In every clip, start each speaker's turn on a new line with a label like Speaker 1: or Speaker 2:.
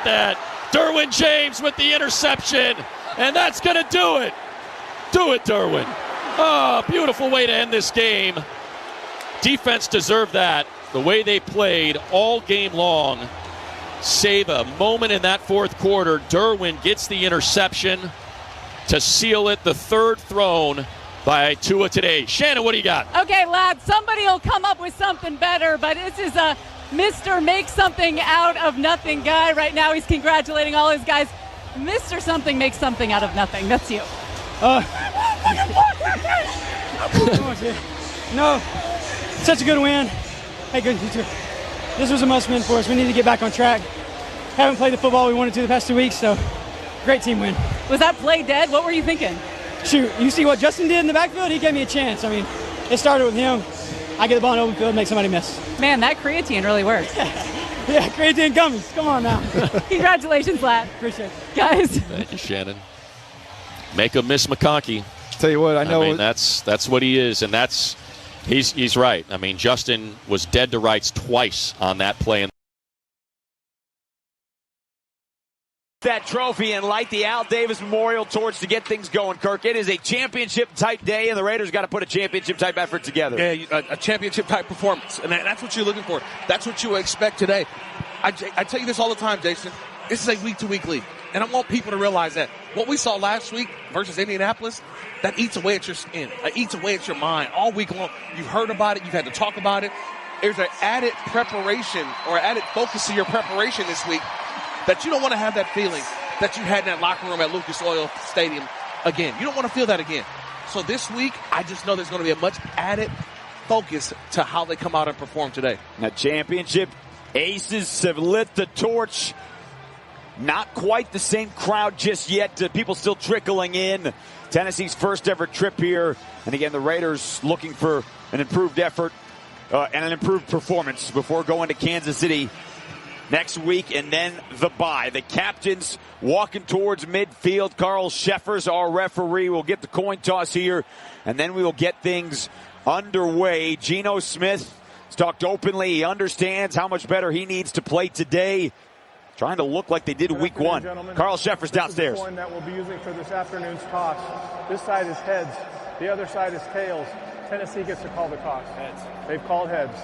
Speaker 1: that? Derwin James with the interception, and that's going to do it. Do it, Derwin. Oh, beautiful way to end this game. Defense deserved that. The way they played all game long. Save a moment in that fourth quarter. Derwin gets the interception to seal it. The third thrown by Tua today. Shannon, what do you got?
Speaker 2: Okay, lads, somebody will come up with something better, but this is a Mr. Make Something Out of Nothing guy right now. He's congratulating all his guys. Mr. Something makes something out of nothing. That's you.
Speaker 3: No, such a good win. Hey, good. This was a must-win for us. We need to get back on track. Haven't played the football we wanted to the past 2 weeks, so great team win.
Speaker 2: Was that play dead? What were you thinking?
Speaker 3: Shoot, you see what Justin did in the backfield? He gave me a chance. I mean, it started with him. I get the ball in the open field, make somebody miss.
Speaker 2: Man, that creatine really works.
Speaker 3: Yeah, creatine gummies. Come on now.
Speaker 2: Congratulations, lad.
Speaker 3: Appreciate it.
Speaker 2: Guys.
Speaker 1: Thank you, Shannon. Make him miss McConkey.
Speaker 4: Tell you what, I know.
Speaker 1: That's what he is, and he's right. I mean, Justin was dead to rights twice on that play.
Speaker 5: That trophy and light the Al Davis Memorial Torch to get things going, Kirk. It is a championship-type day, and the Raiders got to put a championship-type effort together.
Speaker 6: Yeah, a championship-type performance, and that's what you're looking for. That's what you expect today. I tell you this all the time, Jason. This is a week-to-week league, and I want people to realize that. What we saw last week versus Indianapolis, that eats away at your skin. That eats away at your mind all week long. You've heard about it. You've had to talk about it. There's an added preparation or added focus to your preparation this week that you don't want to have that feeling that you had in that locker room at Lucas Oil Stadium again. You don't want to feel that again. So this week, I just know there's going to be a much added focus to how they come out and perform today.
Speaker 5: Now, championship aces have lit the torch. Not quite the same crowd just yet. People still trickling in. Tennessee's first ever trip here. And again, the Raiders looking for an improved effort and an improved performance before going to Kansas City next week, and then the bye. The captains walking towards midfield. Carl Sheffers, our referee, will get the coin toss here, and then we will get things underway. Geno Smith has talked openly. He understands how much better he needs to play today, trying to look like they did week one.
Speaker 7: Gentlemen.
Speaker 5: Carl Sheffers downstairs.
Speaker 7: This is the coin that we'll be using for this afternoon's toss. This side is heads. The other side is tails. Tennessee gets to call the toss. Heads. They've called heads.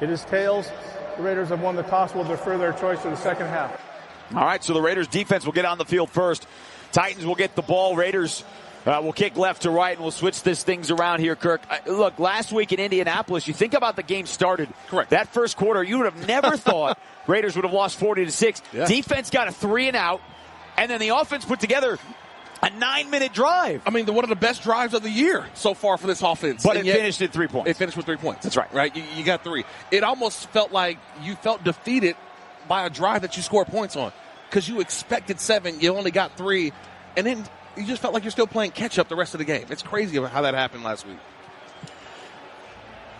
Speaker 7: It is tails. The Raiders have won the toss. Will defer their choice to the second half.
Speaker 5: All right, so the Raiders defense will get on the field first. Titans will get the ball. Raiders will kick left to right, and we'll switch things around here, Kirk. Look, last week in Indianapolis, you think about the game started.
Speaker 6: Correct.
Speaker 5: That first quarter, you would have never thought Raiders would have lost 40-6. Yeah. Defense got a 3-and-out, and then the offense put together a 9-minute drive.
Speaker 6: I mean, one of the best drives of the year so far for this offense.
Speaker 5: But it finished at 3 points.
Speaker 6: It finished with 3 points.
Speaker 5: That's right.
Speaker 6: Right? You got 3. It almost felt like you felt defeated by a drive that you scored points on because you expected 7. You only got 3. And then you just felt like you're still playing catch-up the rest of the game. It's crazy how that happened last week.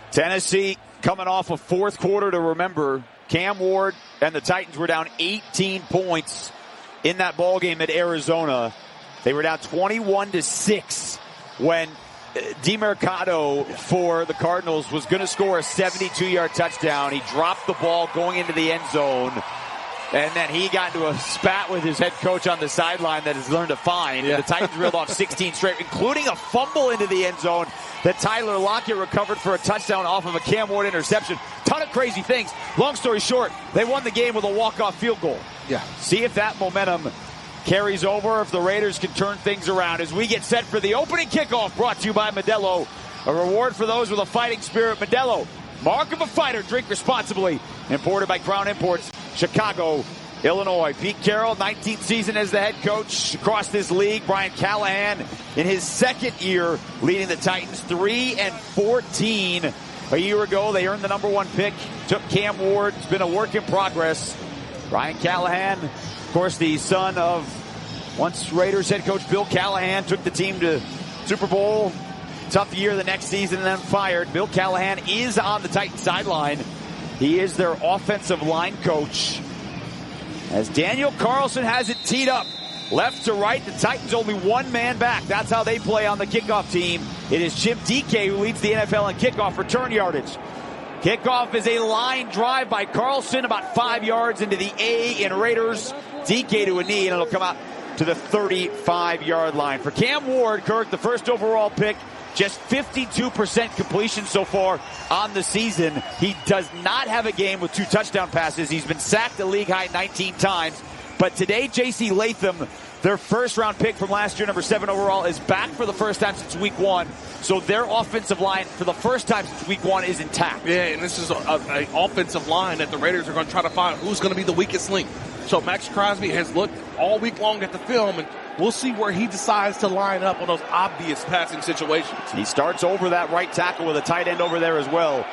Speaker 5: Tennessee coming off a fourth quarter to remember. Cam Ward and the Titans were down 18 points in that ball game at Arizona. They were down 21-6 when DeMercado for the Cardinals was going to score a 72-yard touchdown. He dropped the ball going into the end zone, and then he got into a spat with his head coach on the sideline that has learned to find. Yeah. And the Titans reeled off 16 straight, including a fumble into the end zone that Tyler Lockett recovered for a touchdown off of a Cam Ward interception. Ton of crazy things. Long story short, they won the game with a walk-off field goal.
Speaker 6: Yeah.
Speaker 5: See if that momentum carries over, if the Raiders can turn things around as we get set for the opening kickoff, brought to you by Modelo. A reward for those with a fighting spirit. Modelo, mark of a fighter. Drink responsibly. Imported by Crown Imports, Chicago, Illinois. Pete Carroll, 19th season as the head coach across this league. Brian Callahan in his second year leading the Titans, 3-14. A year ago, they earned the number 1 pick. Took Cam Ward. It's been a work in progress. Brian Callahan, of course, the son of once Raiders head coach Bill Callahan, took the team to Super Bowl. Tough year the next season and then fired. Bill Callahan is on the Titans sideline. He is their offensive line coach. As Daniel Carlson has it teed up. Left to right, the Titans only 1 man back. That's how they play on the kickoff team. It is Jim DK who leads the NFL in kickoff return yardage. Kickoff is a line drive by Carlson, about 5 yards into the A in Raiders. DK to a knee, and it'll come out to the 35-yard line. For Cam Ward, Kirk, the first overall pick, just 52% completion so far on the season. He does not have a game with 2 touchdown passes. He's been sacked a league-high 19 times. But today, J.C. Latham, their first-round pick from last year, number 7 overall, is back for the first time since week 1. So their offensive line, for the first time since week 1, is intact.
Speaker 6: Yeah, and this is an offensive line that the Raiders are going to try to find who's going to be the weakest link. So Max Crosby has looked all week long at the film, and we'll see where he decides to line up on those obvious passing situations.
Speaker 5: He starts over that right tackle with a tight end over there as well.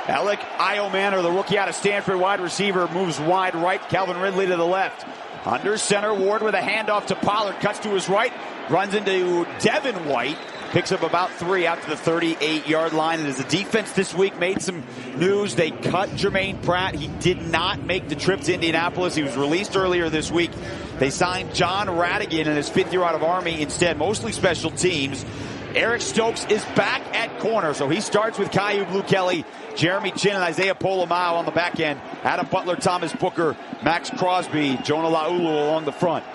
Speaker 5: Alec Iomanor, the rookie out of Stanford, wide receiver, moves wide right. Calvin Ridley to the left. Under center, Ward with a handoff to Pollard, cuts to his right, runs into Devin White, picks up about 3 out to the 38-yard line. And as the defense this week made some news, they cut Jermaine Pratt. He did not make the trip to Indianapolis. He was released earlier this week. They signed John Radigan in his 5th year out of Army instead, mostly special teams. Eric Stokes is back at corner, so he starts with Caillou Blue Kelly, Jeremy Chin, and Isaiah Polomau on the back end. Adam Butler, Thomas Booker, Max Crosby, Jonah Laulu along the front.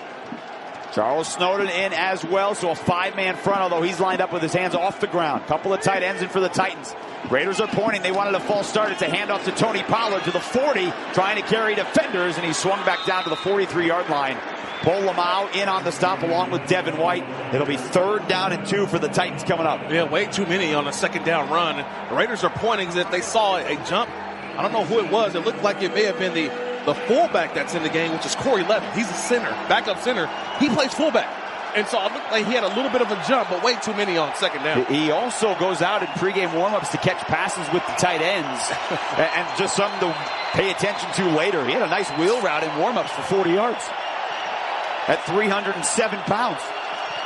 Speaker 5: Charles Snowden in as well, so a 5-man front, although he's lined up with his hands off the ground. Couple of tight ends in for the Titans. Raiders are pointing. They wanted a false start. It's a handoff to Tony Pollard to the 40, trying to carry defenders, and he swung back down to the 43-yard line. Polomau in on the stop along with Devin White. It'll be 3rd down and 2 for the Titans coming up.
Speaker 6: Yeah, way too many on a 2nd down run. The Raiders are pointing as if they saw a jump. I don't know who it was. It looked like it may have been the fullback that's in the game, which is Corey Levin. He's a center, backup center. He plays fullback. And so it looked like he had a little bit of a jump, but way too many on 2nd down.
Speaker 5: He also goes out in pregame warmups to catch passes with the tight ends. And just something to pay attention to later. He had a nice wheel route in warmups for 40 yards. At 307 pounds.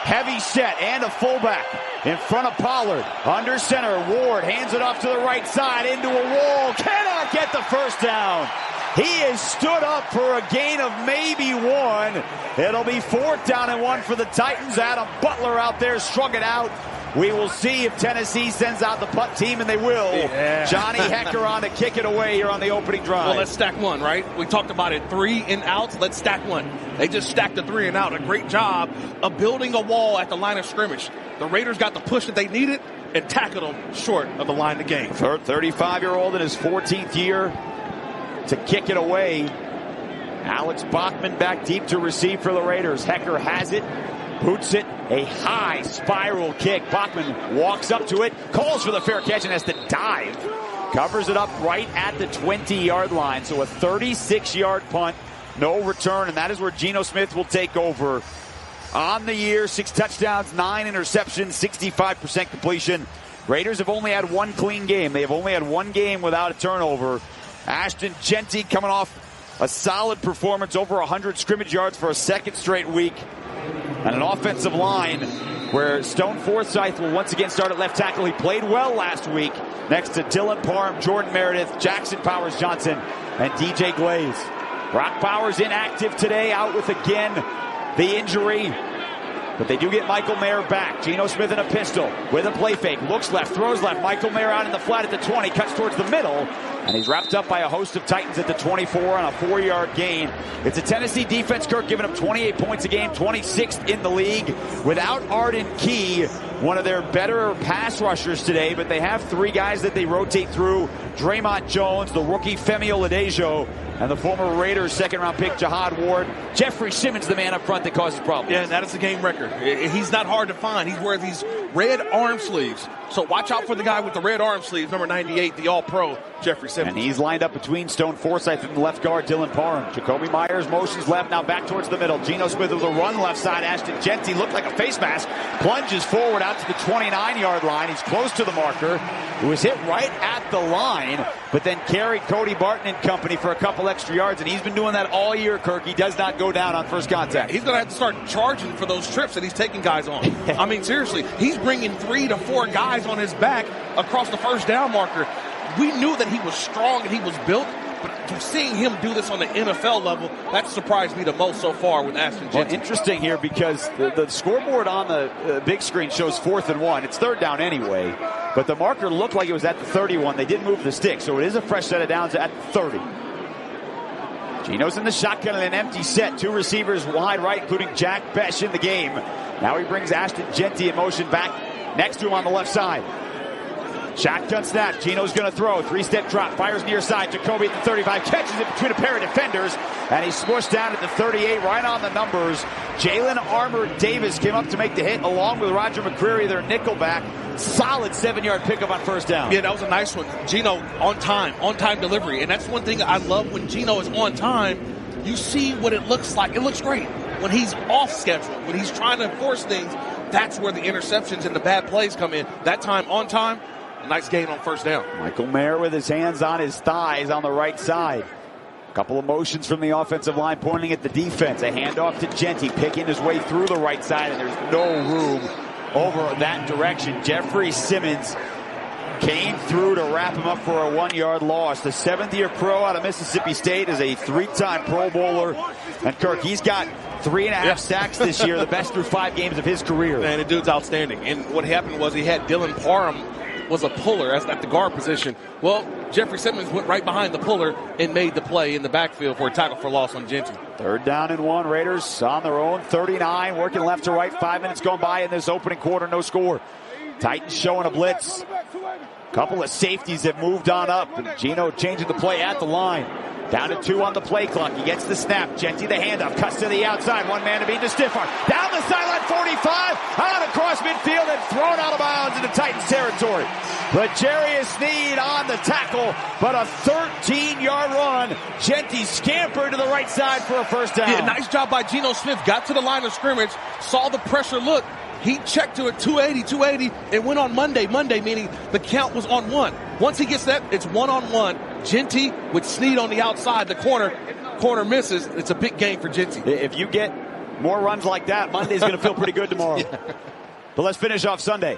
Speaker 5: Heavy set and a fullback in front of Pollard. Under center, Ward hands it off to the right side into a wall. Cannot get the first down. He is stood up for a gain of maybe 1. It'll be 4th down and 1 for the Titans. Adam Butler out there strung it out. We will see if Tennessee sends out the punt team, and they will.
Speaker 6: Yeah.
Speaker 5: Johnny Hecker on to kick it away here on the opening drive.
Speaker 6: Well, let's stack 1, right? We talked about it, 3 and outs. Let's stack 1. They just stacked the 3 and out. A great job of building a wall at the line of scrimmage. The Raiders got the push that they needed and tackled them short of the line of the game.
Speaker 5: 35-year-old in his 14th year to kick it away. Alex Bachman back deep to receive for the Raiders. Hecker has it. Boots it, a high spiral kick. Bachman walks up to it, calls for the fair catch, and has to dive. Covers it up right at the 20-yard line. So a 36-yard punt, no return, and that is where Geno Smith will take over. On the year, 6 touchdowns, 9 interceptions, 65% completion. Raiders have only had 1 clean game. They have only had 1 game without a turnover. Ashton Jeanty coming off a solid performance, over 100 scrimmage yards for a 2nd straight week. And an offensive line where Stone Forsythe will once again start at left tackle. He played well last week next to Dylan Parham, Jordan Meredith, Jackson Powers-Johnson, and DJ Glaze. Brock Powers inactive today, out with again the injury. But they do get Michael Mayer back. Geno Smith in a pistol with a play fake. Looks left, throws left. Michael Mayer out in the flat at the 20, cuts towards the middle. And he's wrapped up by a host of Titans at the 24 on a 4-yard gain. It's a Tennessee defense, Kirk, giving up 28 points a game, 26th in the league. Without Arden Key, one of their better pass rushers today, but they have 3 guys that they rotate through. Draymond Jones, the rookie Femi Oladejo, and the former Raiders 2nd-round pick Jihad Ward. Jeffrey Simmons, the man up front that causes problems.
Speaker 6: Yeah, that is the game record. He's not hard to find. He's wearing these red arm sleeves. So watch out for the guy with the red arm sleeves, number 98, the All-Pro, Jeffrey Simmons.
Speaker 5: And he's lined up between Stone Forsythe and the left guard, Dylan Parham. Jacoby Myers motions left, now back towards the middle. Geno Smith with a run left side. Ashton Jeanty looked like a face mask. Plunges forward out to the 29-yard line. He's close to the marker. It was hit right at the line, but then carried Cody Barton and company for a couple extra yards, and he's been doing that all year, Kirk. He does not go down on first contact.
Speaker 6: He's going to have to start charging for those trips that he's taking guys on. I mean, seriously, he's bringing 3 to 4 guys on his back across the first down marker. We knew that he was strong and he was built, but seeing him do this on the NFL level, that surprised me the most so far with Ashton
Speaker 5: Well,
Speaker 6: Jeanty.
Speaker 5: interesting here because the scoreboard on the big screen shows 4th and 1. It's third down anyway, but the marker looked like it was at the 31. They didn't move the stick, so it is a fresh set of downs at the 30. Geno's in the shotgun in an empty set. 2 receivers wide right, including Jack Besh in the game. Now he brings Ashton Jeanty in motion back next to him on the left side. Shotgun snap. Geno's going to throw. 3-step drop. Fires near side. Jacoby at the 35. Catches it between a pair of defenders. And he's smushed down at the 38. Right on the numbers. Jalen Armour-Davis came up to make the hit along with Roger McCreary, their nickelback. Solid 7-yard pickup on first down.
Speaker 6: Yeah, that was a nice one. Geno on time delivery. And that's one thing I love when Geno is on time. You see what it looks like. It looks great. When he's off schedule, when he's trying to force things, that's where the interceptions and the bad plays come in. That time, on time, a nice gain on first down.
Speaker 5: Michael Mayer with his hands on his thighs on the right side. A couple of motions from the offensive line pointing at the defense. A handoff to Jeanty, picking his way through the right side, and there's no room over that direction. Jeffrey Simmons came through to wrap him up for a 1-yard loss. The 7th-year pro out of Mississippi State is a 3-time Pro Bowler. And Kirk, he's got 3.5 sacks this year, the best through 5 games of his career.
Speaker 6: Man, the dude's outstanding. And what happened was he had Dylan Parham was a puller at the guard position. Well, Jeffrey Simmons went right behind the puller and made the play in the backfield for a tackle for loss on Jeanty.
Speaker 5: 3rd down and 1. Raiders on their own 39, working left to right. 5 minutes gone by in this opening quarter, no score. Titans showing a blitz. Couple of safeties have moved on up, and Geno changing the play at the line. Down to 2 on the play clock. He gets the snap. Jeanty the handoff. Cuts to the outside. 1 man to beat the stiff arm. Down the sideline, 45. Out across midfield and thrown out of bounds into Titans territory. L'Jarius Sneed on the tackle, but a 13-yard run. Jeanty scampered to the right side for a first down.
Speaker 6: Yeah, nice job by Geno Smith. Got to the line of scrimmage, saw the pressure look. He checked to it 280, and went on Monday, meaning the count was on 1. Once he gets that, it's 1-on-1. Jeanty with Sneed on the outside, the corner misses. It's a big gain for Jeanty.
Speaker 5: If you get more runs like that, Monday's going to feel pretty good tomorrow. Yeah. But let's finish off Sunday.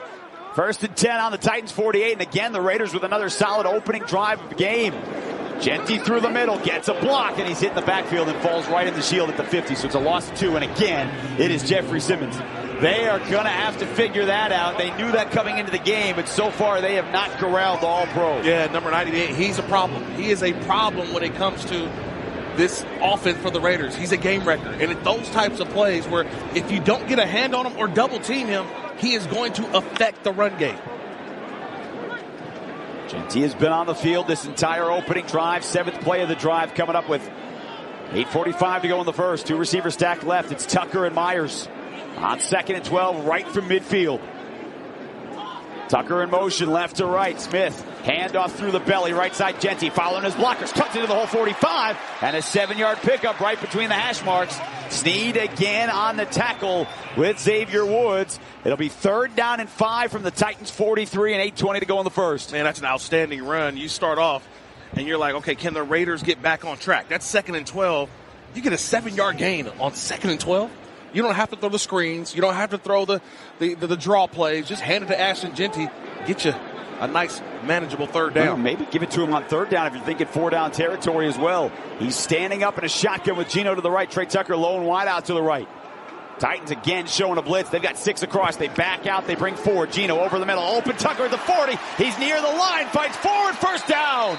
Speaker 5: 1st and 10 on the Titans 48, and again the Raiders with another solid opening drive of the game. Jeanty through the middle, gets a block, and he's hit in the backfield and falls right in the shield at the 50, so it's a loss of 2, and again, it is Jeffrey Simmons. They are going to have to figure that out. They knew that coming into the game, but so far they have not corralled the All-Pro.
Speaker 6: Yeah, number 98, he's a problem. He is a problem when it comes to this offense for the Raiders. He's a game wrecker, and at those types of plays where if you don't get a hand on him or double team him, he is going to affect the run game.
Speaker 5: Jeanty has been on the field this entire opening drive. 7th play of the drive coming up with 8:45 to go in the first. 2 receivers stacked left. It's Tucker and Myers. On 2nd and 12, right from midfield. Tucker in motion, left to right. Smith, handoff through the belly, right side Jeanty, following his blockers, cuts into the whole 45, and a 7-yard pickup right between the hash marks. Sneed again on the tackle with Xavier Woods. It'll be 3rd down and 5 from the Titans 43 and 8:20 to go in the first.
Speaker 6: Man, that's an outstanding run. You start off, and you're like, okay, can the Raiders get back on track? That's 2nd and 12. You get a 7-yard gain on 2nd and 12. You don't have to throw the screens. You don't have to throw the draw plays. Just hand it to Ashton Jeanty. Get you a nice, manageable 3rd down.
Speaker 5: Well, maybe give it to him on 3rd down if you're thinking 4-down territory as well. He's standing up in a shotgun with Geno to the right. Trey Tucker low and wide out to the right. Titans again showing a blitz. They've got 6 across. They back out. They bring 4. Geno over the middle. Open Tucker at the 40. He's near the line. Fights forward. First down.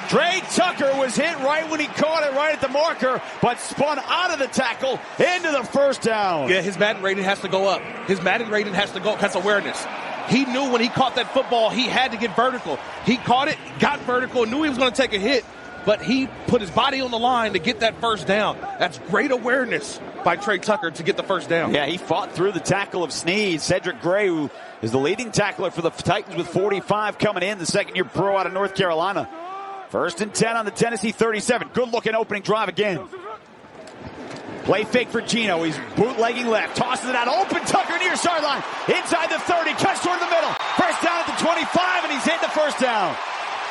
Speaker 5: Trey Tucker was hit right when he caught it right at the marker, but spun out of the tackle into the first down.
Speaker 6: Yeah, his Madden rating has to go up. His Madden rating has to go up. That's awareness. He knew when he caught that football, he had to get vertical. He caught it, got vertical, knew he was going to take a hit, but he put his body on the line to get that first down. That's great awareness by Trey Tucker to get the first down.
Speaker 5: Yeah, he fought through the tackle of Sneed. Cedric Gray, who is the leading tackler for the Titans with 45 coming in, the 2nd-year pro out of North Carolina. 1st and 10 on the Tennessee 37. Good-looking opening drive again. Play fake for Geno. He's bootlegging left. Tosses it out. Open Tucker near sideline. Inside the 30. Cuts toward the middle. First down at the 25, and he's hit the first down.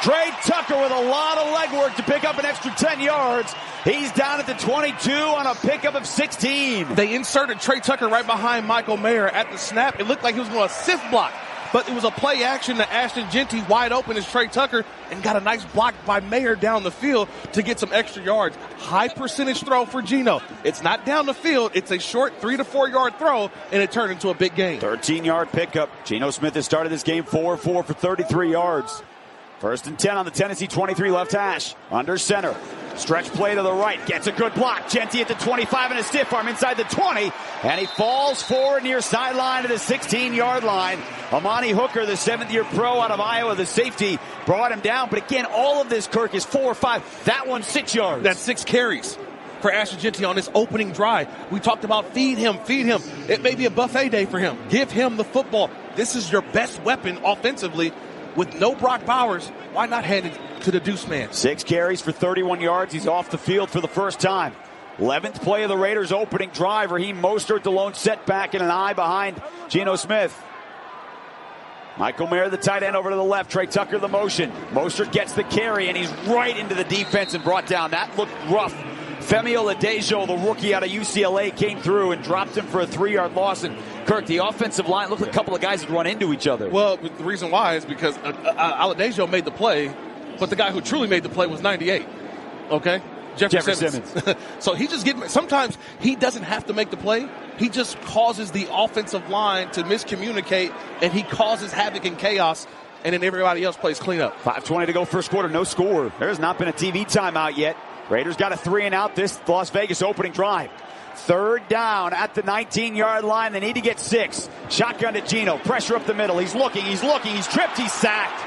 Speaker 5: Trey Tucker with a lot of legwork to pick up an extra 10 yards. He's down at the 22 on a pickup of 16.
Speaker 6: They inserted Trey Tucker right behind Michael Mayer at the snap. It looked like he was going to assist block. but it was a play action to Ashton Jeanty wide open as Trey Tucker and got a nice block by Mayer down the field to get some extra yards. High percentage throw for Geno. It's not down the field. It's a short 3 to 4 yard throw, and it turned into a big gain.
Speaker 5: 13-yard pickup. Geno Smith has started this game 4-4 for 33 yards. 1st and 10 on the Tennessee 23 left hash. Under center. Stretch play to the right. Gets a good block. Jeanty at the 25 and a stiff arm inside the 20. And he falls forward near sideline to the 16-yard line. Amani Hooker, the 7th-year pro out of Iowa, the safety, brought him down. But again, all of this, Kirk, is 4 or 5. That one's 6 yards.
Speaker 6: That's 6 carries for Ashton Jeanty on this opening drive. We talked about feed him. It may be a buffet day for him. Give him the football. This is your best weapon offensively. With no Brock Bowers, why not hand it to the deuce man?
Speaker 5: 6 carries for 31 yards. He's off the field for the first time. 11th play of the Raiders' opening drive. Raheem Mostert, the lone setback, and an eye behind Geno Smith. Michael Mayer, the tight end, over to the left. Trey Tucker, the motion. Mostert gets the carry, and he's right into the defense and brought down. That looked rough. Femi Oladejo, the rookie out of UCLA, came through and dropped him for a 3-yard loss. And Kirk, the offensive line looked like a couple of guys had run into each other.
Speaker 6: Well, the reason why is because Oladejo made the play, but the guy who truly made the play was 98. Okay? Jeffrey Simmons. So he just sometimes he doesn't have to make the play. He just causes the offensive line to miscommunicate, and he causes havoc and chaos, and then everybody else plays cleanup.
Speaker 5: 5:20 to go first quarter, no score. There has not been a TV timeout yet. Raiders got a 3-and-out this Las Vegas opening drive. 3rd down at the 19-yard line. They need to get 6. Shotgun to Geno. Pressure up the middle. He's looking. He's tripped. He's sacked.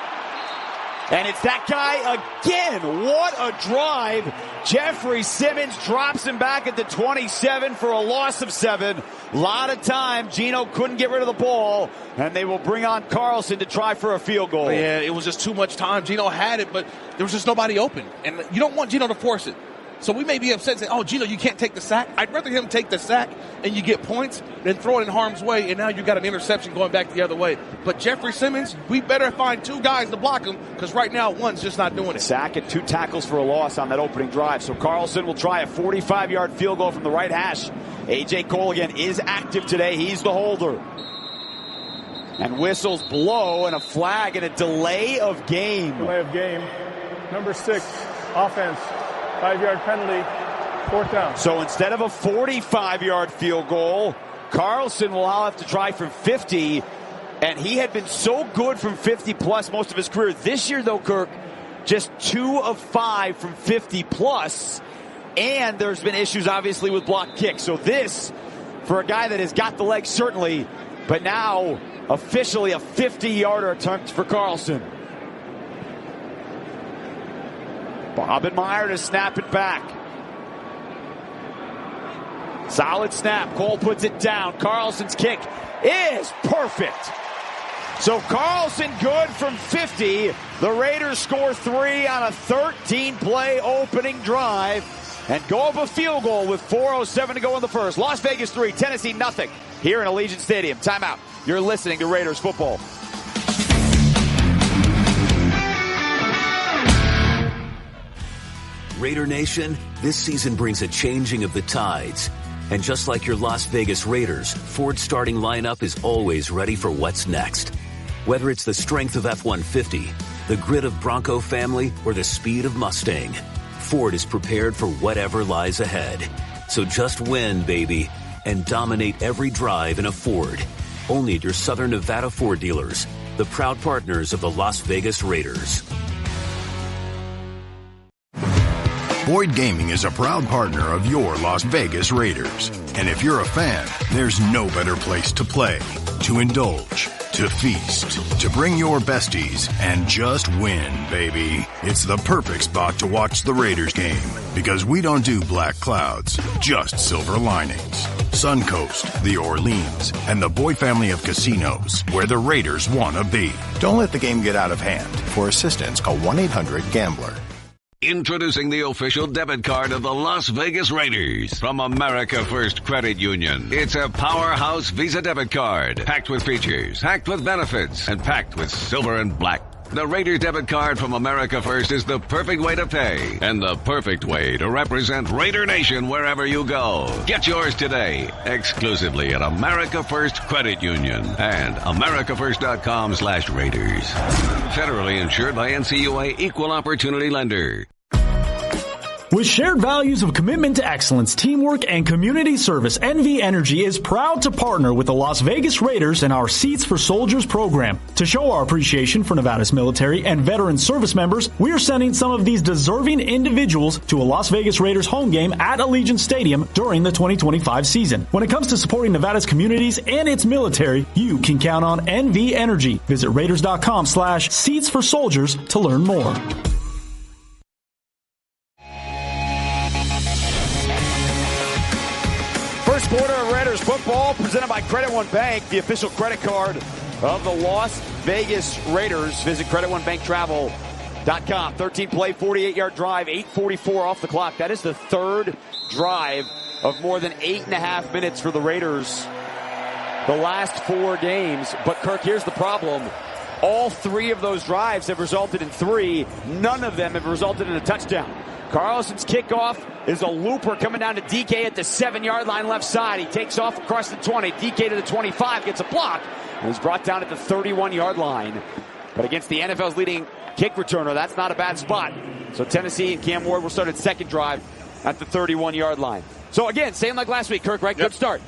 Speaker 5: And it's that guy again. What a drive. Jeffrey Simmons drops him back at the 27 for a loss of 7. A lot of time. Geno couldn't get rid of the ball, and they will bring on Carlson to try for a field goal.
Speaker 6: Yeah, it was just too much time. Geno had it, but there was just nobody open. And you don't want Geno to force it. So we may be upset and say, oh, Geno, you can't take the sack. I'd rather him take the sack and you get points than throw it in harm's way, and now you got an interception going back the other way. But Jeffrey Simmons, we better find 2 guys to block him, because right now one's just not doing it.
Speaker 5: Sack and 2 tackles for a loss on that opening drive. So Carlson will try a 45-yard field goal from the right hash. A.J. Cole again is active today. He's the holder. And whistles blow, and a flag and a delay of game.
Speaker 7: Delay of game. Number 6, offense. 5-yard penalty, 4th down.
Speaker 5: So instead of a 45-yard field goal, Carlson will have to try from 50, and he had been so good from 50-plus most of his career. This year, though, Kirk, just 2 of 5 from 50-plus, and there's been issues, obviously, with blocked kicks. So this, for a guy that has got the legs, certainly, but now officially a 50-yarder attempt for Carlson. Bobenmeyer to snap it back. Solid snap. Cole puts it down. Carlson's kick is perfect. So Carlson good from 50. The Raiders score 3 on a 13-play opening drive and go up a field goal with 4:07 to go in the first. Las Vegas 3, Tennessee nothing here in Allegiant Stadium. Timeout. You're listening to Raiders football.
Speaker 4: Raider Nation, this season brings a changing of the tides. And just like your Las Vegas Raiders, Ford's starting lineup is always ready for what's next. Whether it's the strength of F-150, the grit of Bronco family, or the speed of Mustang, Ford is prepared for whatever lies ahead. So just win, baby, and dominate every drive in a Ford. Only at your Southern Nevada Ford dealers, the proud partners of the Las Vegas Raiders.
Speaker 8: Boyd Gaming is a proud partner of your Las Vegas Raiders. And if you're a fan, there's no better place to play, to indulge, to feast, to bring your besties, and just win, baby. It's the perfect spot to watch the Raiders game, because we don't do black clouds, just silver linings. Suncoast, the Orleans, and the Boyd family of casinos, where the Raiders want to be.
Speaker 9: Don't let the game get out of hand. For assistance, call 1-800-GAMBLER.
Speaker 10: Introducing the official debit card of the Las Vegas Raiders from America First Credit Union. It's a powerhouse Visa debit card, packed with features, packed with benefits, and packed with silver and black The Raiders debit card from America First is the perfect way to pay and the perfect way to represent Raider Nation wherever you go. Get yours today, exclusively at America First Credit Union and americafirst.com/Raiders. Federally insured by NCUA Equal Opportunity Lender.
Speaker 11: With shared values of commitment to excellence, teamwork, and community service, NV Energy is proud to partner with the Las Vegas Raiders in our Seats for Soldiers program. To show our appreciation for Nevada's military and veteran service members, we are sending some of these deserving individuals to a Las Vegas Raiders home game at Allegiant Stadium during the 2025 season. When it comes to supporting Nevada's communities and its military, you can count on NV Energy. Visit Raiders.com/Seats for Soldiers to learn more.
Speaker 5: First quarter of Raiders football presented by Credit One Bank, the official credit card of the Las Vegas Raiders. Visit CreditOneBankTravel.com. 13-play, 48-yard drive, 8:44 off the clock. That is the third drive of more than 8.5 minutes for the Raiders the last 4 games. But, Kirk, here's the problem. All 3 of those drives have resulted in 3. None of them have resulted in a touchdown. Carlson's kickoff is a looper coming down to DK at the 7-yard line left side. He takes off across the 20. DK to the 25, gets a block, and he's brought down at the 31-yard line. But against the NFL's leading kick returner, that's not a bad spot. So Tennessee and Cam Ward will start at second drive at the 31-yard line. So again, same like last week, Kirk, right? Yep. Good start.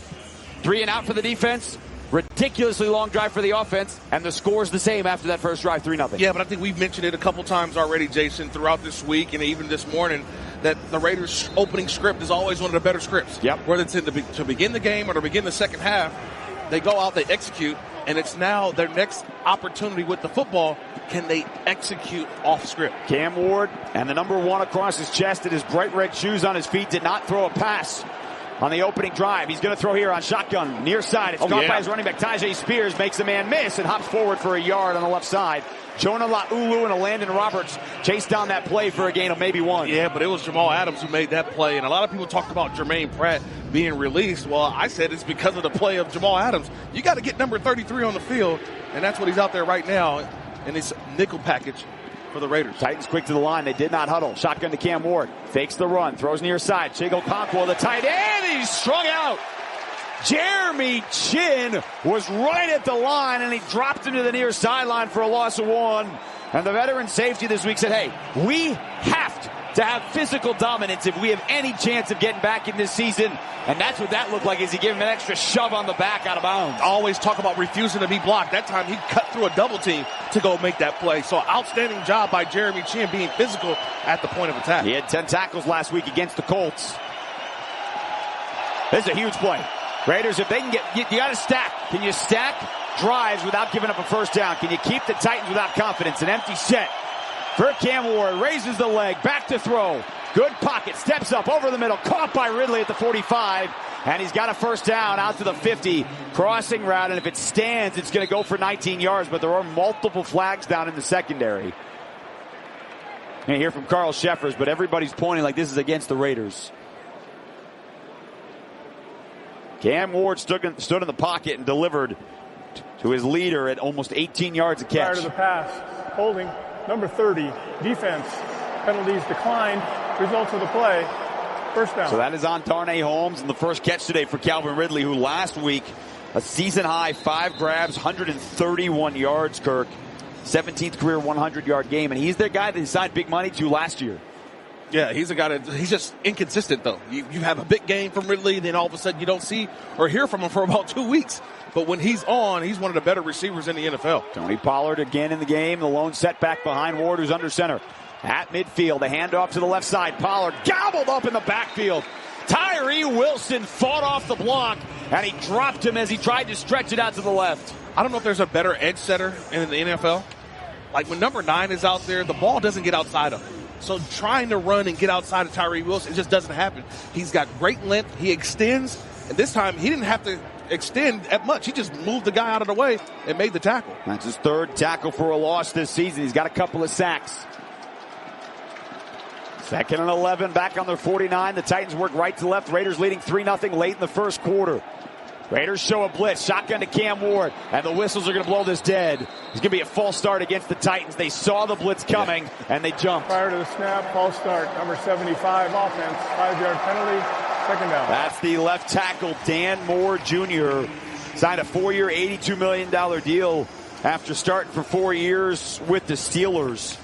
Speaker 5: 3 and out for the defense. Ridiculously long drive for the offense, and the score's the same after that first drive, 3-0.
Speaker 6: Yeah, but I think we've mentioned it a couple times already, Jason, throughout this week and even this morning, that the Raiders' opening script is always one of the better scripts.
Speaker 5: Yep.
Speaker 6: Whether it's to begin the game or to begin the second half, they go out, they execute, and it's now their next opportunity with the football. Can they execute off script?
Speaker 5: Cam Ward and the number 1 across his chest and his bright red shoes on his feet did not throw a pass on the opening drive. He's going to throw here on shotgun, near side. It's caught by his running back, Tajay Spears, makes the man miss and hops forward for a yard on the left side. Jonah Laulu and Landon Roberts chased down that play for a gain of maybe 1.
Speaker 6: Yeah, but it was Jamal Adams who made that play, and a lot of people talked about Jermaine Pratt being released. Well, I said it's because of the play of Jamal Adams. You got to get number 33 on the field, and that's what he's out there right now in his nickel package for the Raiders.
Speaker 5: Titans quick to the line. They did not huddle. Shotgun to Cam Ward. Fakes the run. Throws near side. Chiggle Conquo, the tight end. He's strung out. Jeremy Chin was right at the line, and he dropped him to the near sideline for a loss of 1. And the veteran safety this week said, hey, we have to have physical dominance if we have any chance of getting back in this season. And that's what that looked like, as he gave him an extra shove on the back out of bounds.
Speaker 6: Always talk about refusing to be blocked. That time he cut through a double team to go make that play. So outstanding job by Jeremy Chin being physical at the point of attack.
Speaker 5: He had 10 tackles last week against the Colts. This is a huge play. Raiders, if they can get, you got to stack. Can you stack drives without giving up a first down? Can you keep the Titans without confidence? An empty set for Cam Ward. Raises the leg, back to throw. Good pocket, steps up over the middle, caught by Ridley at the 45, and he's got a first down out to the 50. Crossing route, and if it stands, it's going to go for 19 yards, but there are multiple flags down in the secondary. And hear from Carl Sheffers, but everybody's pointing like this is against the Raiders. Cam Ward stood in the pocket and delivered to his leader at almost 18 yards a catch.
Speaker 7: Prior to the pass, holding, number 30, defense. Penalties declined, results of the play, first down.
Speaker 5: So that is on Darnay Holmes, and the first catch today for Calvin Ridley, who last week, a season-high 5 grabs, 131 yards, Kirk. 17th career 100-yard game, and he's the guy that he signed big money to last year.
Speaker 6: Yeah, he's a guy that he's just inconsistent, though. You have a big game from Ridley, then all of a sudden you don't see or hear from him for about 2 weeks. But when he's on, he's one of the better receivers in the NFL.
Speaker 5: Tony Pollard again in the game. The lone setback behind Ward, who's under center. At midfield, the handoff to the left side. Pollard gobbled up in the backfield. Tyree Wilson fought off the block, and he dropped him as he tried to stretch it out to the left.
Speaker 6: I don't know if there's a better edge setter in the NFL. Like when number 9 is out there, the ball doesn't get outside of him. So trying to run and get outside of Tyree Wilson, it just doesn't happen. He's got great length. He extends. And this time, he didn't have to extend that much. He just moved the guy out of the way and made the tackle.
Speaker 5: That's his 3rd tackle for a loss this season. He's got a couple of sacks. 2nd and 11, back on their 49. The Titans work right to left. Raiders leading 3-0 late in the first quarter. Raiders show a blitz, shotgun to Cam Ward, and the whistles are going to blow this dead. It's going to be a false start against the Titans. They saw the blitz coming, and they jumped.
Speaker 7: Prior to the snap, false start, number 75, offense, 5-yard penalty, second down.
Speaker 5: That's the left tackle, Dan Moore Jr., signed a 4-year, $82 million deal after starting for 4 years with the Steelers.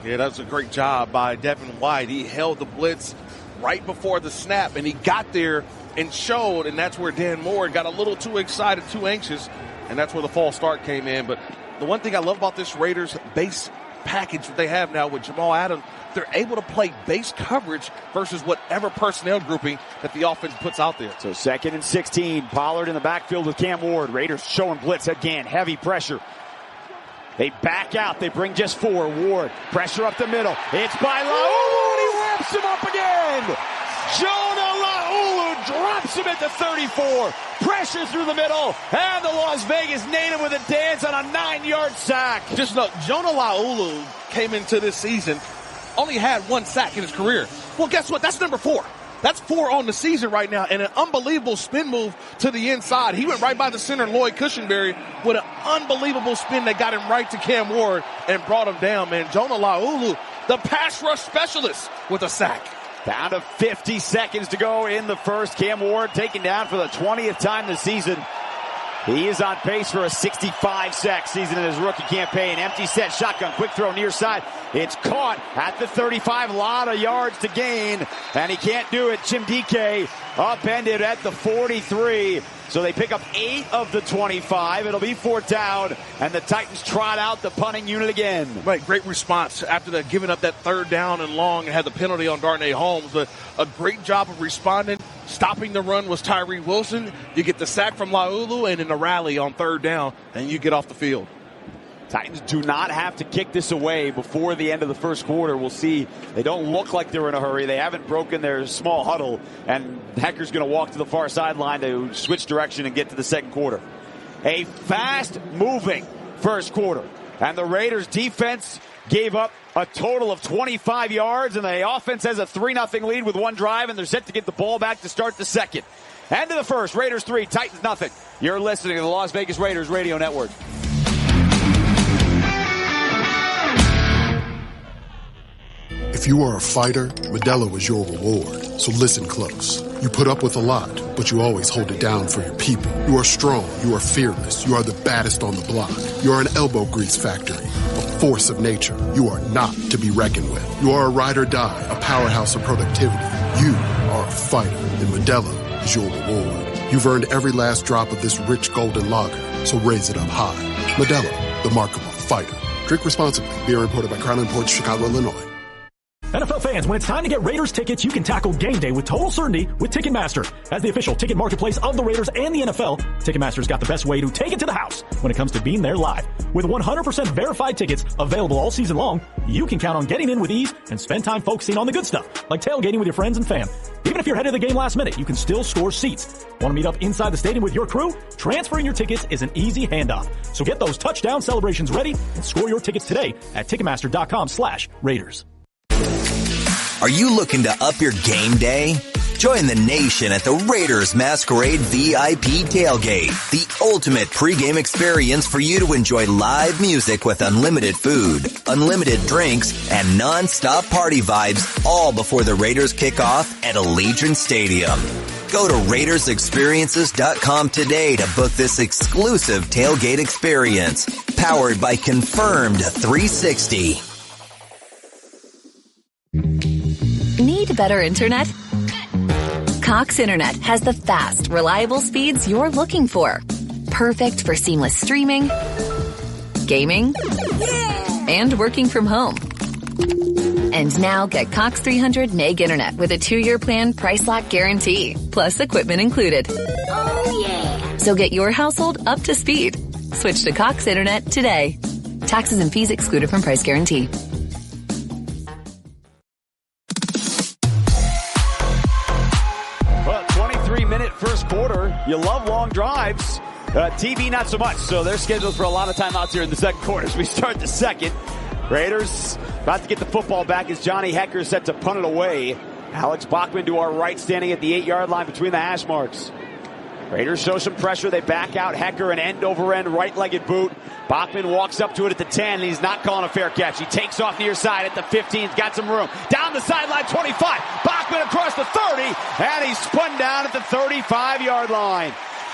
Speaker 6: Yeah, that was a great job by Devin White. He held the blitz right before the snap, and he got there and showed, and that's where Dan Moore got a little too excited, too anxious, and that's where the false start came in. But the one thing I love about this Raiders base package that they have now with Jamal Adams, they're able to play base coverage versus whatever personnel grouping that the offense puts out there.
Speaker 5: So 2nd and 16, Pollard in the backfield with Cam Ward. Raiders showing blitz again, heavy pressure. They back out, they bring just 4. Ward, pressure up the middle. It's by Laulu, and he wraps him up again. Jonah Laulu drops him at the 34. Pressure through the middle, and the Las Vegas native with a dance on a 9-yard sack.
Speaker 6: Just look, Jonah Laulu came into this season, only had 1 sack in his career. Well, guess what? That's number 4. That's 4 on the season right now, and an unbelievable spin move to the inside. He went right by the center, Lloyd Cushenberry, with an unbelievable spin that got him right to Cam Ward and brought him down, man. Jonah Laulu, the pass rush specialist, with a sack.
Speaker 5: Down to 50 seconds to go in the first. Cam Ward taken down for the 20th time this season. He is on pace for a 65-sack season in his rookie campaign. Empty set, shotgun, quick throw near side. It's caught at the 35. A lot of yards to gain, and he can't do it. Jeanty upended at the 43. So they pick up 8 of the 25. It'll be 4th down, and the Titans trot out the punting unit again.
Speaker 6: Right, great response after the giving up that 3rd down and long and had the penalty on Darnay Holmes. But a great job of responding. Stopping the run was Tyree Wilson. You get the sack from Laulu, and in the rally on 3rd down, and you get off the field.
Speaker 5: Titans do not have to kick this away before the end of the first quarter. We'll see. They don't look like they're in a hurry. They haven't broken their small huddle, and Hecker's going to walk to the far sideline to switch direction and get to the second quarter. A fast-moving first quarter, and the Raiders defense gave up a total of 25 yards, and the offense has a 3-0 lead with 1 drive, and they're set to get the ball back to start the second. End of the first, Raiders 3, Titans nothing. You're listening to the Las Vegas Raiders Radio Network.
Speaker 12: If you are a fighter, Modelo is your reward. So listen close. You put up with a lot, but you always hold it down for your people. You are strong. You are fearless. You are the baddest on the block. You are an elbow grease factory, a force of nature. You are not to be reckoned with. You are a ride or die, a powerhouse of productivity. You are a fighter, and Modelo is your reward. You've earned every last drop of this rich golden lager, so raise it up high. Modelo, the mark of a fighter. Drink responsibly. Beer imported by Crown Imports, Chicago, Illinois.
Speaker 11: NFL fans, when it's time to get Raiders tickets, you can tackle game day with total certainty with Ticketmaster. As the official ticket marketplace of the Raiders and the NFL, Ticketmaster's got the best way to take it to the house when it comes to being there live. With 100% verified tickets available all season long, you can count on getting in with ease and spend time focusing on the good stuff, like tailgating with your friends and fam. Even if you're headed to the game last minute, you can still score seats. Want to meet up inside the stadium with your crew? Transferring your tickets is an easy handoff. So get those touchdown celebrations ready and score your tickets today at Ticketmaster.com/Raiders.
Speaker 13: Are you looking to up your game day? Join the nation at the Raiders Masquerade VIP Tailgate, the ultimate pregame experience for you to enjoy live music with unlimited food, unlimited drinks, and non-stop party vibes, all before the Raiders kick off at Allegiant Stadium. Go to RaidersExperiences.com today to book this exclusive tailgate experience, powered by Confirmed 360.
Speaker 14: Need better internet? Cox Internet has the fast, reliable speeds you're looking for. Perfect for seamless streaming, gaming, and working from home. And now get Cox 300 meg internet with a 2-year plan price lock guarantee, plus equipment included. Oh yeah! So get your household up to speed. Switch to Cox Internet today. Taxes and fees excluded from price guarantee.
Speaker 5: First quarter. You love long drives. TV not so much, so they're scheduled for a lot of timeouts here in the second quarter as we start the second. Raiders about to get the football back as Johnny Hekker set to punt it away. Alex Bachman to our right, standing at the 8-yard line between the hash marks. Raiders show some pressure. They back out. Hecker, an end-over-end right-legged boot. Bachman walks up to it at the 10, and he's not calling a fair catch. He takes off near side at the 15. He's got some room. Down the sideline, 25. Bachman across the 30, and he's spun down at the 35-yard line.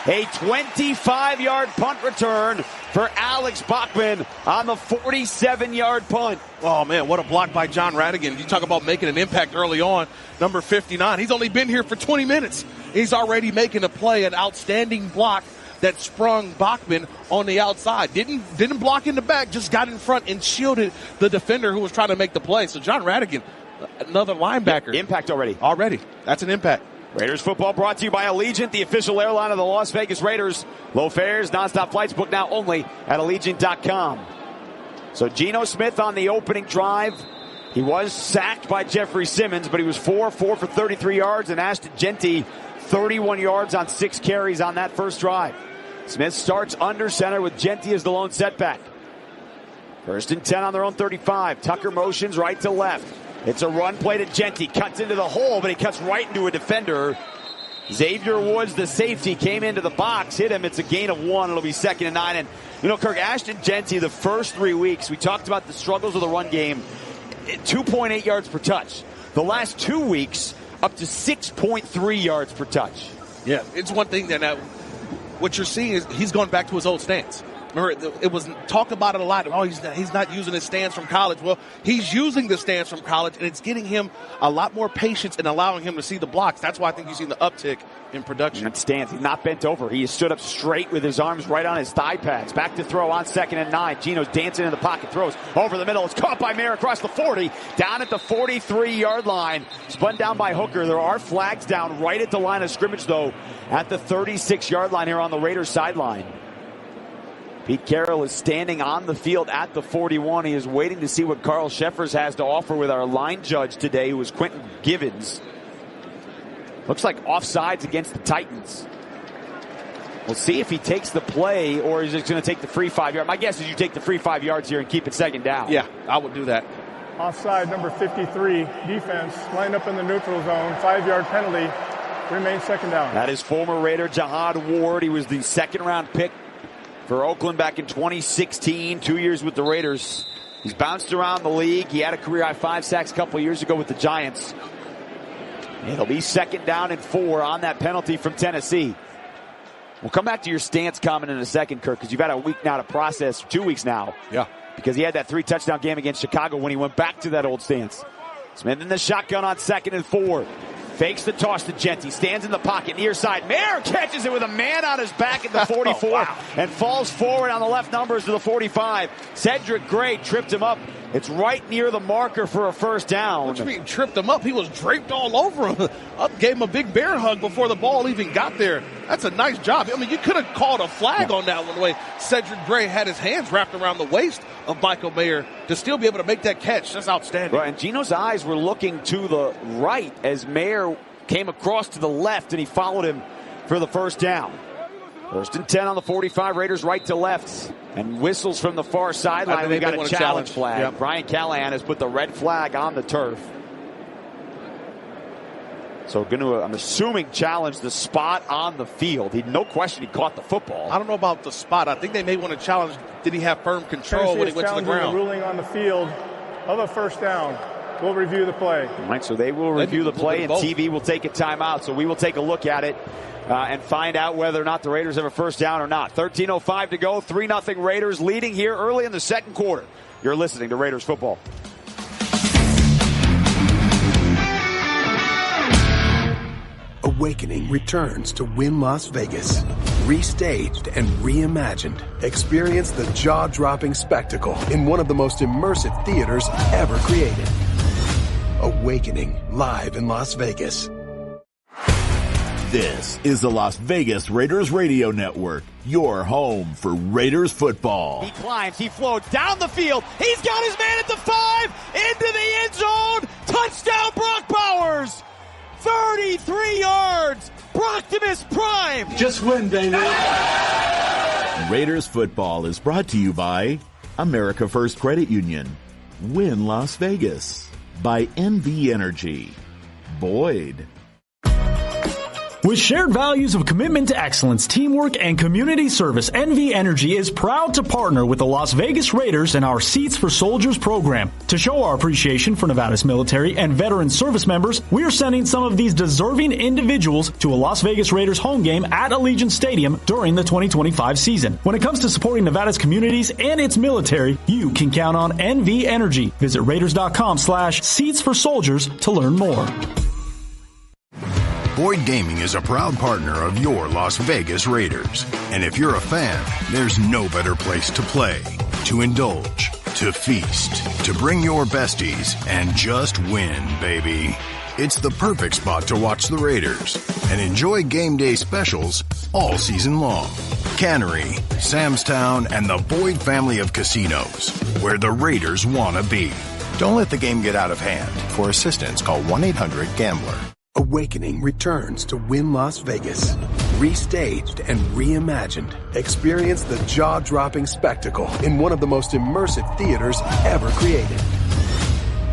Speaker 5: A 25-yard punt return for Alex Bachman on the 47-yard punt.
Speaker 6: Oh, man, what a block by John Radigan. You talk about making an impact early on. Number 59. He's only been here for 20 minutes. He's already making a play, an outstanding block that sprung Bachman on the outside. Didn't block in the back, just got in front and shielded the defender who was trying to make the play. So John Radigan, another linebacker.
Speaker 5: Impact already.
Speaker 6: Already. That's an impact.
Speaker 5: Raiders football brought to you by Allegiant, the official airline of the Las Vegas Raiders. Low fares, nonstop flights, book now only at Allegiant.com. So Geno Smith on the opening drive. He was sacked by Jeffrey Simmons, but he was 4 for 33 yards, and Ashton Jeanty 31 yards on 6 carries on that first drive. Smith starts under center with Jeanty as the lone setback. 1st and 10 on their own 35. Tucker motions right to left. It's a run play to Jeanty. Cuts into the hole, but he cuts right into a defender. Xavier Woods, the safety, came into the box, hit him. It's a gain of 1. It'll be 2nd and 9. And, you know, Kirk, Ashton Jeanty, the first 3 weeks, we talked about the struggles of the run game, 2.8 yards per touch. The last 2 weeks, up to 6.3 yards per touch.
Speaker 6: Yeah, it's one thing that what you're seeing is he's going back to his old stance. Remember, it was talked about it a lot. Oh, he's not using his stance from college. Well, he's using the stance from college, and it's getting him a lot more patience and allowing him to see the blocks. That's why I think you've seen the uptick in production.
Speaker 5: That stance, he's not bent over. He stood up straight with his arms right on his thigh pads. Back to throw on 2nd and 9. Geno's dancing in the pocket, throws over the middle. It's caught by Mayer across the 40, down at the 43-yard line. Spun down by Hooker. There are flags down right at the line of scrimmage, though, at the 36-yard line here on the Raiders sideline. Pete Carroll is standing on the field at the 41. He is waiting to see what Carl Sheffers has to offer with our line judge today, who is Quentin Givens. Looks like offsides against the Titans. We'll see if he takes the play or is it going to take the free 5-yard. My guess is you take the free 5 yards here and keep it 2nd down.
Speaker 6: Yeah, I would do that.
Speaker 7: Offside number 53, defense, lined up in the neutral zone, 5-yard penalty, remains 2nd down.
Speaker 5: That is former Raider Jihad Ward. He was the 2nd-round pick for Oakland back in 2016, 2 years with the Raiders. He's bounced around the league. He had a career-high 5 sacks a couple years ago with the Giants. It'll be 2nd down and 4 on that penalty from Tennessee. We'll come back to your stance comment in a second, Kirk, because you've had a week now to process, 2 weeks now.
Speaker 6: Yeah.
Speaker 5: Because he had that 3-touchdown game against Chicago when he went back to that old stance. Smith in the shotgun on 2nd and 4. Fakes the toss to Jeanty. Stands in the pocket near side. Mayer catches it with a man on his back at the 44 wow. And falls forward on the left numbers to the 45. Cedric Gray tripped him up. It's right near the marker for a 1st down.
Speaker 6: What do you mean tripped him up? He was draped all over him. Gave him a big bear hug before the ball even got there. That's a nice job. I mean, you could have called a flag on that one, the way Cedric Gray had his hands wrapped around the waist of Michael Mayer to still be able to make that catch. That's outstanding.
Speaker 5: Right, and Geno's eyes were looking to the right as Mayer came across to the left, and he followed him for the 1st down. 1st and 10 on the 45, Raiders right to left. And whistles from the far sideline. We've got a challenge flag. Yep. Brian Callahan has put the red flag on the turf. So going to, I'm assuming, challenge the spot on the field. No question he caught the football.
Speaker 6: I don't know about the spot. I think they may want to challenge, did he have firm control when he went to the ground?
Speaker 7: The ruling on the field of a 1st down. We'll review the play.
Speaker 5: All right, so they will review the play, and TV will take a timeout. So we will take a look at it and find out whether or not the Raiders have a 1st down or not. 13:05 to go. 3-0 Raiders leading here early in the 2nd quarter. You're listening to Raiders football.
Speaker 15: Awakening returns to Wynn Las Vegas. Restaged and reimagined. Experience the jaw-dropping spectacle in one of the most immersive theaters ever created. Awakening, live in Las Vegas.
Speaker 16: This is the Las Vegas Raiders Radio Network, your home for Raiders football.
Speaker 5: He climbs, he floats down the field. He's got his man at the 5, into the end zone. Touchdown, Brock Bowers. 33 yards. Proctimus Prime.
Speaker 17: Just win, baby.
Speaker 16: Raiders football is brought to you by America First Credit Union, Wynn Las Vegas, by NV Energy, Boyd.
Speaker 11: With shared values of commitment to excellence, teamwork, and community service, NV Energy is proud to partner with the Las Vegas Raiders in our Seats for Soldiers program. To show our appreciation for Nevada's military and veteran service members, we are sending some of these deserving individuals to a Las Vegas Raiders home game at Allegiant Stadium during the 2025 season. When it comes to supporting Nevada's communities and its military, you can count on NV Energy. Visit Raiders.com/Seats for Soldiers to learn more.
Speaker 8: Boyd Gaming is a proud partner of your Las Vegas Raiders. And if you're a fan, there's no better place to play, to indulge, to feast, to bring your besties, and just win, baby. It's the perfect spot to watch the Raiders and enjoy game day specials all season long. Cannery, Samstown, and the Boyd family of casinos, where the Raiders want to be.
Speaker 9: Don't let the game get out of hand. For assistance, call 1-800-GAMBLER.
Speaker 15: Awakening returns to Wynn Las Vegas. Restaged and reimagined. Experience the jaw-dropping spectacle in one of the most immersive theaters ever created.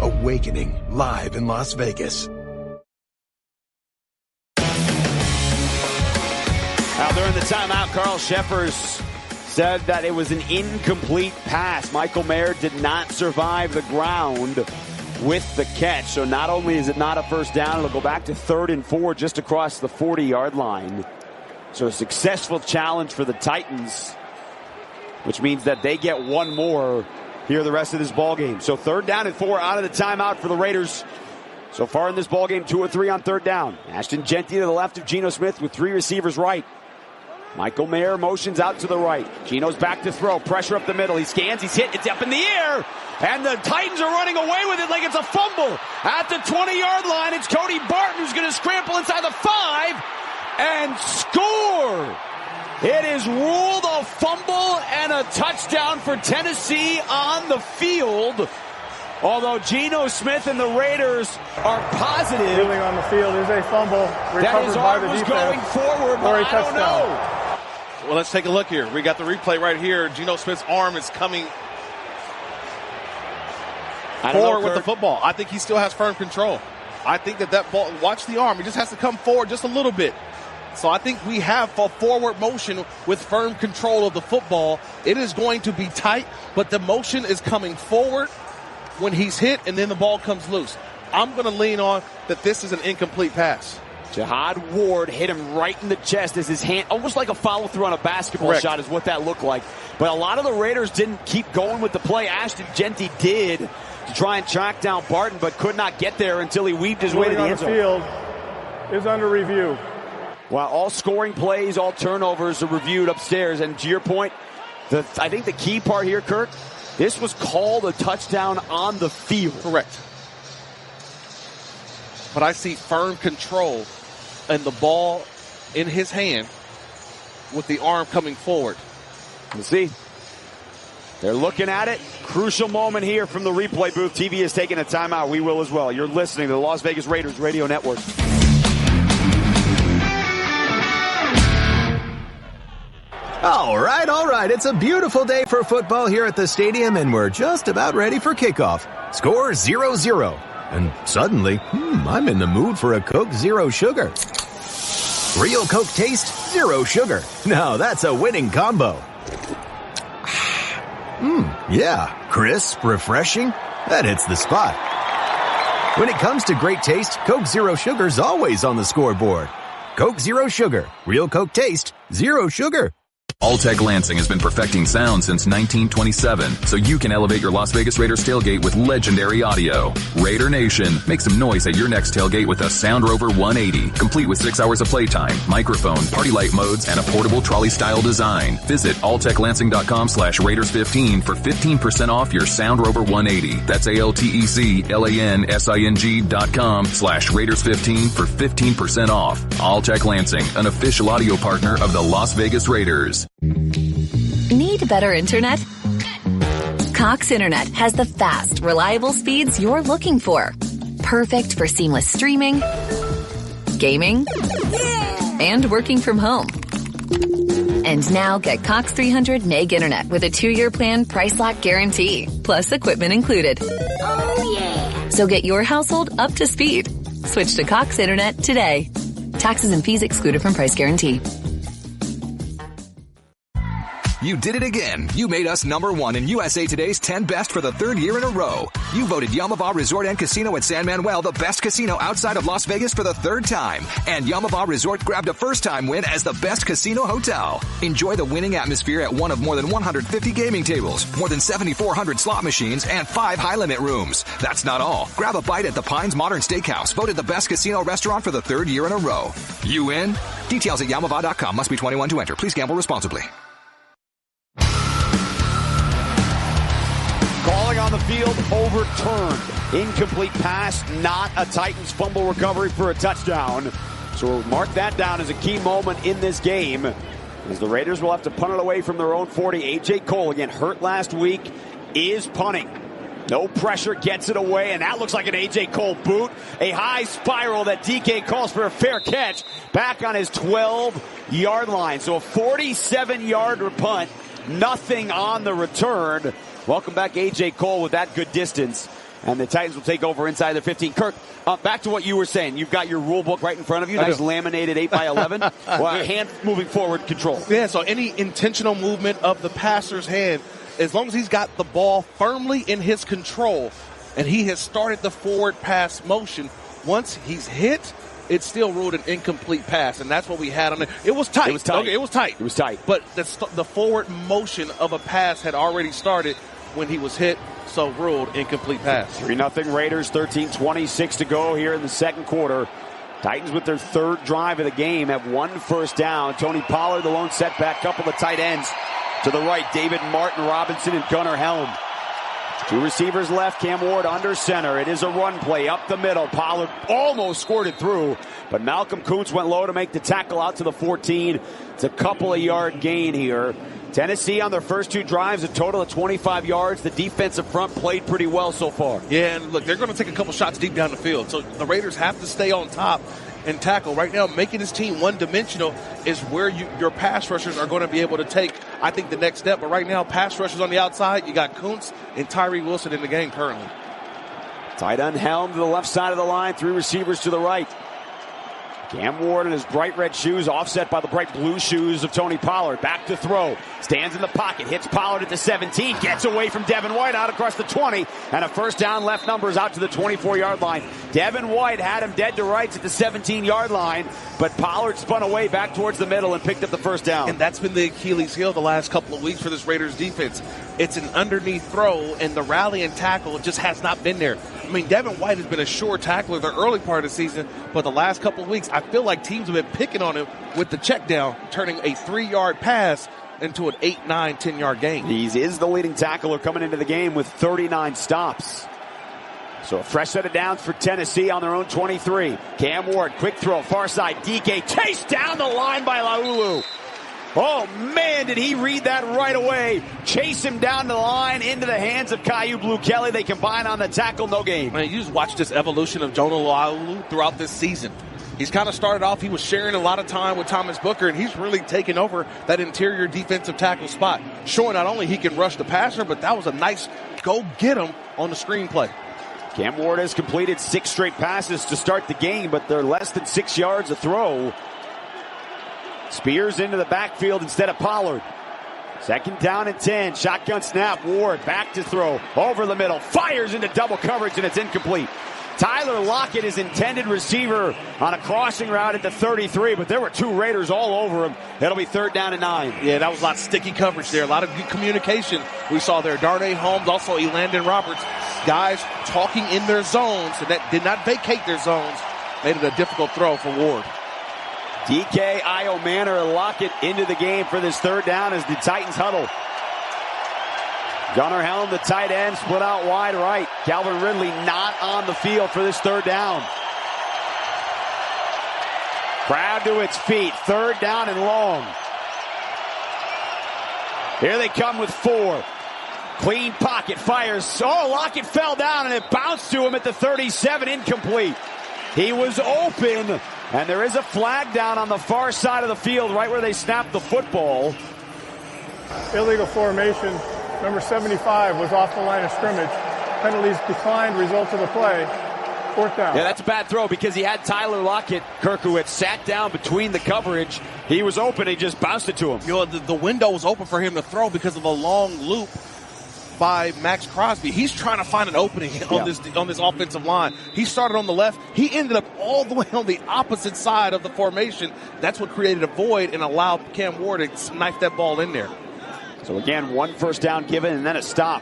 Speaker 15: Awakening, live in Las Vegas.
Speaker 5: Now, during the timeout, Carl Sheffers said that it was an incomplete pass. Michael Mayer did not survive the ground with the catch. So not only is it not a first down, it'll go back to 3rd and 4 just across the 40-yard line. So a successful challenge for the Titans, which means that they get one more here the rest of this ball game. So 3rd down and 4 out of the timeout for the Raiders. So far in this ball game, 2 or 3 on 3rd down. Ashton Jeanty to the left of Geno Smith with 3 receivers right. Michael Mayer motions out to the right. Geno's back to throw. Pressure up the middle. He scans. He's hit. It's up in the air. And the Titans are running away with it like it's a fumble. At the 20-yard line, it's Cody Barton who's going to scramble inside the 5 and score. It is ruled a fumble and a touchdown for Tennessee on the field. Although Geno Smith and the Raiders are positive.
Speaker 7: Ruling on the field is a fumble.
Speaker 5: That his arm was going forward, but I don't know.
Speaker 6: Well, let's take a look here. We got the replay right here. Geno Smith's arm is coming forward with the football. I think he still has firm control. I think that ball, watch the arm. He just has to come forward just a little bit. So I think we have a forward motion with firm control of the football. It is going to be tight, but the motion is coming forward when he's hit, and then the ball comes loose. I'm going to lean on that this is an incomplete pass.
Speaker 5: Jihad Ward hit him right in the chest as his hand, almost like a follow through on a basketball shot is what that looked like. But a lot of the Raiders didn't keep going with the play. Ashton Jeanty did to try and track down Barton, but could not get there until he weaved his way to the end zone.
Speaker 7: The field is under review.
Speaker 5: Well, all scoring plays, all turnovers are reviewed upstairs. And to your point, I think the key part here, Kurt, this was called a touchdown on the field.
Speaker 6: Correct. But I see firm control and the ball in his hand with the arm coming forward.
Speaker 5: You see, they're looking at it. Crucial moment here from the replay booth. TV is taking a timeout. We will as well. You're listening to the Las Vegas Raiders Radio Network.
Speaker 17: All right. It's a beautiful day for football here at the stadium, and we're just about ready for kickoff. Score 0-0. And suddenly, I'm in the mood for a Coke Zero Sugar. Real Coke taste, zero sugar. Now that's a winning combo. Yeah, crisp, refreshing. That hits the spot. When it comes to great taste, Coke Zero Sugar's always on the scoreboard. Coke Zero Sugar. Real Coke taste, zero sugar.
Speaker 18: Alltech Lansing has been perfecting sound since 1927, so you can elevate your Las Vegas Raiders tailgate with legendary audio. Raider Nation, make some noise at your next tailgate with a Sound Rover 180, complete with 6 hours of playtime, microphone, party light modes, and a portable trolley-style design. Visit alltechlansing.com/Raiders15 for 15% off your Sound Rover 180. That's ALTECLANSING.com/Raiders15 for 15% off. Alltech Lansing, an official audio partner of the Las Vegas Raiders.
Speaker 14: Need better internet? Cox Internet has the fast, reliable speeds you're looking for. Perfect for seamless streaming, gaming, and working from home. And now get Cox 300 meg internet with a 2-year plan price lock guarantee, plus equipment included. Oh yeah! So get your household up to speed. Switch to Cox Internet today. Taxes and fees excluded from price guarantee.
Speaker 19: You did it again. You made us #1 in USA Today's 10 Best for the third year in a row. You voted Yamava Resort and Casino at San Manuel the best casino outside of Las Vegas for the third time. And Yamava Resort grabbed a first-time win as the best casino hotel. Enjoy the winning atmosphere at one of more than 150 gaming tables, more than 7,400 slot machines, and 5 high-limit rooms. That's not all. Grab a bite at the Pines Modern Steakhouse, voted the best casino restaurant for the third year in a row. You in? Details at Yamava.com. Must be 21 to enter. Please gamble responsibly.
Speaker 5: Calling on the field, overturned. Incomplete pass, not a Titans fumble recovery for a touchdown. So we'll mark that down as a key moment in this game, as the Raiders will have to punt it away from their own 40. A.J. Cole, again hurt last week, is punting. No pressure, gets it away, and that looks like an A.J. Cole boot. A high spiral that DK calls for a fair catch back on his 12-yard line. So a 47-yard punt, nothing on the return. Welcome back, A.J. Cole, with that good distance. And the Titans will take over inside their 15. Kirk, back to what you were saying. You've got your rule book right in front of you. Nice laminated 8x11. Well, hand moving forward control.
Speaker 6: Yeah, so any intentional movement of the passer's hand, as long as he's got the ball firmly in his control and he has started the forward pass motion, once he's hit, it's still ruled an incomplete pass, and that's what we had on it. It was tight.
Speaker 5: It was tight.
Speaker 6: Okay, it was tight.
Speaker 5: It was tight.
Speaker 6: But the forward motion of a pass had already started when he was hit, so ruled incomplete pass.
Speaker 5: 3-0 Raiders, 13:26 to go here in the second quarter. Titans with their third drive of the game have 1 first down. Tony Pollard, the lone setback, couple of tight ends to the right. David Martin, Robinson, and Gunnar Helm. 2 receivers left. Cam Ward under center. It is a run play up the middle. Pollard almost squirted through, but Malcolm Kuntz went low to make the tackle out to the 14. It's a couple of yard gain here. Tennessee on their first 2 drives, a total of 25 yards. The defensive front played pretty well so far.
Speaker 6: Yeah, and look, they're going to take a couple shots deep down the field. So the Raiders have to stay on top and tackle. Right now, making this team one-dimensional is where your pass rushers are going to be able to take, I think, the next step. But right now, pass rushers on the outside, you got Kuntz and Tyree Wilson in the game currently.
Speaker 5: Tight end Helm to the left side of the line, 3 receivers to the right. Cam Ward in his bright red shoes, offset by the bright blue shoes of Tony Pollard. Back to throw. Stands in the pocket. Hits Pollard at the 17. Gets away from Devin White out across the 20. And a first down, left numbers out to the 24-yard line. Devin White had him dead to rights at the 17-yard line, but Pollard spun away back towards the middle and picked up the first down.
Speaker 6: And that's been the Achilles heel the last couple of weeks for this Raiders defense. It's an underneath throw, and the rally and tackle just has not been there. I mean, Devin White has been a sure tackler the early part of the season, but the last couple of weeks, I feel like teams have been picking on him with the check down, turning a 3-yard pass into an 8, 9, 10-yard gain.
Speaker 5: He is the leading tackler coming into the game with 39 stops. So a fresh set of downs for Tennessee on their own 23. Cam Ward, quick throw, far side. DK chased down the line by Laulu. Oh, man, did he read that right away. Chase him down the line into the hands of Caillou Blue Kelly. They combine on the tackle, no gain.
Speaker 6: Man, you just watch this evolution of Jonah Laulu throughout this season. He's kind of started off, he was sharing a lot of time with Thomas Booker, and he's really taken over that interior defensive tackle spot, showing not only he can rush the passer, but that was a nice go get him on the screenplay.
Speaker 5: Cam Ward has completed 6 straight passes to start the game, but they're less than 6 yards a throw. Spears into the backfield instead of Pollard. Second down and 10. Shotgun snap. Ward back to throw. Over the middle. Fires into double coverage, and it's incomplete. Tyler Lockett, his intended receiver, on a crossing route at the 33, but there were 2 Raiders all over him. It'll be 3rd down and 9.
Speaker 6: Yeah, that was a lot of sticky coverage there. A lot of good communication we saw there. Darnay Holmes, also Elandon Roberts. Guys talking in their zones, and that did not vacate their zones. Made it a difficult throw for Ward.
Speaker 5: DK, Io Manor, and Lockett into the game for this 3rd down as the Titans huddle. Gunnar Helm, the tight end, split out wide right. Calvin Ridley not on the field for this 3rd down. Crowd to its feet. 3rd down and long. Here they come with 4. Clean pocket, fires. Oh, Lockett fell down and it bounced to him at the 37, incomplete. He was open, and there is a flag down on the far side of the field, right where they snapped the football.
Speaker 7: Illegal formation. Number 75 was off the line of scrimmage. Penalties declined, result of the play. Fourth down.
Speaker 5: Yeah, that's a bad throw because he had Tyler Lockett, Kirkowitz, sat down between the coverage. He was open. He just bounced it to him.
Speaker 6: You know, the window was open for him to throw because of a long loop by Max Crosby. He's trying to find an opening on this offensive line. He started on the left. He ended up all the way on the opposite side of the formation. That's what created a void and allowed Cam Ward to knife that ball in there.
Speaker 5: So again, one first down given and then a stop.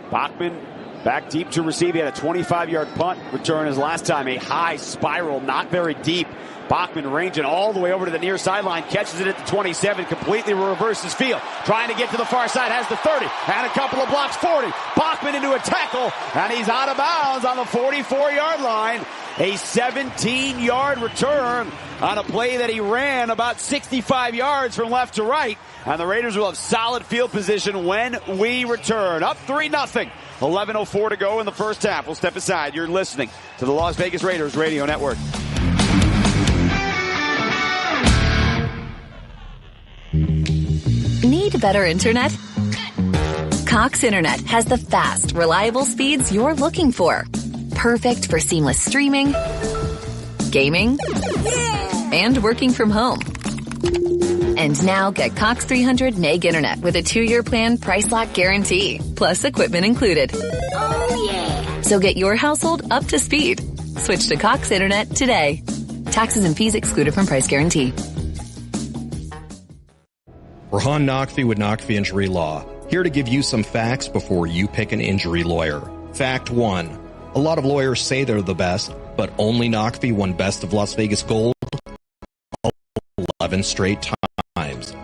Speaker 5: Bachman back deep to receive. He had a 25-yard punt return his last time. A high spiral, not very deep. Bachman ranging all the way over to the near sideline, catches it at the 27, completely reverses field. Trying to get to the far side, has the 30, and a couple of blocks, 40. Bachman into a tackle, and he's out of bounds on the 44-yard line. A 17-yard return on a play that he ran about 65 yards from left to right. And the Raiders will have solid field position when we return. Up 3-0. 11:04 to go in the first half. We'll step aside. You're listening to the Las Vegas Raiders Radio Network.
Speaker 14: Need better internet? Cox Internet has the fast, reliable speeds you're looking for. Perfect for seamless streaming, gaming, and working from home. And now get Cox 300 meg internet with a 2-year plan price lock guarantee, plus equipment included. Oh yeah! So get your household up to speed. Switch to Cox Internet today. Taxes and fees excluded from price guarantee.
Speaker 20: Rahan Naqvi with Naqvi Injury Law, here to give you some facts before you pick an injury lawyer. Fact 1. A lot of lawyers say they're the best, but only Naqvi won Best of Las Vegas Gold 11 straight times.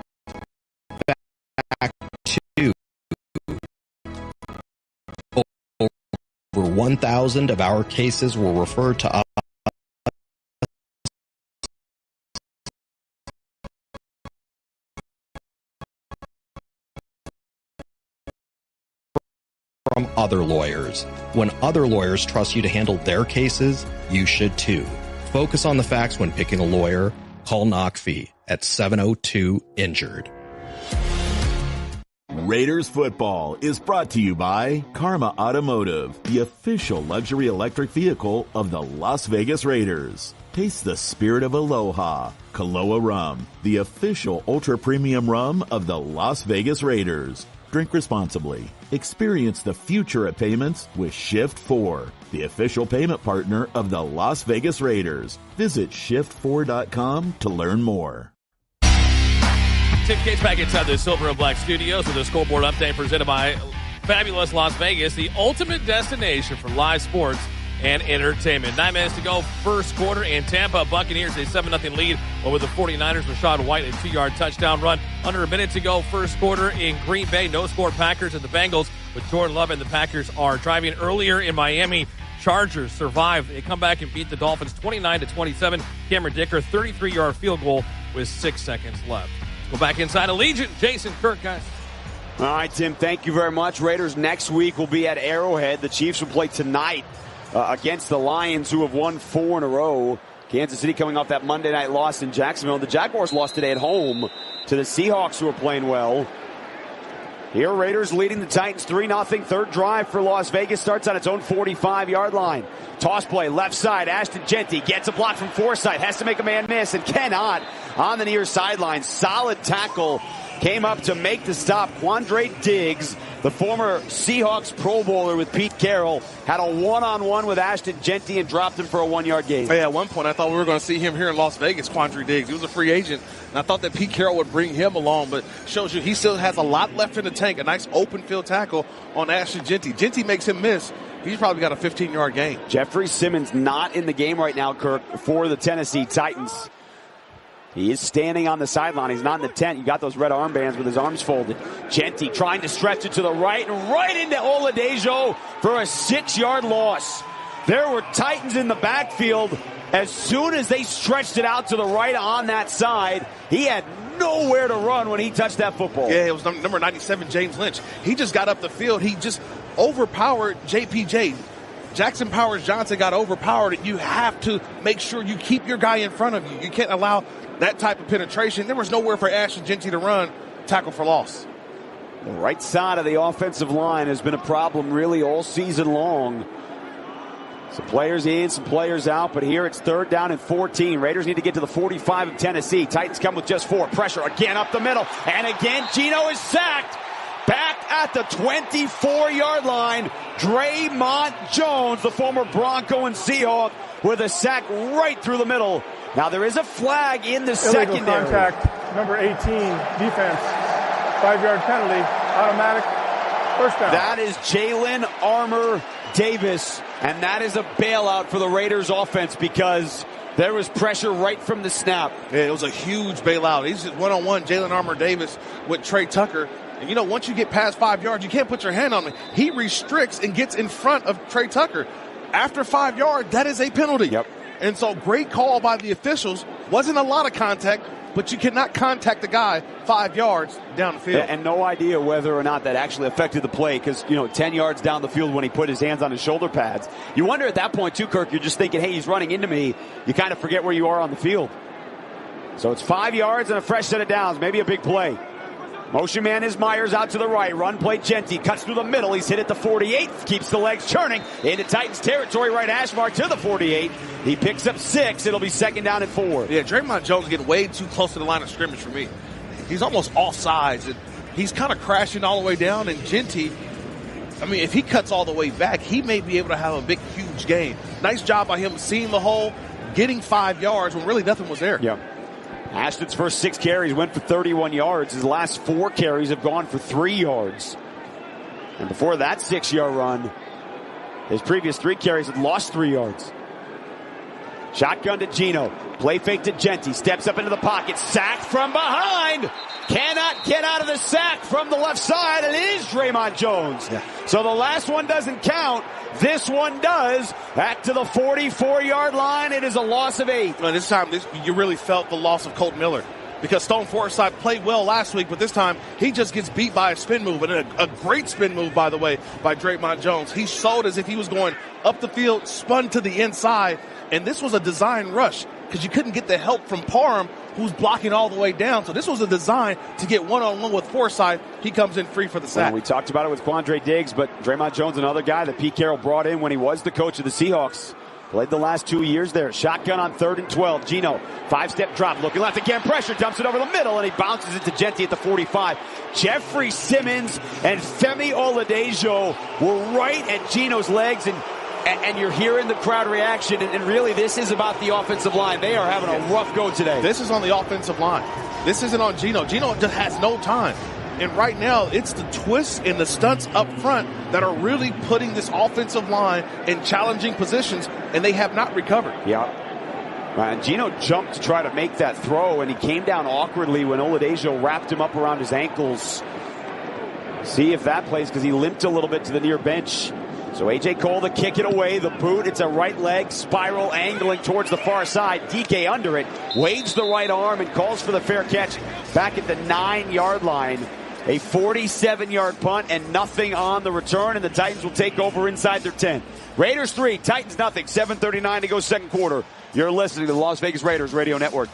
Speaker 20: Fact 2. Over 1,000 of our cases were referred to us from other lawyers. When other lawyers trust you to handle their cases, you should too. Focus on the facts when picking a lawyer. Call Naqvi at 702-INJURED.
Speaker 16: Raiders football is brought to you by Karma Automotive, the official luxury electric vehicle of the Las Vegas Raiders. Taste the spirit of aloha. Kaloa Rum, the official ultra-premium rum of the Las Vegas Raiders. Drink responsibly. Experience the future of payments with Shift4, the official payment partner of the Las Vegas Raiders. Visit shift4.com to learn more.
Speaker 21: Tim Cates back inside the Silver and Black Studios with a scoreboard update presented by Fabulous Las Vegas, the ultimate destination for live sports and entertainment. 9 minutes to go, first quarter, and Tampa Buccaneers a 7-0 lead over the 49ers. Rashad White, a 2-yard touchdown run. Under a minute to go, first quarter in Green Bay. No score Packers and the Bengals with Jordan Love, and the Packers are driving earlier in Miami. Chargers survive. They come back and beat the Dolphins 29-27. Cameron Dicker, 33-yard field goal with 6 seconds left. Let's go back inside Allegiant. Jason Kirk, guys.
Speaker 5: All right, Tim, thank you very much. Raiders next week will be at Arrowhead. The Chiefs will play tonight against the Lions, who have won 4 in a row. Kansas City coming off that Monday night loss in Jacksonville. The Jaguars lost today at home to the Seahawks, who are playing well. Here, Raiders leading the Titans 3-0. Third drive for Las Vegas starts on its own 45-yard line. Toss play, left side, Ashton Jeanty gets a block from Forsythe, has to make a man miss, and cannot on the near sideline. Solid tackle. Came up to make the stop. Quandre Diggs, the former Seahawks Pro Bowler with Pete Carroll, had a one-on-one with Ashton Jeanty and dropped him for a 1-yard gain.
Speaker 6: Yeah, at one point I thought we were going to see him here in Las Vegas, Quandre Diggs. He was a free agent, and I thought that Pete Carroll would bring him along, but shows you he still has a lot left in the tank. A nice open field tackle on Ashton Jeanty. Jeanty makes him miss. He's probably got a 15-yard gain.
Speaker 5: Jeffrey Simmons not in the game right now, Kirk, for the Tennessee Titans. He is standing on the sideline. He's not in the tent. You got those red armbands with his arms folded. Jeanty trying to stretch it to the right and right into Oladejo for a 6-yard loss. There were Titans in the backfield. As soon as they stretched it out to the right on that side, he had nowhere to run when he touched that football.
Speaker 6: Yeah, it was number 97, James Lynch. He just got up the field. He just overpowered JPJ. Jackson Powers Johnson got overpowered. You have to make sure you keep your guy in front of you. You can't allow that type of penetration. There was nowhere for Ashton Jeanty to run. Tackle for loss.
Speaker 5: The right side of the offensive line has been a problem really all season long. Some players in, some players out, but here it's 3rd down and 14. Raiders need to get to the 45 of Tennessee. Titans come with just 4. Pressure again up the middle. And again, Geno is sacked. Back at the 24-yard line, Draymond Jones, the former Bronco and Seahawk, with a sack right through the middle. Now there is a flag in the
Speaker 7: Illegal
Speaker 5: secondary.
Speaker 7: Contact, number 18, defense. 5-yard penalty, automatic, first down.
Speaker 5: That is Jalen Armour Davis, and that is a bailout for the Raiders offense because there was pressure right from the snap.
Speaker 6: Yeah, it was a huge bailout. He's just one-on-one, Jalen Armour Davis with Trey Tucker. And, once you get past 5 yards, you can't put your hand on him. He restricts and gets in front of Trey Tucker. After 5 yards, that is a penalty.
Speaker 5: Yep.
Speaker 6: And so great call by the officials. Wasn't a lot of contact, but you cannot contact the guy 5 yards down the field.
Speaker 5: And no idea whether or not that actually affected the play because, 10 yards down the field when he put his hands on his shoulder pads. You wonder at that point, too, Kirk, you're just thinking, hey, he's running into me. You kind of forget where you are on the field. So it's 5 yards and a fresh set of downs, maybe a big play. Motion man is Myers out to the right. Run play Jeanty. Cuts through the middle. He's hit at the 48. Keeps the legs churning. Into Titans territory. Right hash mark to the 48. He picks up 6. It'll be 2nd down and 4.
Speaker 6: Yeah, Draymond Jones getting way too close to the line of scrimmage for me. He's almost off sides. And he's kind of crashing all the way down. And Jeanty, if he cuts all the way back, he may be able to have a big, huge gain. Nice job by him seeing the hole, getting 5 yards when really nothing was there.
Speaker 5: Yeah. Ashton's first 6 carries went for 31 yards. His last 4 carries have gone for 3 yards. And before that 6-yard run, his previous 3 carries had lost 3 yards. Shotgun to Geno. Play fake to Jeanty. Steps up into the pocket. Sacked from behind. Cannot get out of the sack from the left side. And it is Draymond Jones.
Speaker 6: Yeah.
Speaker 5: So the last one doesn't count. This one does. Back to the 44-yard line. It is a loss of 8.
Speaker 6: Well, this time, you really felt the loss of Colt Miller. Because Stone Forsythe played well last week, but this time he just gets beat by a spin move. And a great spin move, by the way, by Draymond Jones. He showed as if he was going up the field, spun to the inside. And this was a design rush because you couldn't get the help from Parham, who's blocking all the way down. So this was a design to get one-on-one with Forsythe. He comes in free for the sack.
Speaker 5: Well, we talked about it with Quandre Diggs, but Draymond Jones, another guy that Pete Carroll brought in when he was the coach of the Seahawks. Played the last 2 years there. Shotgun on 3rd and 12. Geno, 5-step drop, looking left again. Pressure, dumps it over the middle, and he bounces it to Jeanty at the 45. Jeffrey Simmons and Femi Oladejo were right at Geno's legs, and you're hearing the crowd reaction, and really this is about the offensive line. They are having a rough go today.
Speaker 6: This is on the offensive line. This isn't on Geno. Geno just has no time. And right now, it's the twists and the stunts up front that are really putting this offensive line in challenging positions, and they have not recovered.
Speaker 5: Yeah. And Geno jumped to try to make that throw, and he came down awkwardly when Oladejo wrapped him up around his ankles. See if that plays, because he limped a little bit to the near bench. So A.J. Cole to kick it away. The boot, it's a right leg spiral angling towards the far side. DK under it, waves the right arm and calls for the fair catch back at the 9-yard line. A 47-yard punt and nothing on the return, and the Titans will take over inside their 10. Raiders 3, Titans nothing. 7:39 to go second quarter. You're listening to the Las Vegas Raiders Radio Network.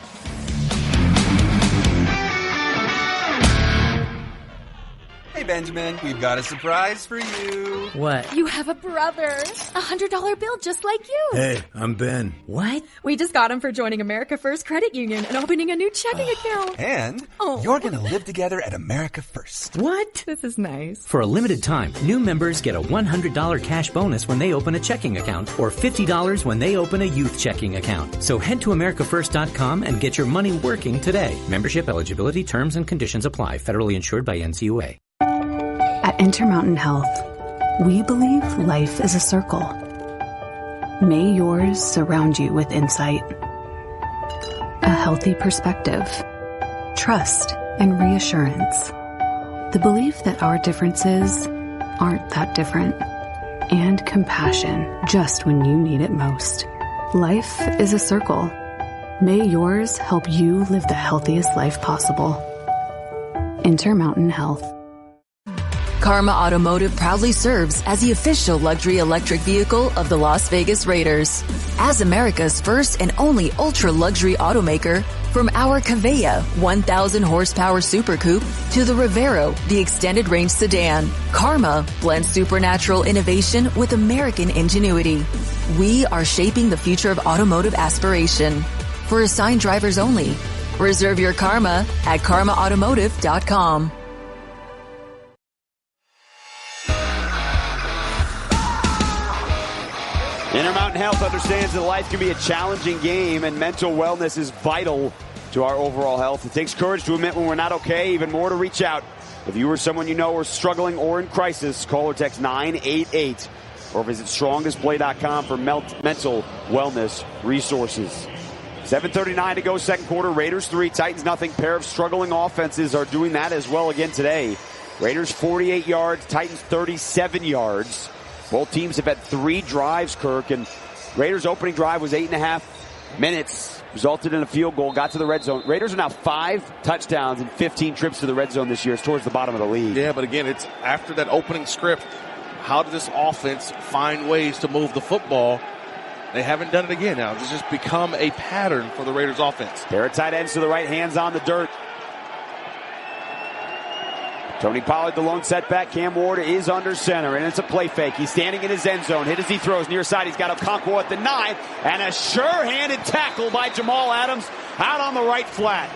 Speaker 3: Hey, Benjamin, we've got a surprise for you.
Speaker 22: What?
Speaker 23: You have a brother. $100 bill just like you.
Speaker 3: Hey, I'm Ben.
Speaker 22: What?
Speaker 23: We just got him for joining America First Credit Union and opening a new checking account.
Speaker 3: And you're going to live together at America First.
Speaker 22: What? This is nice.
Speaker 24: For a limited time, new members get a $100 cash bonus when they open a checking account or $50 when they open a youth checking account. So head to AmericaFirst.com and get your money working today. Membership eligibility, terms, and conditions apply. Federally insured by NCUA.
Speaker 25: At Intermountain Health, we believe life is a circle. May yours surround you with insight, a healthy perspective, trust, and reassurance. The belief that our differences aren't that different, and compassion just when you need it most. Life is a circle. May yours help you live the healthiest life possible. Intermountain Health.
Speaker 14: Karma Automotive proudly serves as the official luxury electric vehicle of the Las Vegas Raiders. As America's first and only ultra-luxury automaker, from our Cavea 1,000 horsepower Super Coupe to the Rivero, the extended range sedan, Karma blends supernatural innovation with American ingenuity. We are shaping the future of automotive aspiration. For assigned drivers only. Reserve your Karma at karmaautomotive.com.
Speaker 5: Intermountain Health understands that life can be a challenging game and mental wellness is vital to our overall health. It takes courage to admit when we're not okay, even more to reach out. If you or someone you know are struggling or in crisis, call or text 988 or visit strongdisplay.com for mental wellness resources. 7:39 to go, second quarter. Raiders 3, Titans nothing. Pair of struggling offenses are doing that as well again today. Raiders 48 yards, Titans 37 yards. Both teams have had 3 drives, Kirk, and Raiders' opening drive was 8.5 minutes, resulted in a field goal, got to the red zone. Raiders are now 5 touchdowns and 15 trips to the red zone this year. It's towards the bottom of the league.
Speaker 6: Yeah, but again, it's after that opening script. How did this offense find ways to move the football? They haven't done it again now. It's just become a pattern for the Raiders offense.
Speaker 5: Pair of tight ends to the right, hands on the dirt. Tony Pollard, the lone setback. Cam Ward is under center, and it's a play fake. He's standing in his end zone. Hit as he throws near side. He's got Okonkwo at the 9, and a sure-handed tackle by Jamal Adams out on the right flat.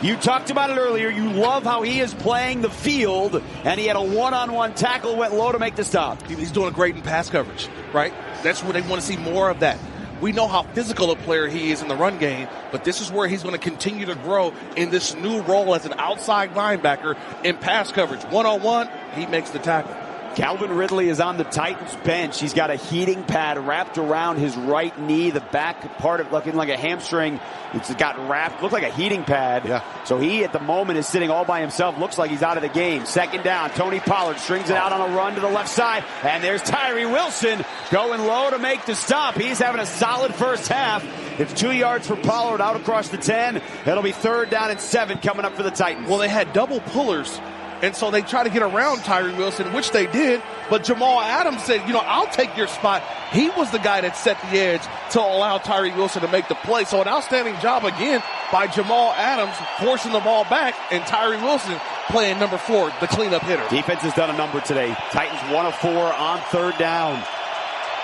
Speaker 5: You talked about it earlier. You love how he is playing the field, and he had a one-on-one tackle, went low to make the stop.
Speaker 6: He's doing great in pass coverage, right? That's what they want to see more of that. We know how physical a player he is in the run game, but this is where he's going to continue to grow in this new role as an outside linebacker in pass coverage. One-on-one, he makes the tackle.
Speaker 5: Calvin Ridley is on the Titans bench. He's got a heating pad wrapped around his right knee, the back part of looking like a hamstring. It's got wrapped, looked like a heating pad.
Speaker 6: Yeah.
Speaker 5: So he at the moment is sitting all by himself. Looks like he's out of the game. Second down, Tony Pollard strings it out on a run to the left side. And there's Tyree Wilson going low to make the stop. He's having a solid first half. It's 2 yards for Pollard out across the 10. It'll be 3rd down and 7 coming up for the Titans.
Speaker 6: Well, they had double pullers. And so they try to get around Tyree Wilson, which they did. But Jamal Adams said, I'll take your spot. He was the guy that set the edge to allow Tyree Wilson to make the play. So an outstanding job again by Jamal Adams, forcing the ball back, and Tyree Wilson playing number 4, the cleanup hitter.
Speaker 5: Defense has done a number today. Titans 1 of 4 on 3rd down.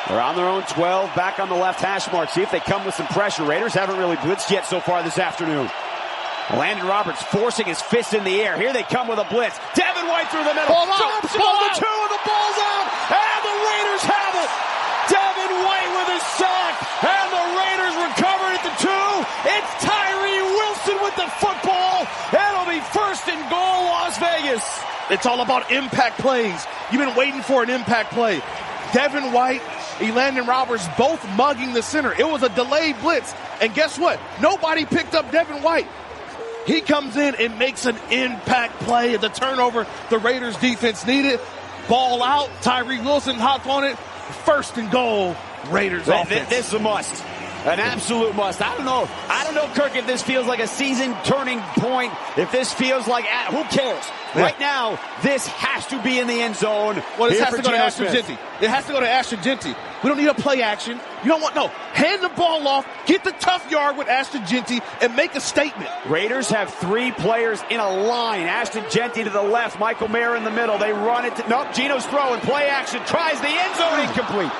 Speaker 5: They're on their own 12, back on the left hash mark. See if they come with some pressure. Raiders haven't really blitzed yet so far this afternoon. Landon Roberts forcing his fist in the air. Here they come with a blitz. Devin White through the middle.
Speaker 6: Ball out.
Speaker 5: Drops ball to 2, and the ball's out. And the Raiders have it. Devin White with a sack. And the Raiders recover at the 2. It's Tyree Wilson with the football. It'll be 1st and goal, Las Vegas.
Speaker 6: It's all about impact plays. You've been waiting for an impact play. Devin White, Landon Roberts both mugging the center. It was a delayed blitz. And guess what? Nobody picked up Devin White. He comes in and makes an impact play at the turnover the Raiders defense needed. Ball out. Tyree Wilson hopped on it. 1st and goal, Raiders offense.
Speaker 5: This is a must. An absolute must. I don't know, Kirk, if this feels like a season turning point, if this feels like, who cares? Yeah. Right now, this has to be in the end zone.
Speaker 6: Well, this has to go to Ashton Jeanty. It has to go to Ashton Jeanty. We don't need a play action. You don't want, hand the ball off, get the tough yard with Ashton Jeanty, and make a statement.
Speaker 5: Raiders have 3 players in a line. Ashton Jeanty to the left, Michael Mayer in the middle. They run it to, Geno's throwing, play action, tries the end zone, incomplete.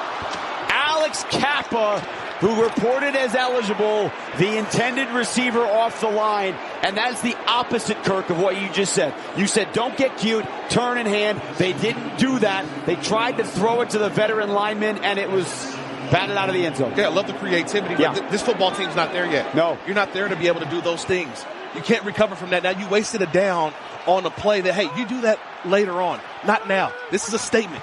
Speaker 5: Alex Kappa, who reported as eligible, the intended receiver off the line. And that's the opposite, Kirk, of what you just said. You said, don't get cute, turn in hand. They didn't do that. They tried to throw it to the veteran lineman, and it was batted out of the end zone.
Speaker 6: Yeah, I love the creativity, but this football team's not there yet.
Speaker 5: No.
Speaker 6: You're not there to be able to do those things. You can't recover from that. Now, you wasted a down on a play that, hey, you do that later on. Not now. This is a statement.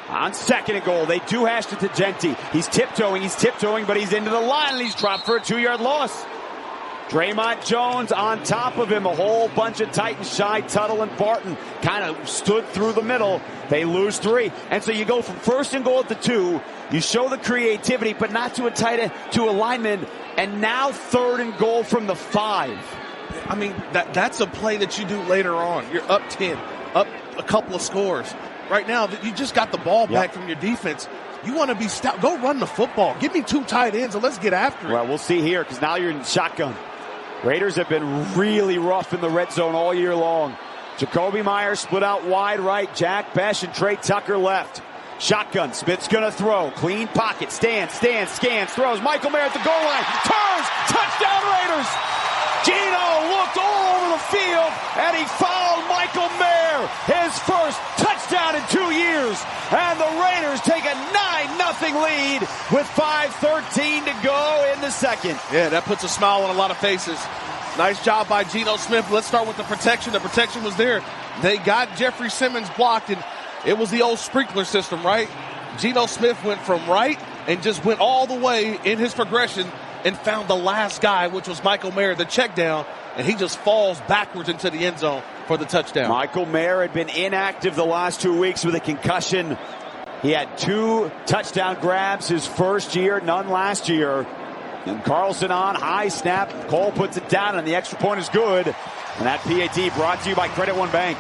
Speaker 5: On 2nd and goal, they do hash it to Jeanty. He's tiptoeing, but he's into the line, and he's dropped for a 2-yard loss. Draymond Jones on top of him. A whole bunch of Titans, Shy, Tuttle, and Barton kind of stood through the middle. They lose 3. And so you go from 1st and goal at the 2. You show the creativity, but not to a tight end, to a lineman. And now 3rd and goal from the 5.
Speaker 6: I mean, that's a play that you do later on. You're up 10, up a couple of scores. Right now, you just got the ball back from your defense. You want to be stout. Go run the football. Give me 2 tight ends and let's get after it.
Speaker 5: Well, we'll see here because now you're in shotgun. Raiders have been really rough in the red zone all year long. Jacoby Myers split out wide right. Jack Besh and Trey Tucker left. Shotgun. Smith's going to throw. Clean pocket. Scans. Throws. Michael Mayer at the goal line. Turns. Touchdown Raiders. Geno looked all over the field, and he fouled Michael Mayer. His first touchdown in 2 years. And the Raiders take a 9-0 lead with 5:13 to go in the second.
Speaker 6: Yeah, that puts a smile on a lot of faces. Nice job by Geno Smith. Let's start with the protection. The protection was there. They got Jeffrey Simmons blocked, and it was the old sprinkler system, right? Geno Smith went from right and just went all the way in his progression and found the last guy, which was Michael Mayer, the check down, and he just falls backwards into the end zone for the touchdown.
Speaker 5: Michael Mayer had been inactive the last 2 weeks with a concussion. He had 2 touchdown grabs his first year, none last year. And Carlson on, high snap. Cole puts it down, and the extra point is good. And that PAT brought to you by Credit One Bank.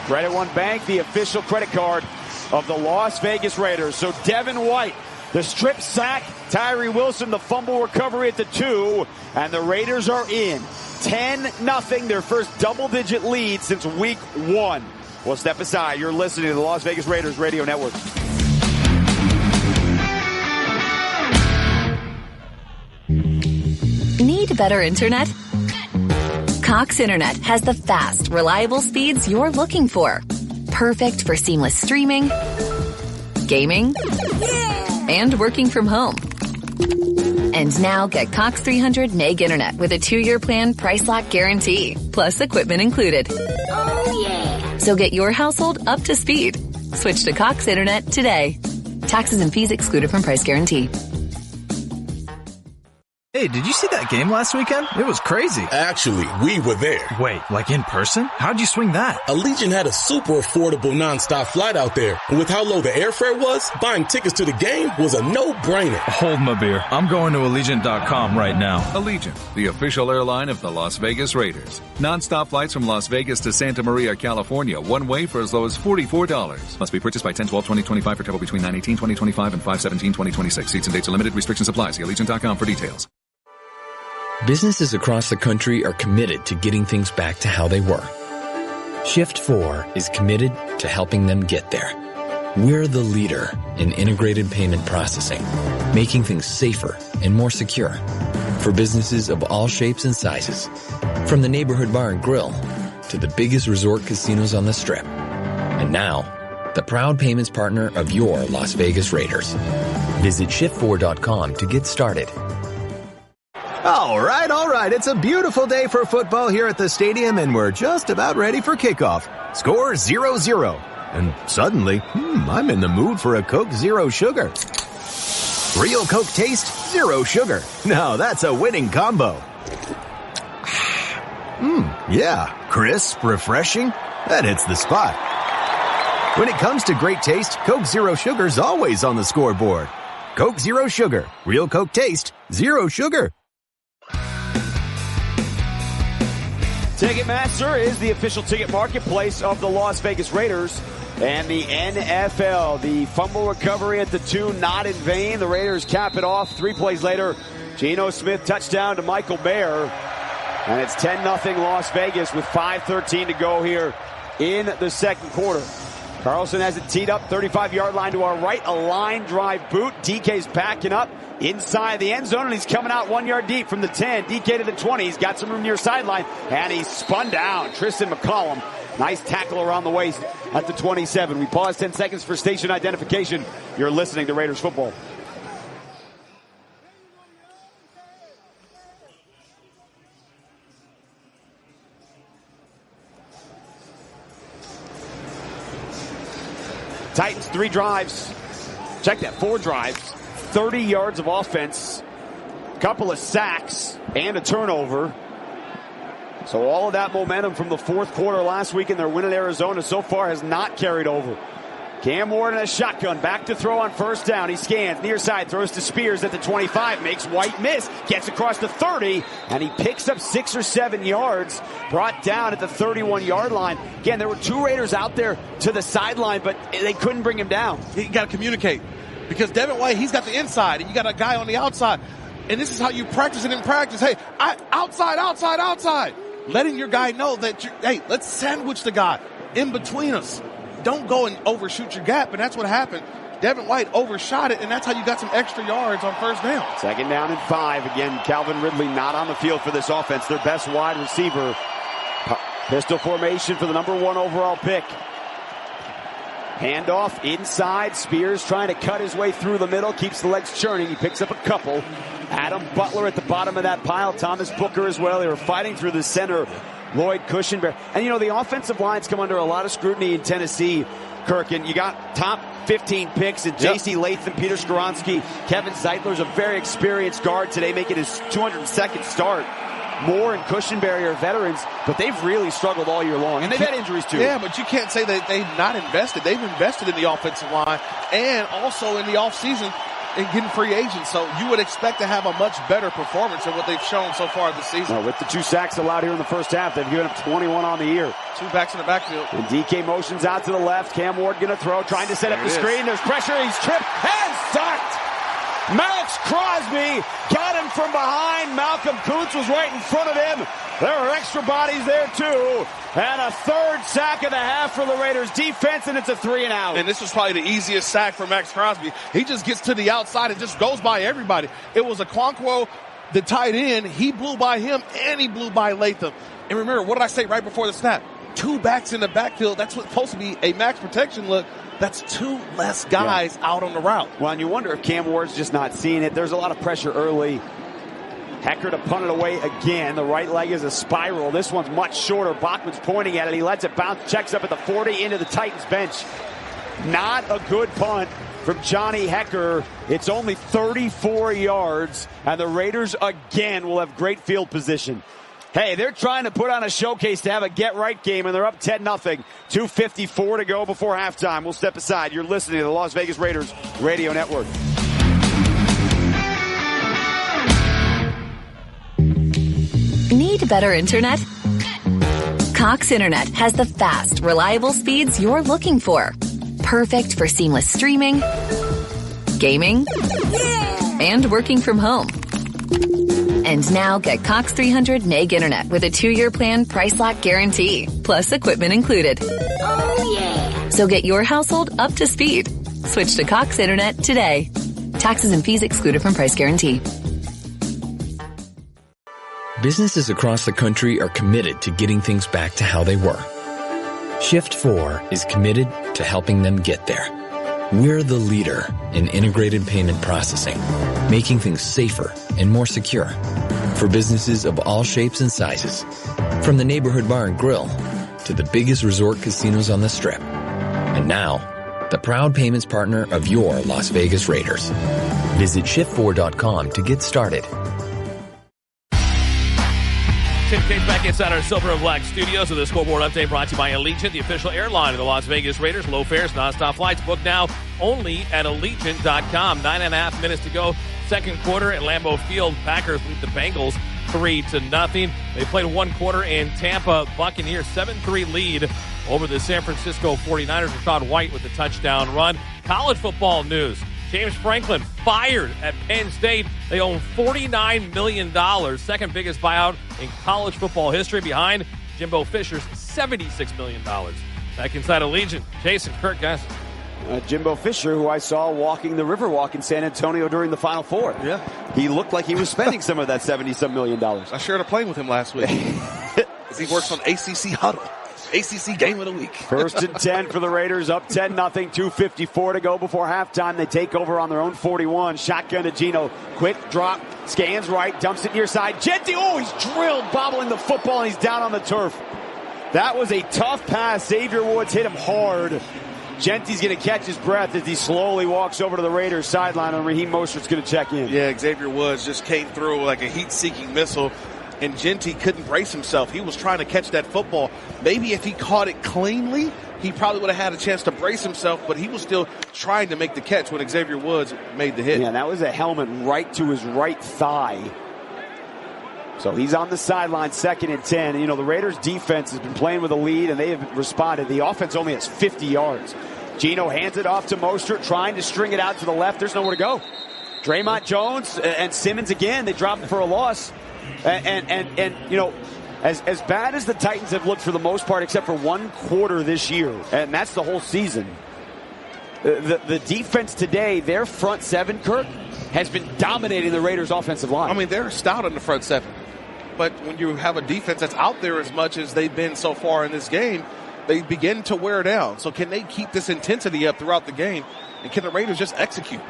Speaker 5: Credit One Bank, the official credit card of the Las Vegas Raiders. So Devin White, the strip sack, Tyree Wilson, the fumble recovery at the 2, and the Raiders are in 10-0, their first double-digit lead since week 1. We'll step aside. You're listening to the Las Vegas Raiders Radio Network.
Speaker 14: Need better internet? Cox Internet has the fast, reliable speeds you're looking for. Perfect for seamless streaming, gaming, and working from home. And now get Cox 300 meg internet with a 2-year plan price lock guarantee, plus equipment included. Oh yeah! So get your household up to speed. Switch to Cox Internet today. Taxes and fees excluded from price guarantee.
Speaker 1: Hey, did you see that game last weekend? It was crazy.
Speaker 2: Actually, we were there.
Speaker 1: Wait, like in person? How'd you swing that?
Speaker 2: Allegiant had a super affordable nonstop flight out there. And with how low the airfare was, buying tickets to the game was a no-brainer.
Speaker 1: Hold my beer. I'm going to Allegiant.com right now.
Speaker 4: Allegiant, the official airline of the Las Vegas Raiders. Nonstop flights from Las Vegas to Santa Maria, California, one way for as low as $44. Must be purchased by 10/12/2025 for travel between 9/18/2025 and 5/17/2026. Seats and dates are limited. Restrictions apply. See Allegiant.com for details.
Speaker 10: Businesses across the country are committed to getting things back to how they were. Shift 4 is committed to helping them get there. We're the leader in integrated payment processing, making things safer and more secure for businesses of all shapes and sizes, from the neighborhood bar and grill to the biggest resort casinos on the Strip. And now, the proud payments partner of your Las Vegas Raiders. Visit shift4.com to get started.
Speaker 17: All right. It's a beautiful day for football here at the stadium, and we're just about ready for kickoff. Score 0-0. And suddenly, I'm in the mood for a Coke Zero Sugar. Real Coke taste, zero sugar. Now that's a winning combo. Yeah, crisp, refreshing. That hits the spot. When it comes to great taste, Coke Zero Sugar's always on the scoreboard. Coke Zero Sugar. Real Coke taste, zero sugar.
Speaker 5: Ticketmaster is the official ticket marketplace of the Las Vegas Raiders and the NFL. The fumble recovery at the 2, not in vain. The Raiders cap it off 3 plays later. Geno Smith touchdown to Michael Mayer. And it's 10-0 Las Vegas with 5:13 to go here in the second quarter. Carlson has it teed up, 35-yard line to our right, a line drive boot. DK's backing up inside the end zone, and he's coming out 1 yard deep from the 10. DK to the 20. He's got some room near sideline, and he's spun down. Tristan McCollum, nice tackle around the waist at the 27. We pause 10 seconds for station identification. You're listening to Raiders football. Titans 3 drives. Check that, 4 drives. 30 yards of offense. Couple of sacks and a turnover. So all of that momentum from the fourth quarter last week in their win in Arizona so far has not carried over Cam Ward in a shotgun, back to throw on first down. He scans, near side, throws to Spears at the 25, makes White miss, gets across the 30, and he picks up 6 or 7 yards, brought down at the 31-yard line. Again, there were 2 Raiders out there to the sideline, but they couldn't bring him down.
Speaker 6: You got to communicate, because Devin White, he's got the inside, and you got a guy on the outside. And this is how you practice it in practice. Hey, outside. Letting your guy know that, hey, let's sandwich the guy in between us. Don't go and overshoot your gap, and that's what happened. Devin White overshot it, and that's how you got some extra yards on first down.
Speaker 5: 2nd down and 5. Again, Calvin Ridley not on the field for this offense. Their best wide receiver. Pistol formation for the number 1 overall pick. Handoff inside. Spears trying to cut his way through the middle. Keeps the legs churning. He picks up a couple. Adam Butler at the bottom of that pile. Thomas Booker as well. They were fighting through the center. Lloyd Cushenberry. And, you know, the offensive lines come under a lot of scrutiny in Tennessee, Kirk. And you got top 15 picks and J.C. Latham, Peter Skoronski, Kevin Zeitler's a very experienced guard today, making his 202nd start. Moore and Cushenberry are veterans, but they've really struggled all year long. And they've had injuries, too.
Speaker 6: Yeah, but you can't say that they've not invested. They've invested in the offensive line and also in the offseason and getting free agents. So you would expect to have a much better performance than what they've shown so far this season.
Speaker 5: Well, with the 2 sacks allowed here in the first half, they've given up 21 on the year.
Speaker 6: 2 backs in the backfield.
Speaker 5: And DK motions out to the left. Cam Ward going to throw, trying to set up the screen. There's pressure. He's tripped and sacked. Max Crosby got him from behind. Malcolm Kuntz was right in front of him. There are extra bodies there, too. And a 3rd sack of the half for the Raiders defense, and it's a 3 and out.
Speaker 6: And this was probably the easiest sack for Max Crosby. He just gets to the outside and just goes by everybody. It was a Okonkwo, the tight end. He blew by him, and he blew by Latham. And remember, what did I say right before the snap? 2 backs in the backfield. That's what's supposed to be a max protection look. That's 2 less guys out on the route.
Speaker 5: Well, and you wonder if Cam Ward's just not seeing it. There's a lot of pressure early. Hecker to punt it away again. The right leg is a spiral. This one's much shorter. Bachman's pointing at it. He lets it bounce, checks up at the 40 into the Titans bench. Not a good punt from Johnny Hecker. It's only 34 yards, and the Raiders again will have great field position. Hey, they're trying to put on a showcase to have a get-right game, and they're up 10-0. 2:54 to go before halftime. We'll step aside. You're listening to the Las Vegas Raiders Radio Network.
Speaker 14: Need better internet? Cox Internet has the fast, reliable speeds you're looking for. Perfect for seamless streaming, gaming, and working from home. And now get Cox 300 meg internet with a 2-year plan price lock guarantee, plus equipment included. Oh, yeah. So get your household up to speed. Switch to Cox Internet today. Taxes and fees excluded from price guarantee.
Speaker 10: Businesses across the country are committed to getting things back to how they were. Shift 4 is committed to helping them get there. We're the leader in integrated payment processing, making things safer and more secure for businesses of all shapes and sizes, from the neighborhood bar and grill to the biggest resort casinos on the Strip. And now, the proud payments partner of your Las Vegas Raiders. Visit shift4.com to get started.
Speaker 21: Tim Cates back inside our Silver and Black studios with the Scoreboard update brought to you by Allegiant, the official airline of the Las Vegas Raiders. Low fares, nonstop flights. Book now only at Allegiant.com. 9.5 minutes to go. Second quarter at Lambeau Field. Packers lead the Bengals 3-0. They played 1 quarter in Tampa. Buccaneers 7-3 lead over the San Francisco 49ers. Rashad White with the touchdown run. College football news. James Franklin fired at Penn State. They own $49 million. Second biggest buyout in college football history, behind Jimbo Fisher's $76 million. Back inside Allegiant, Jason, Kirk, guys.
Speaker 5: Jimbo Fisher, who I saw walking the Riverwalk in San Antonio during the Final Four.
Speaker 6: Yeah.
Speaker 5: He looked like he was spending some of that $70-some million.
Speaker 6: I shared a plane with him last week. He works on ACC Huddle. ACC Game of the Week.
Speaker 5: 1st and 10 for the Raiders, up 10-0, 2:54 to go before halftime. They take over on their own 41. Shotgun to Geno. Quick drop, scans right, dumps it near side. Jeanty, he's drilled, bobbling the football, and he's down on the turf. That was a tough pass. Xavier Woods hit him hard. Jeanty's going to catch his breath as he slowly walks over to the Raiders sideline, and Raheem Mostert's going to check in.
Speaker 6: Yeah, Xavier Woods just came through like a heat-seeking missile. and jeanty couldn't brace himself. He was trying to catch that football. Maybe if he caught it cleanly, he probably would have had a chance to brace himself, but he was still trying to make the catch when Xavier Woods made the hit.
Speaker 5: Yeah, that was a helmet right to his right thigh. So he's on the sideline, 2nd and 10. And, the Raiders defense has been playing with a lead, and they have responded. The offense only has 50 yards. Geno hands it off to Mostert, trying to string it out to the left. There's nowhere to go. Draymond Jones and Simmons again, they dropped him for a loss. And as bad as the Titans have looked for the most part, except for one quarter this year, and that's the whole season, the defense today, their front seven, Kirk, has been dominating the Raiders' offensive line.
Speaker 6: I mean, they're stout in the front seven. But when you have a defense that's out there as much as they've been so far in this game, they begin to wear down. So can they keep this intensity up throughout the game? And can the Raiders just execute?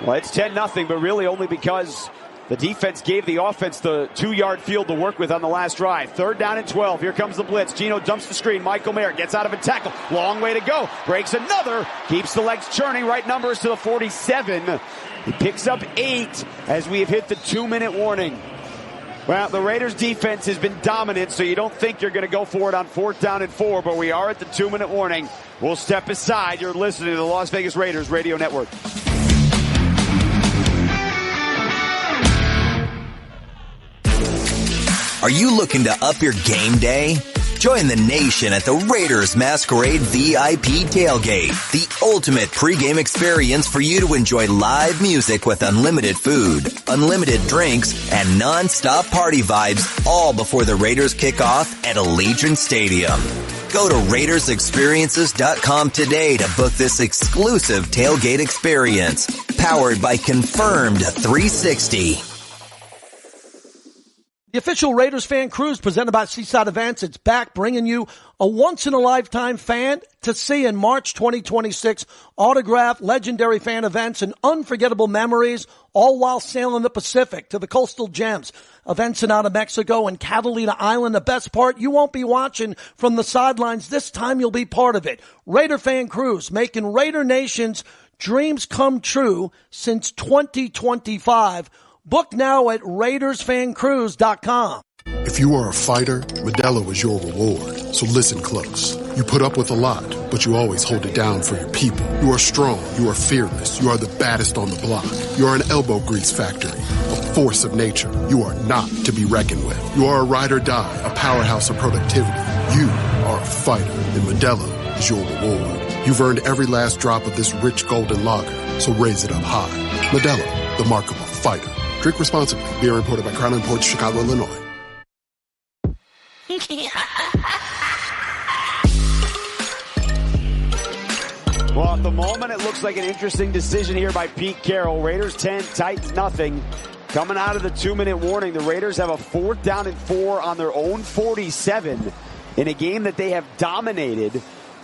Speaker 5: Well, it's 10-0, but really only because the defense gave the offense the 2-yard field to work with on the last drive. 3rd down and 12. Here comes the blitz. Geno dumps the screen. Michael Mayer gets out of a tackle. Long way to go. Breaks another. Keeps the legs churning. Right numbers to the 47. He picks up 8 as we have hit the 2-minute warning. Well, the Raiders defense has been dominant, so you don't think you're going to go for it on 4th down and 4, but we are at the 2-minute warning. We'll step aside. You're listening to the Las Vegas Raiders Radio Network.
Speaker 8: Are you looking to up your game day? Join the nation at the Raiders Masquerade VIP Tailgate, the ultimate pregame experience for you to enjoy live music with unlimited food, unlimited drinks, and non-stop party vibes, all before the Raiders kick off at Allegiant Stadium. Go to RaidersExperiences.com today to book this exclusive tailgate experience, powered by Confirmed 360.
Speaker 11: The official Raiders fan cruise presented by Seaside Events. It's back, bringing you a once-in-a-lifetime fan to see in March 2026. Autographed, legendary fan events, and unforgettable memories, all while sailing the Pacific to the coastal gems of Ensenada, Mexico, and Catalina Island. The best part, you won't be watching from the sidelines. This time you'll be part of it. Raider fan cruise, making Raider Nation's dreams come true since 2025. Book now at RaidersFanCruise.com.
Speaker 12: If you are a fighter, Modelo is your reward. So listen close. You put up with a lot, but you always hold it down for your people. You are strong. You are fearless. You are the baddest on the block. You are an elbow grease factory, a force of nature. You are not to be reckoned with. You are a ride or die, a powerhouse of productivity. You are a fighter, and Modelo is your reward. You've earned every last drop of this rich golden lager, so raise it up high. Modelo, the mark of a fighter. Drink responsibly. Beer imported by Crown Imports, Chicago, Illinois.
Speaker 5: Well, at the moment, it looks like an interesting decision here by Pete Carroll. Raiders 10, Titans nothing. Coming out of the 2-minute warning, the Raiders have a 4th down and 4 on their own 47 in a game that they have dominated.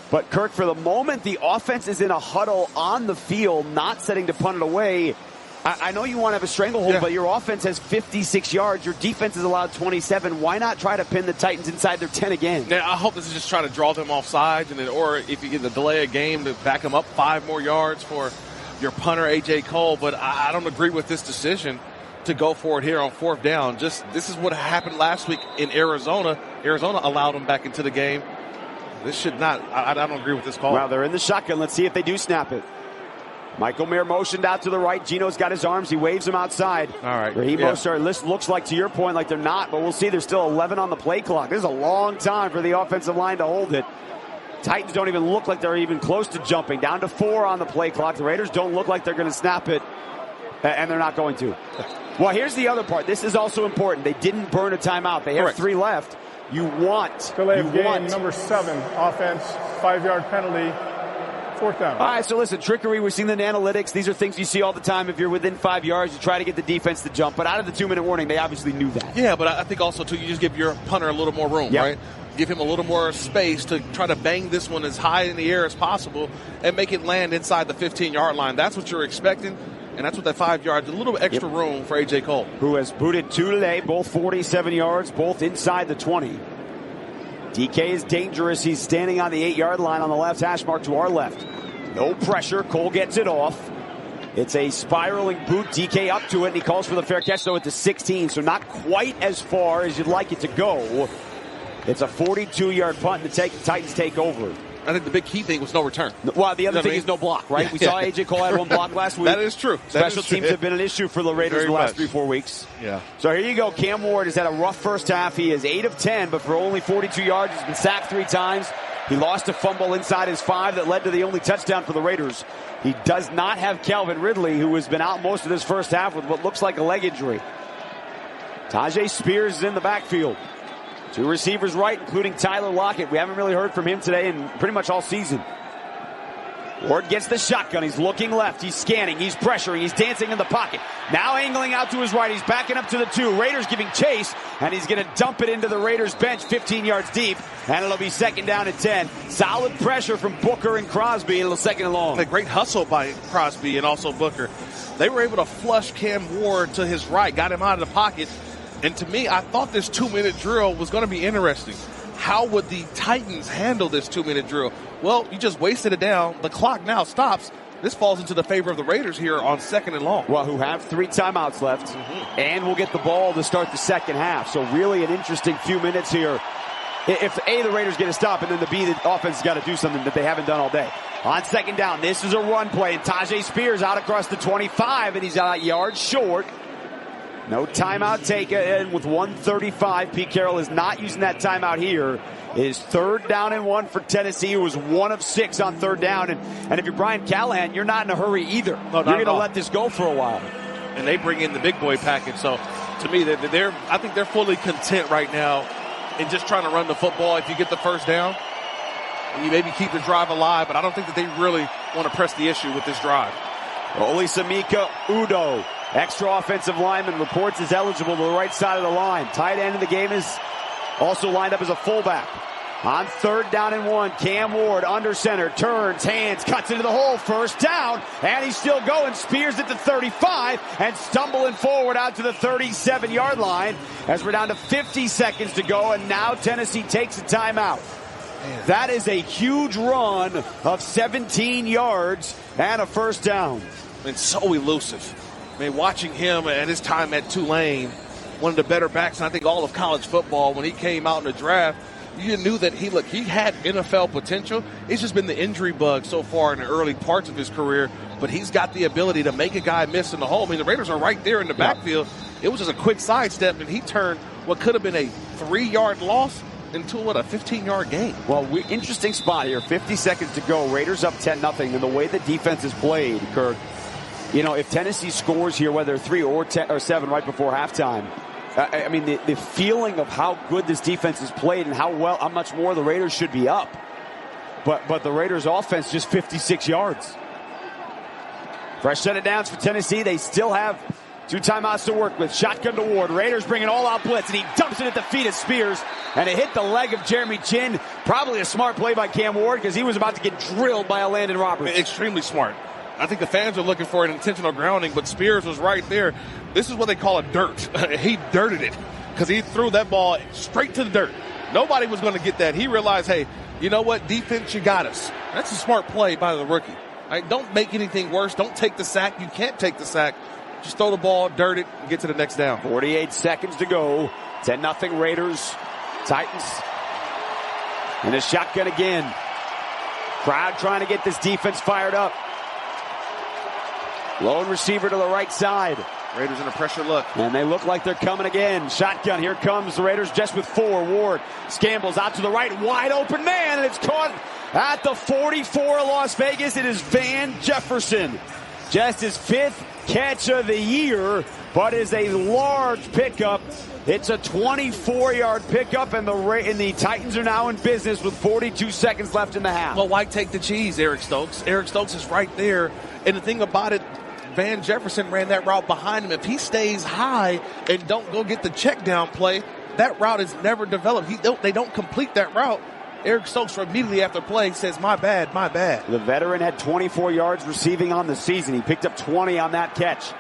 Speaker 5: But, Kirk, for the moment, the offense is in a huddle on the field, not setting to punt it away. I know you want to have a stranglehold, but your offense has 56 yards. Your defense is allowed 27. Why not try to pin the Titans inside their 10 again?
Speaker 6: Yeah, I hope this is just trying to draw them off sides, and then, or if you get the delay a game to back them up 5 more yards for your punter, A.J. Cole. But I don't agree with this decision to go for it here on 4th down. This is what happened last week in Arizona. Arizona allowed them back into the game. This should not. I don't agree with this call.
Speaker 5: Well, they're in the shotgun. Let's see if they do snap it. Michael Mayer motioned out to the right. Geno's got his arms. He waves him outside.
Speaker 6: All right.
Speaker 5: Raheem Mostert looks like, to your point, like they're not, but we'll see. There's still 11 on the play clock. This is a long time for the offensive line to hold it. Titans don't even look like they're even close to jumping. Down to 4 on the play clock. The Raiders don't look like they're going to snap it, and they're not going to. Well, here's the other part. This is also important. They didn't burn a timeout. They have 3 left. You want.
Speaker 7: Delay of game, number 7, offense, 5-yard penalty. 4th down.
Speaker 5: All right, so listen, trickery, we've seen in analytics. These are things you see all the time. If you're within 5 yards, you try to get the defense to jump. But out of the 2-minute warning, they obviously knew that.
Speaker 6: Yeah, but I think also, too, you just give your punter a little more room, right? Give him a little more space to try to bang this one as high in the air as possible and make it land inside the 15-yard line. That's what you're expecting, and that's what that 5 yards, a little extra room for A.J. Cole.
Speaker 5: Who has booted 2 today, both 47 yards, both inside the 20. DK is dangerous. He's standing on the 8-yard line on the left hash mark to our left. No pressure. Cole gets it off. It's a spiraling boot. DK up to it, and he calls for the fair catch, though, at the 16, so not quite as far as you'd like it to go. It's a 42-yard punt, and the Titans take over.
Speaker 6: I think the big key thing was no return.
Speaker 5: Well, the other thing is no block, right?
Speaker 6: Yeah.
Speaker 5: We saw A.J. Cole had one block last week.
Speaker 6: That is true.
Speaker 5: Special teams have been an issue for the Raiders the last 3-4 weeks.
Speaker 6: Yeah.
Speaker 5: So here you go. Cam Ward has had a rough first half. He is 8 of 10, but for only 42 yards, he's been sacked 3 times. He lost a fumble inside his 5 that led to the only touchdown for the Raiders. He does not have Calvin Ridley, who has been out most of this first half with what looks like a leg injury. Tajay Spears is in the backfield. 2 receivers right, including Tyler Lockett. We haven't really heard from him today and pretty much all season. Ward gets the shotgun. He's looking left. He's scanning. He's pressuring. He's dancing in the pocket. Now angling out to his right. He's backing up to the 2. Raiders giving chase, and he's going to dump it into the Raiders bench 15 yards deep, and it'll be 2nd down and 10. Solid pressure from Booker and Crosby, and it'll 2nd and long.
Speaker 6: A great hustle by Crosby and also Booker. They were able to flush Cam Ward to his right, got him out of the pocket. And to me, I thought this 2-minute drill was going to be interesting. How would the Titans handle this 2-minute drill? Well, you just wasted it down. The clock now stops. This falls into the favor of the Raiders here on 2nd and long.
Speaker 5: Well, who have 3 timeouts left, and will get the ball to start the second half. So really an interesting few minutes here. If A, the Raiders get a stop, and then the B, the offense has got to do something that they haven't done all day. On 2nd down, this is a run play, and Tajay Spears out across the 25, and he's out yards short. No timeout taken with 1:35. Pete Carroll is not using that timeout here. It is 3rd down and 1 for Tennessee, who was 1 of 6 on 3rd down. And if you're Brian Callahan, you're not in a hurry either.
Speaker 6: No,
Speaker 5: you're going to let this go for a while.
Speaker 6: And they bring in the big boy package. So to me, I think they're fully content right now in just trying to run the football. If you get the 1st down, and you maybe keep the drive alive, but I don't think that they really want to press the issue with this drive.
Speaker 5: Olisamika Udo, extra offensive lineman, reports is eligible to the right side of the line. Tight end in the game is also lined up as a fullback. On 3rd down and 1, Cam Ward under center, turns, hands, cuts into the hole, 1st down, and he's still going. Spears at the 35 and stumbling forward out to the 37-yard line as we're down to 50 seconds to go, and now Tennessee takes a timeout. Man. That is a huge run of 17 yards and a 1st down.
Speaker 6: It's so elusive. I mean, watching him at his time at Tulane, one of the better backs, I think, all of college football, when he came out in the draft, you knew that he had NFL potential. It's just been the injury bug so far in the early parts of his career, but he's got the ability to make a guy miss in the hole. I mean, the Raiders are right there in the backfield. It was just a quick sidestep, and he turned what could have been a 3-yard loss into a 15-yard gain.
Speaker 5: Well, interesting spot here. 50 seconds to go. Raiders up 10-0. And the way the defense is played, Kirk, you know, if Tennessee scores here, whether 3 or 10 or 7 right before halftime, I mean, the feeling of how good this defense is played and how much more the Raiders should be up. But the Raiders offense just 56 yards. Fresh set of downs for Tennessee. They still have 2 timeouts to work with. Shotgun to Ward. Raiders bring an all-out blitz, and he dumps it at the feet of Spears, and it hit the leg of Jeremy Chin. Probably a smart play by Cam Ward because he was about to get drilled by a Landon Roberts.
Speaker 6: Extremely smart. I think the fans are looking for an intentional grounding, but Spears was right there. This is what they call a dirt. He dirted it because he threw that ball straight to the dirt. Nobody was going to get that. He realized, hey, you know what? Defense, you got us. That's a smart play by the rookie. Right? Don't make anything worse. Don't take the sack. You can't take the sack. Just throw the ball, dirt it, and get to the next down.
Speaker 5: 48 seconds to go. 10-0 Raiders. Titans. And a shotgun again. Crowd trying to get this defense fired up. Lone receiver to the right side.
Speaker 6: Raiders in a pressure look.
Speaker 5: And they look like they're coming again. Shotgun. Here comes the Raiders just with 4. Ward scambles out to the right. Wide open man. And it's caught at the 44 of Las Vegas. It is Van Jefferson. Just his 5th catch of the year, but is a large pickup. It's a 24-yard pickup, and the Titans are now in business with 42 seconds left in the half.
Speaker 6: Well, why take the cheese, Eric Stokes? Eric Stokes is right there. And the thing about it, Van Jefferson ran that route behind him. If he stays high and don't go get the check down play, that route is never developed. They don't complete that route. Eric Stokes immediately after play says, my bad, my bad.
Speaker 5: The veteran had 24 yards receiving on the season. He picked up 20 on that catch.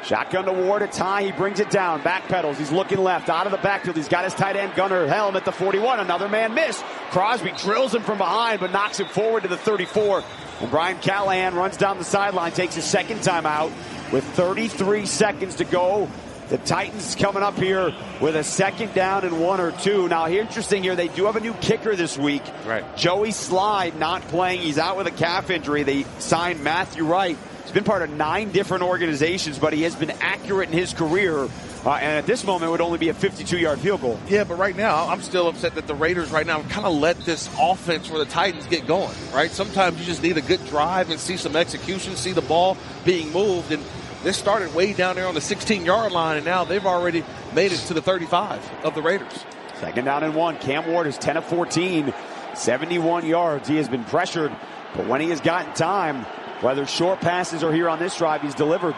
Speaker 5: Shotgun to Ward, it's high. He brings it down. Backpedals. He's looking left. Out of the backfield. He's got his tight end Gunnar Helm at the 41. Another man missed. Crosby drills him from behind, but knocks him forward to the 34. And Brian Callahan runs down the sideline, takes his second timeout with 33 seconds to go. The Titans coming up here with a second down and 1 or 2. Now, interesting here, they do have a new kicker this week.
Speaker 6: Right.
Speaker 5: Joey Slide not playing. He's out with a calf injury. They signed Matthew Wright. He's been part of 9 different organizations, but he has been accurate in his career. And at this moment, it would only be a 52-yard field goal.
Speaker 6: Yeah, but right now, I'm still upset that the Raiders right now kind of let this offense for the Titans get going, right? Sometimes you just need a good drive and see some execution, see the ball being moved. And this started way down there on the 16-yard line, and now they've already made it to the 35 of the Raiders.
Speaker 5: Second down and 1. Cam Ward is 10 of 14, 71 yards. He has been pressured, but when he has gotten time, whether short passes or here on this drive, he's delivered.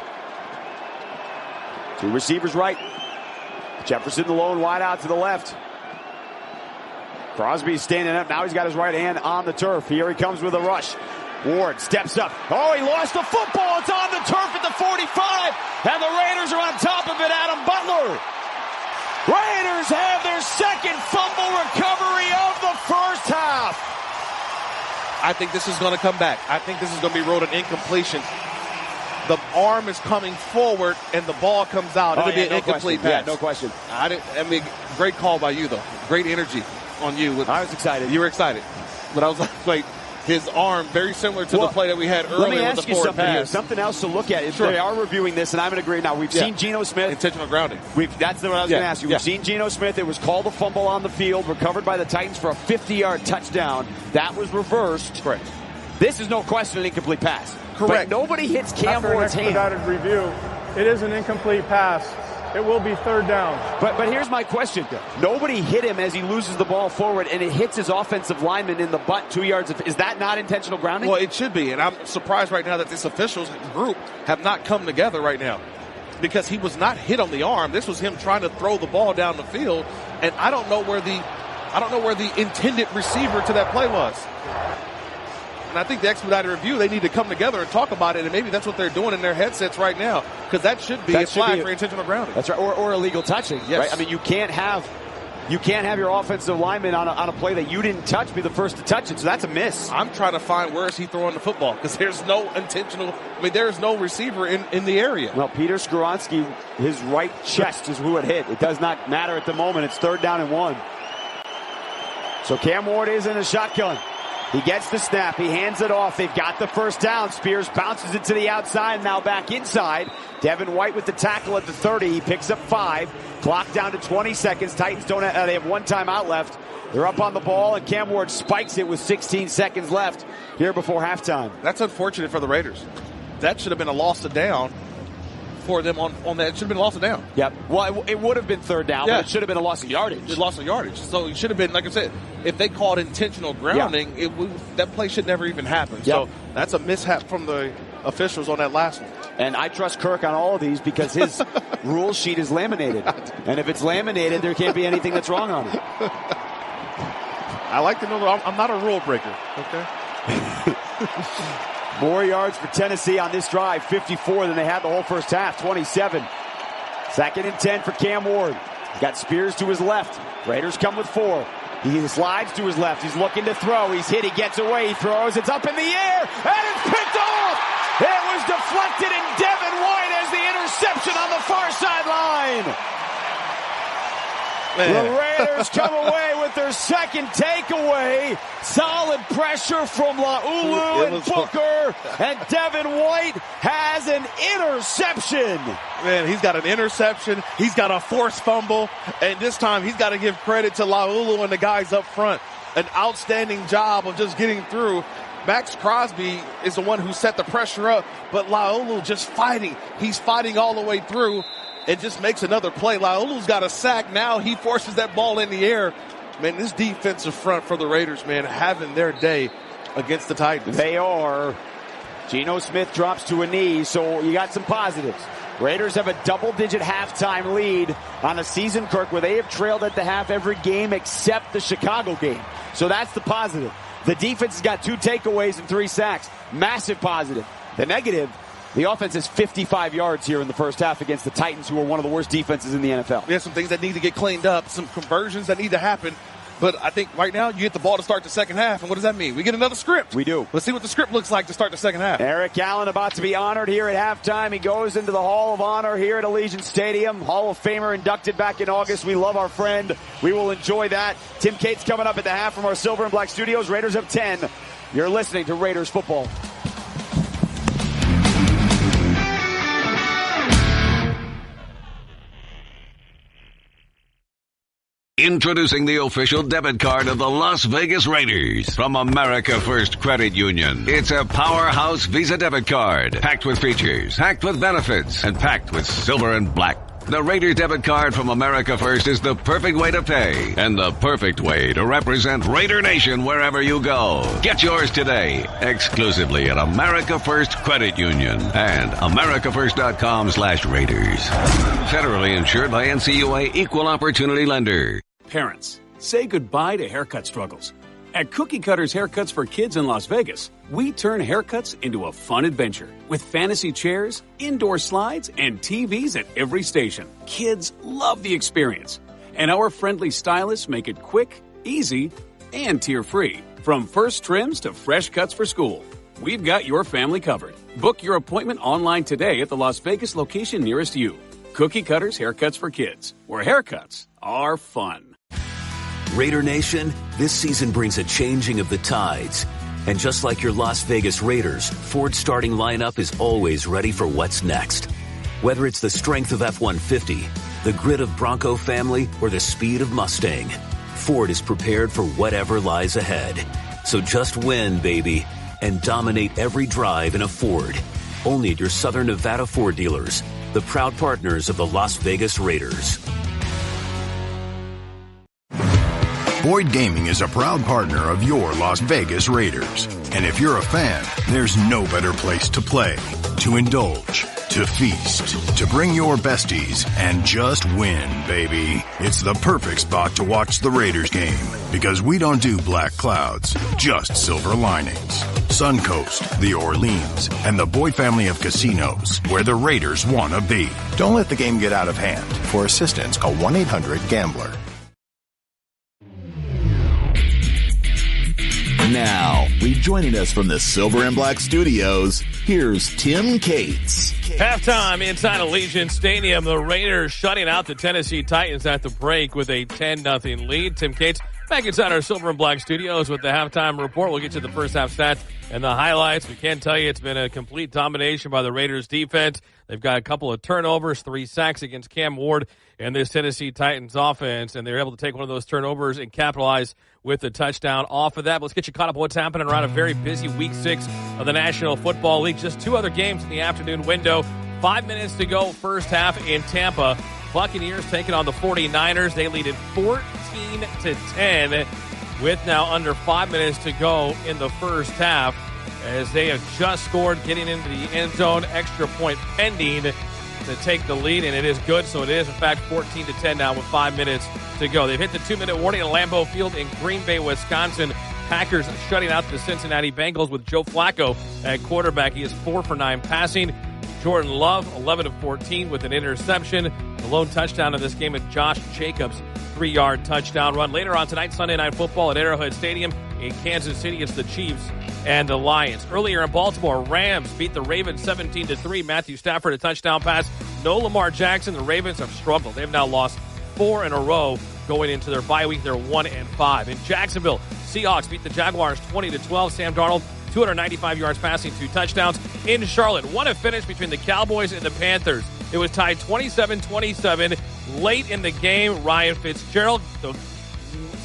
Speaker 5: 2 receivers right. Jefferson alone wide out to the left. Crosby's standing up. Now he's got his right hand on the turf. Here he comes with a rush. Ward steps up. Oh, he lost the football. It's on the turf at the 45. And the Raiders are on top of it. Adam Butler. Raiders have their second fumble recovery of the first half.
Speaker 6: I think this is going to come back. I think this is going to be ruled an incompletion. The arm is coming forward, and the ball comes out. It'll be an incomplete pass.
Speaker 5: Yeah, no question.
Speaker 6: Great call by you, though. Great energy on you.
Speaker 5: I was excited.
Speaker 6: You were excited. But I was like his arm, very similar to the play that we had earlier.
Speaker 5: Let me ask you something here. Something else to look at.
Speaker 6: Sure.
Speaker 5: They are reviewing this, and I'm going to agree. Now, we've seen Geno Smith.
Speaker 6: Intentional grounding.
Speaker 5: That's what I was going to ask you. We've seen Geno Smith. It was called a fumble on the field, recovered by the Titans for a 50-yard touchdown. That was reversed.
Speaker 6: Correct.
Speaker 5: This is no question an incomplete pass.
Speaker 6: Correct.
Speaker 5: But nobody hits Cam Ward's hand.
Speaker 7: After an expedited review, it is an incomplete pass. It will be third down.
Speaker 5: But here's my question. Nobody hit him as he loses the ball forward, and it hits his offensive lineman in the butt 2 yards. Is that not intentional grounding?
Speaker 6: Well, it should be, and I'm surprised right now that this officials group have not come together right now, because he was not hit on the arm. This was him trying to throw the ball down the field, and I don't know where the intended receiver to that play was. And I think the expedited review, they need to come together and talk about it, and maybe that's what they're doing in their headsets right now, because that should be a flag for intentional grounding.
Speaker 5: That's right, or illegal touching.
Speaker 6: Yes.
Speaker 5: Right? I mean, you can't have your offensive lineman on a play that you didn't touch be the first to touch it, so that's a miss.
Speaker 6: I'm trying to find where is he throwing the football, because there's no intentional, there's no receiver in the area.
Speaker 5: Well, Peter Skoronski, his right chest is who it hit. It does not matter at the moment. It's third down and 1. So Cam Ward is in a shotgun. He gets the snap. He hands it off. They've got the first down. Spears bounces it to the outside. Now back inside. Devin White with the tackle at the 30. He picks up 5. Clock down to 20 seconds. Titans they have 1 timeout left. They're up on the ball, and Cam Ward spikes it with 16 seconds left here before halftime.
Speaker 6: That's unfortunate for the Raiders. That should have been a loss of down for them on that. It should have been a loss of down.
Speaker 5: Yep. Well, it would have been third down, but it should have been a loss of yardage.
Speaker 6: It loss of yardage. So it should have been, like I said, if they called intentional grounding, that play should never even happen. Yep. So that's a mishap from the officials on that last one.
Speaker 5: And I trust Kirk on all of these because his rule sheet is laminated. And if it's laminated, there can't be anything that's wrong on it.
Speaker 6: I like to know that I'm not a rule breaker. Okay.
Speaker 5: More yards for Tennessee on this drive, 54 than they had the whole first half, 27. Second and 10 for Cam Ward. Got Spears to his left. Raiders come with 4. He slides to his left. He's looking to throw. He's hit. He gets away. He throws. It's up in the air. And it's picked off. It was deflected, and Devin White has the interception on the far sideline. Man. The Raiders come away with their second takeaway. Solid pressure from Laulu and Booker. And Devin White has an interception.
Speaker 6: Man, he's got an interception. He's got a forced fumble. And this time he's got to give credit to Laulu and the guys up front. An outstanding job of just getting through. Max Crosby is the one who set the pressure up, but Laulu just fighting. He's fighting all the way through. It just makes another play. Laulu's got a sack. Now he forces that ball in the air. Man, this defensive front for the Raiders, man, having their day against the Titans.
Speaker 5: They are. Geno Smith drops to a knee, so you got some positives. Raiders have a double-digit halftime lead on a season, Kirk, where they have trailed at the half every game except the Chicago game. So that's the positive. The defense has got 2 takeaways and 3 sacks. Massive positive. The negative, the offense has 55 yards here in the first half against the Titans, who are one of the worst defenses in the NFL.
Speaker 6: There's some things that need to get cleaned up, some conversions that need to happen. But I think right now you get the ball to start the second half. And what does that mean? We get another script.
Speaker 5: We do.
Speaker 6: Let's see what the script looks like to start the second half.
Speaker 5: Eric Allen about to be honored here at halftime. He goes into the Hall of Honor here at Allegiant Stadium. Hall of Famer inducted back in August. We love our friend. We will enjoy that. Tim Cates coming up at the half from our Silver and Black studios. Raiders up 10. You're listening to Raiders football.
Speaker 9: Introducing the official debit card of the Las Vegas Raiders from America First Credit Union. It's a powerhouse Visa debit card, packed with features, packed with benefits, and packed with silver and black. The Raiders debit card from America First is the perfect way to pay and the perfect way to represent Raider Nation wherever you go. Get yours today, exclusively at America First Credit Union and americafirst.com/Raiders. Federally insured by NCUA Equal Opportunity Lender.
Speaker 13: Parents, say goodbye to haircut struggles. At Cookie Cutters Haircuts for Kids in Las Vegas, we turn haircuts into a fun adventure with fantasy chairs, indoor slides, and TVs at every station. Kids love the experience, and our friendly stylists make it quick, easy, and tear-free. From first trims to fresh cuts for school, we've got your family covered. Book your appointment online today at the Las Vegas location nearest you. Cookie Cutters Haircuts for Kids, where haircuts are fun.
Speaker 15: Raider Nation, this season brings a changing of the tides. And just like your Las Vegas Raiders, Ford's starting lineup is always ready for what's next. Whether it's the strength of F-150, the grit of Bronco family, or the speed of Mustang, Ford is prepared for whatever lies ahead. So just win, baby, and dominate every drive in a Ford. Only at your Southern Nevada Ford dealers, the proud partners of the Las Vegas Raiders.
Speaker 18: Boyd Gaming is a proud partner of your Las Vegas Raiders. And if you're a fan, there's no better place to play, to indulge, to feast, to bring your besties, and just win, baby. It's the perfect spot to watch the Raiders game, because we don't do black clouds, just silver linings. Suncoast, the Orleans, and the Boyd family of casinos, where the Raiders want to be.
Speaker 22: Don't let the game get out of hand. For assistance, call 1-800-GAMBLER.
Speaker 16: Now, rejoining us from the Silver and Black Studios, here's Tim Cates.
Speaker 21: Halftime inside Allegiant Stadium. The Raiders shutting out the Tennessee Titans at the break with a 10-0 lead. Tim Cates back inside our Silver and Black Studios with the halftime report. We'll get to the first half stats and the highlights. We can tell you it's been a complete domination by the Raiders defense. They've got a couple of turnovers, 3 sacks against Cam Ward and this Tennessee Titans offense, and they're able to take one of those turnovers and capitalize with the touchdown off of that. But let's get you caught up on what's happening around a very busy Week 6 of the National Football League. Just 2 other games in the afternoon window. 5 minutes to go, first half in Tampa. Buccaneers taking on the 49ers. They lead it 14-10 with now under 5 minutes to go in the first half as they have just scored, getting into the end zone. Extra point pending to take the lead, and it is good. So it is, in fact, 14-10 now with 5 minutes to go. They've hit the 2-minute warning at Lambeau Field in Green Bay, Wisconsin. Packers shutting out the Cincinnati Bengals with Joe Flacco at quarterback. He is 4 for 9 passing. Jordan Love, 11 of 14 with an interception. The lone touchdown in this game at Josh Jacobs, 3-yard touchdown run. Later on tonight, Sunday Night Football at Arrowhead Stadium in Kansas City. It's the Chiefs and the Lions. Earlier in Baltimore, Rams beat the Ravens 17-3. Matthew Stafford, a touchdown pass. No Lamar Jackson. The Ravens have struggled. They've now lost 4 in a row going into their bye week. They're 1-5. In Jacksonville, Seahawks beat the Jaguars 20-12. Sam Darnold, 295 yards passing, 2 touchdowns. In Charlotte, what a finish between the Cowboys and the Panthers. It was tied 27-27 late in the game. Ryan Fitzgerald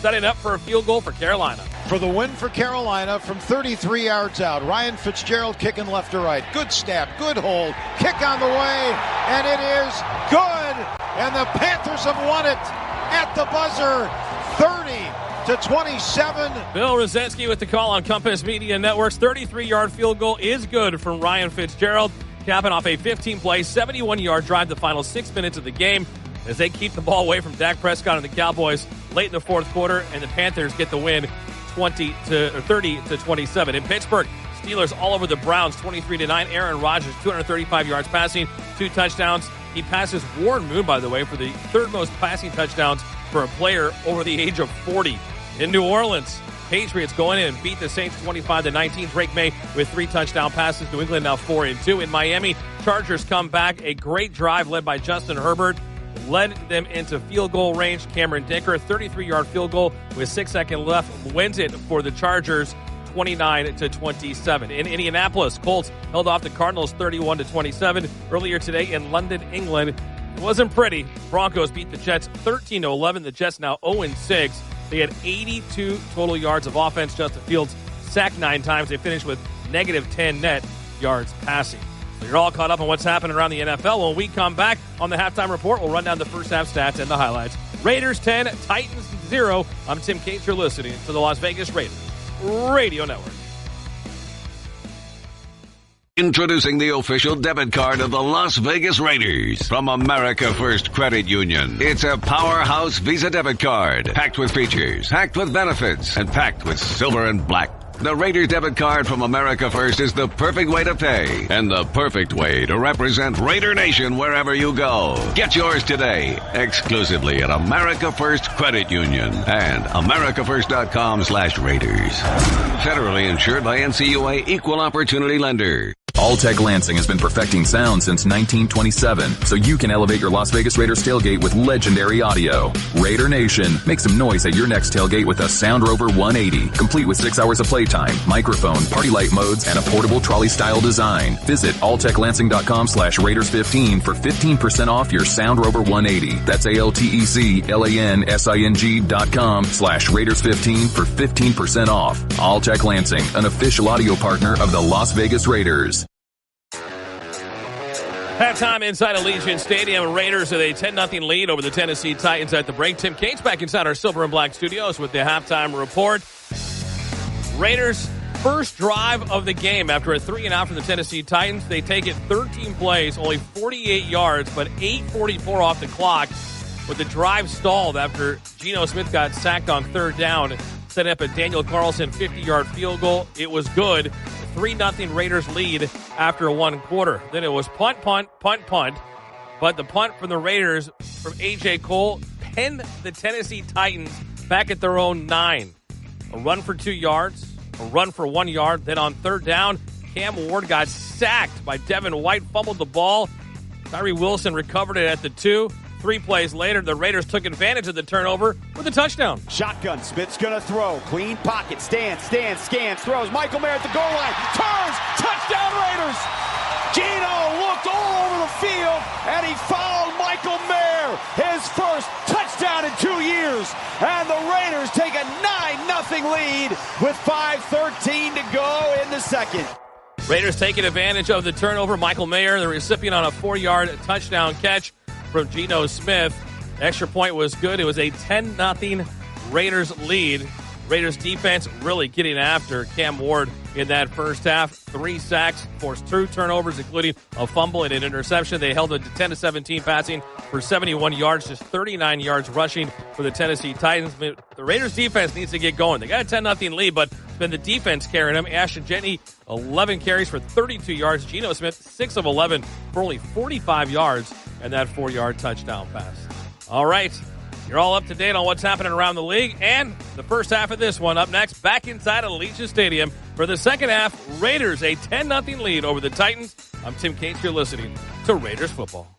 Speaker 21: setting up for a field goal for Carolina.
Speaker 26: For the win for Carolina from 33 yards out. Ryan Fitzgerald kicking left to right. Good snap, good hold. Kick on the way, and it is good. And the Panthers have won it at the buzzer, 30-27.
Speaker 21: Bill Rosinski with the call on Compass Media Network's 33-yard field goal is good from Ryan Fitzgerald, capping off a 15-play, 71-yard drive the final 6 minutes of the game as they keep the ball away from Dak Prescott and the Cowboys late in the fourth quarter, and the Panthers get the win 30-27. In Pittsburgh, Steelers all over the Browns 23-9. Aaron Rodgers, 235 yards passing, 2 touchdowns. He passes Warren Moon, by the way, for the 3rd most passing touchdowns for a player over the age of 40 In New Orleans, Patriots go in and beat the Saints 25-19. Drake May with 3 touchdown passes. New England now 4-2. In Miami, Chargers come back. A great drive led by Justin Herbert led them into field goal range. Cameron Dicker, 33-yard field goal with 6 seconds left, wins it for the Chargers 29-27. In Indianapolis, Colts held off the Cardinals 31-27. Earlier today in London, England, it wasn't pretty. Broncos beat the Jets 13-11. The Jets now 0-6. They had 82 total yards of offense. Justin Fields sacked 9 times. They finished with negative 10 net yards passing. So you're all caught up on what's happening around the NFL. When we come back on the halftime report, we'll run down the first half stats and the highlights. Raiders 10, Titans 0. I'm Tim Cates. You're listening to the Las Vegas Raiders Radio Network.
Speaker 9: Introducing the official debit card of the Las Vegas Raiders from America First Credit Union. It's a powerhouse Visa debit card, packed with features, packed with benefits, and packed with silver and black. The Raiders debit card from America First is the perfect way to pay and the perfect way to represent Raider Nation wherever you go. Get yours today, exclusively at America First Credit Union and americafirst.com/Raiders. Federally insured by NCUA Equal Opportunity Lender.
Speaker 3: Alltech Lansing has been perfecting sound since 1927, so you can elevate your Las Vegas Raiders tailgate with legendary audio. Raider Nation, make some noise at your next tailgate with a Sound Rover 180, complete with 6 hours of playtime, microphone, party light modes, and a portable trolley-style design. Visit alltechlansing.com/Raiders15 for 15% off your Sound Rover 180. That's ALTECLANSING.com/Raiders15 for 15% off. Alltech Lansing, an official audio partner of the Las Vegas Raiders.
Speaker 21: Halftime inside Allegiant Stadium. Raiders with a 10-0 lead over the Tennessee Titans at the break. Tim Cates back inside our Silver and Black studios with the halftime report. Raiders' first drive of the game after a 3-and-out from the Tennessee Titans. They take it 13 plays, only 48 yards, but 8:44 off the clock with the drive stalled after Geno Smith got sacked on 3rd down, setting up a Daniel Carlson 50-yard field goal. It was good. 3-0 Raiders lead after 1 quarter. Then it was punt. But the punt from the Raiders from A.J. Cole pinned the Tennessee Titans back at their own 9. A run for 2 yards, a run for 1 yard. Then on 3rd down, Cam Ward got sacked by Devin White, fumbled the ball. Tyree Wilson recovered it at the 2. 3 plays later, the Raiders took advantage of the turnover with a touchdown.
Speaker 5: Shotgun, Smith's going to throw. Clean pocket, scans, throws. Michael Mayer at the goal line, turns, touchdown Raiders! Geno looked all over the field, and he fouled Michael Mayer, his first touchdown in 2 years. And the Raiders take a 9-0 lead with 5:13 to go in the second.
Speaker 21: Raiders taking advantage of the turnover. Michael Mayer, the recipient on a 4-yard touchdown catch from Geno Smith. The extra point was good. It was a 10-0 Raiders lead. Raiders defense really getting after Cam Ward in that first half. 3 sacks, forced 2 turnovers, including a fumble and an interception. They held it to 10-17 passing for 71 yards, just 39 yards rushing for the Tennessee Titans. The Raiders defense needs to get going. They got a 10-0 lead, but it's been the defense carrying them. Ashton Jeanty, 11 carries for 32 yards. Geno Smith, 6 of 11 for only 45 yards and that 4-yard touchdown pass. All right. You're all up to date on what's happening around the league and the first half of this one. Up next, back inside Allegiant Stadium for the second half. Raiders a 10-0 lead over the Titans. I'm Tim Cates. You're listening to Raiders Football.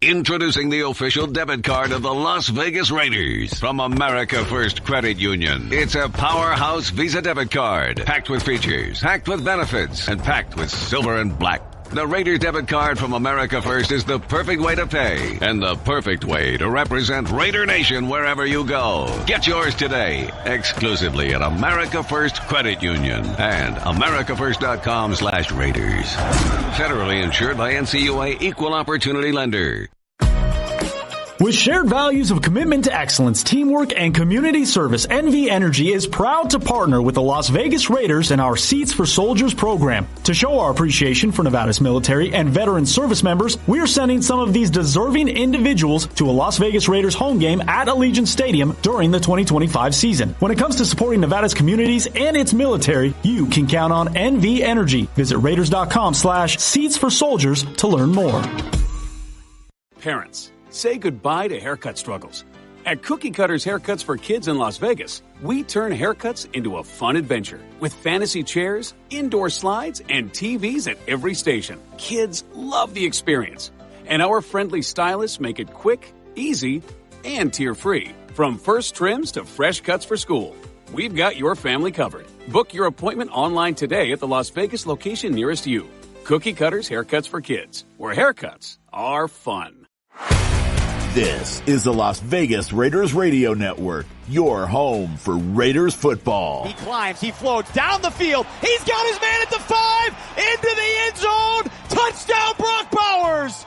Speaker 9: Introducing the official debit card of the Las Vegas Raiders from America First Credit Union. It's a powerhouse Visa debit card, packed with features, packed with benefits, and packed with silver and black. The Raiders debit card from America First is the perfect way to pay and the perfect way to represent Raider Nation wherever you go. Get yours today, exclusively at America First Credit Union and americafirst.com/Raiders. Federally insured by NCUA Equal Opportunity Lender.
Speaker 19: With shared values of commitment to excellence, teamwork, and community service, NV Energy is proud to partner with the Las Vegas Raiders in our Seats for Soldiers program. To show our appreciation for Nevada's military and veteran service members, we are sending some of these deserving individuals to a Las Vegas Raiders home game at Allegiant Stadium during the 2025 season. When it comes to supporting Nevada's communities and its military, you can count on NV Energy. Visit Raiders.com/Seats for Soldiers to learn more.
Speaker 13: Parents, say goodbye to haircut struggles. At Cookie Cutters Haircuts for Kids in Las Vegas, we turn haircuts into a fun adventure with fantasy chairs, indoor slides, and TVs at every station. Kids love the experience. And our friendly stylists make it quick, easy, and tear-free. From first trims to fresh cuts for school, we've got your family covered. Book your appointment online today at the Las Vegas location nearest you. Cookie Cutters Haircuts for Kids, where haircuts are fun.
Speaker 16: This is the Las Vegas Raiders Radio Network, your home for Raiders football.
Speaker 5: He climbs, he floats down the field. He's got his man at the 5, into the end zone. Touchdown, Brock Bowers.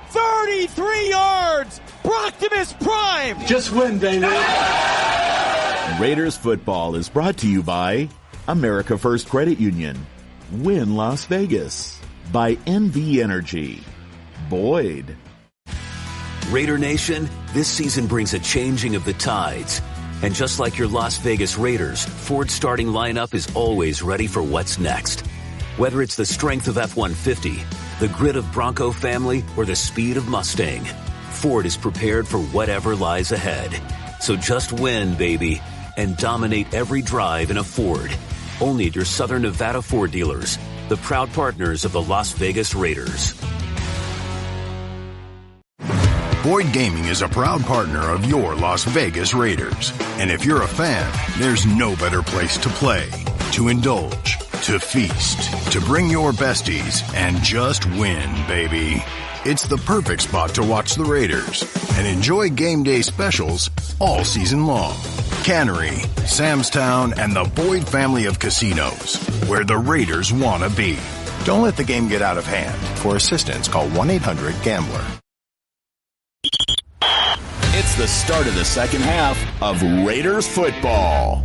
Speaker 5: 33 yards. Brocktimus Prime.
Speaker 1: Just win, baby.
Speaker 16: Raiders football is brought to you by America First Credit Union, Win Las Vegas, by NV Energy, Boyd.
Speaker 15: Raider Nation, this season brings a changing of the tides. And just like your Las Vegas Raiders, Ford's starting lineup is always ready for what's next. Whether it's the strength of F-150, the grit of Bronco family, or the speed of Mustang, Ford is prepared for whatever lies ahead. So just win, baby, and dominate every drive in a Ford. Only at your Southern Nevada Ford dealers, the proud partners of the Las Vegas Raiders.
Speaker 18: Boyd Gaming is a proud partner of your Las Vegas Raiders. And if you're a fan, there's no better place to play, to indulge, to feast, to bring your besties, and just win, baby. It's the perfect spot to watch the Raiders and enjoy game day specials all season long. Cannery, Samstown, and the Boyd family of casinos, where the Raiders want to be. Don't let the game get out of hand. For assistance, call 1-800-GAMBLER.
Speaker 16: It's the start of the second half of Raiders football.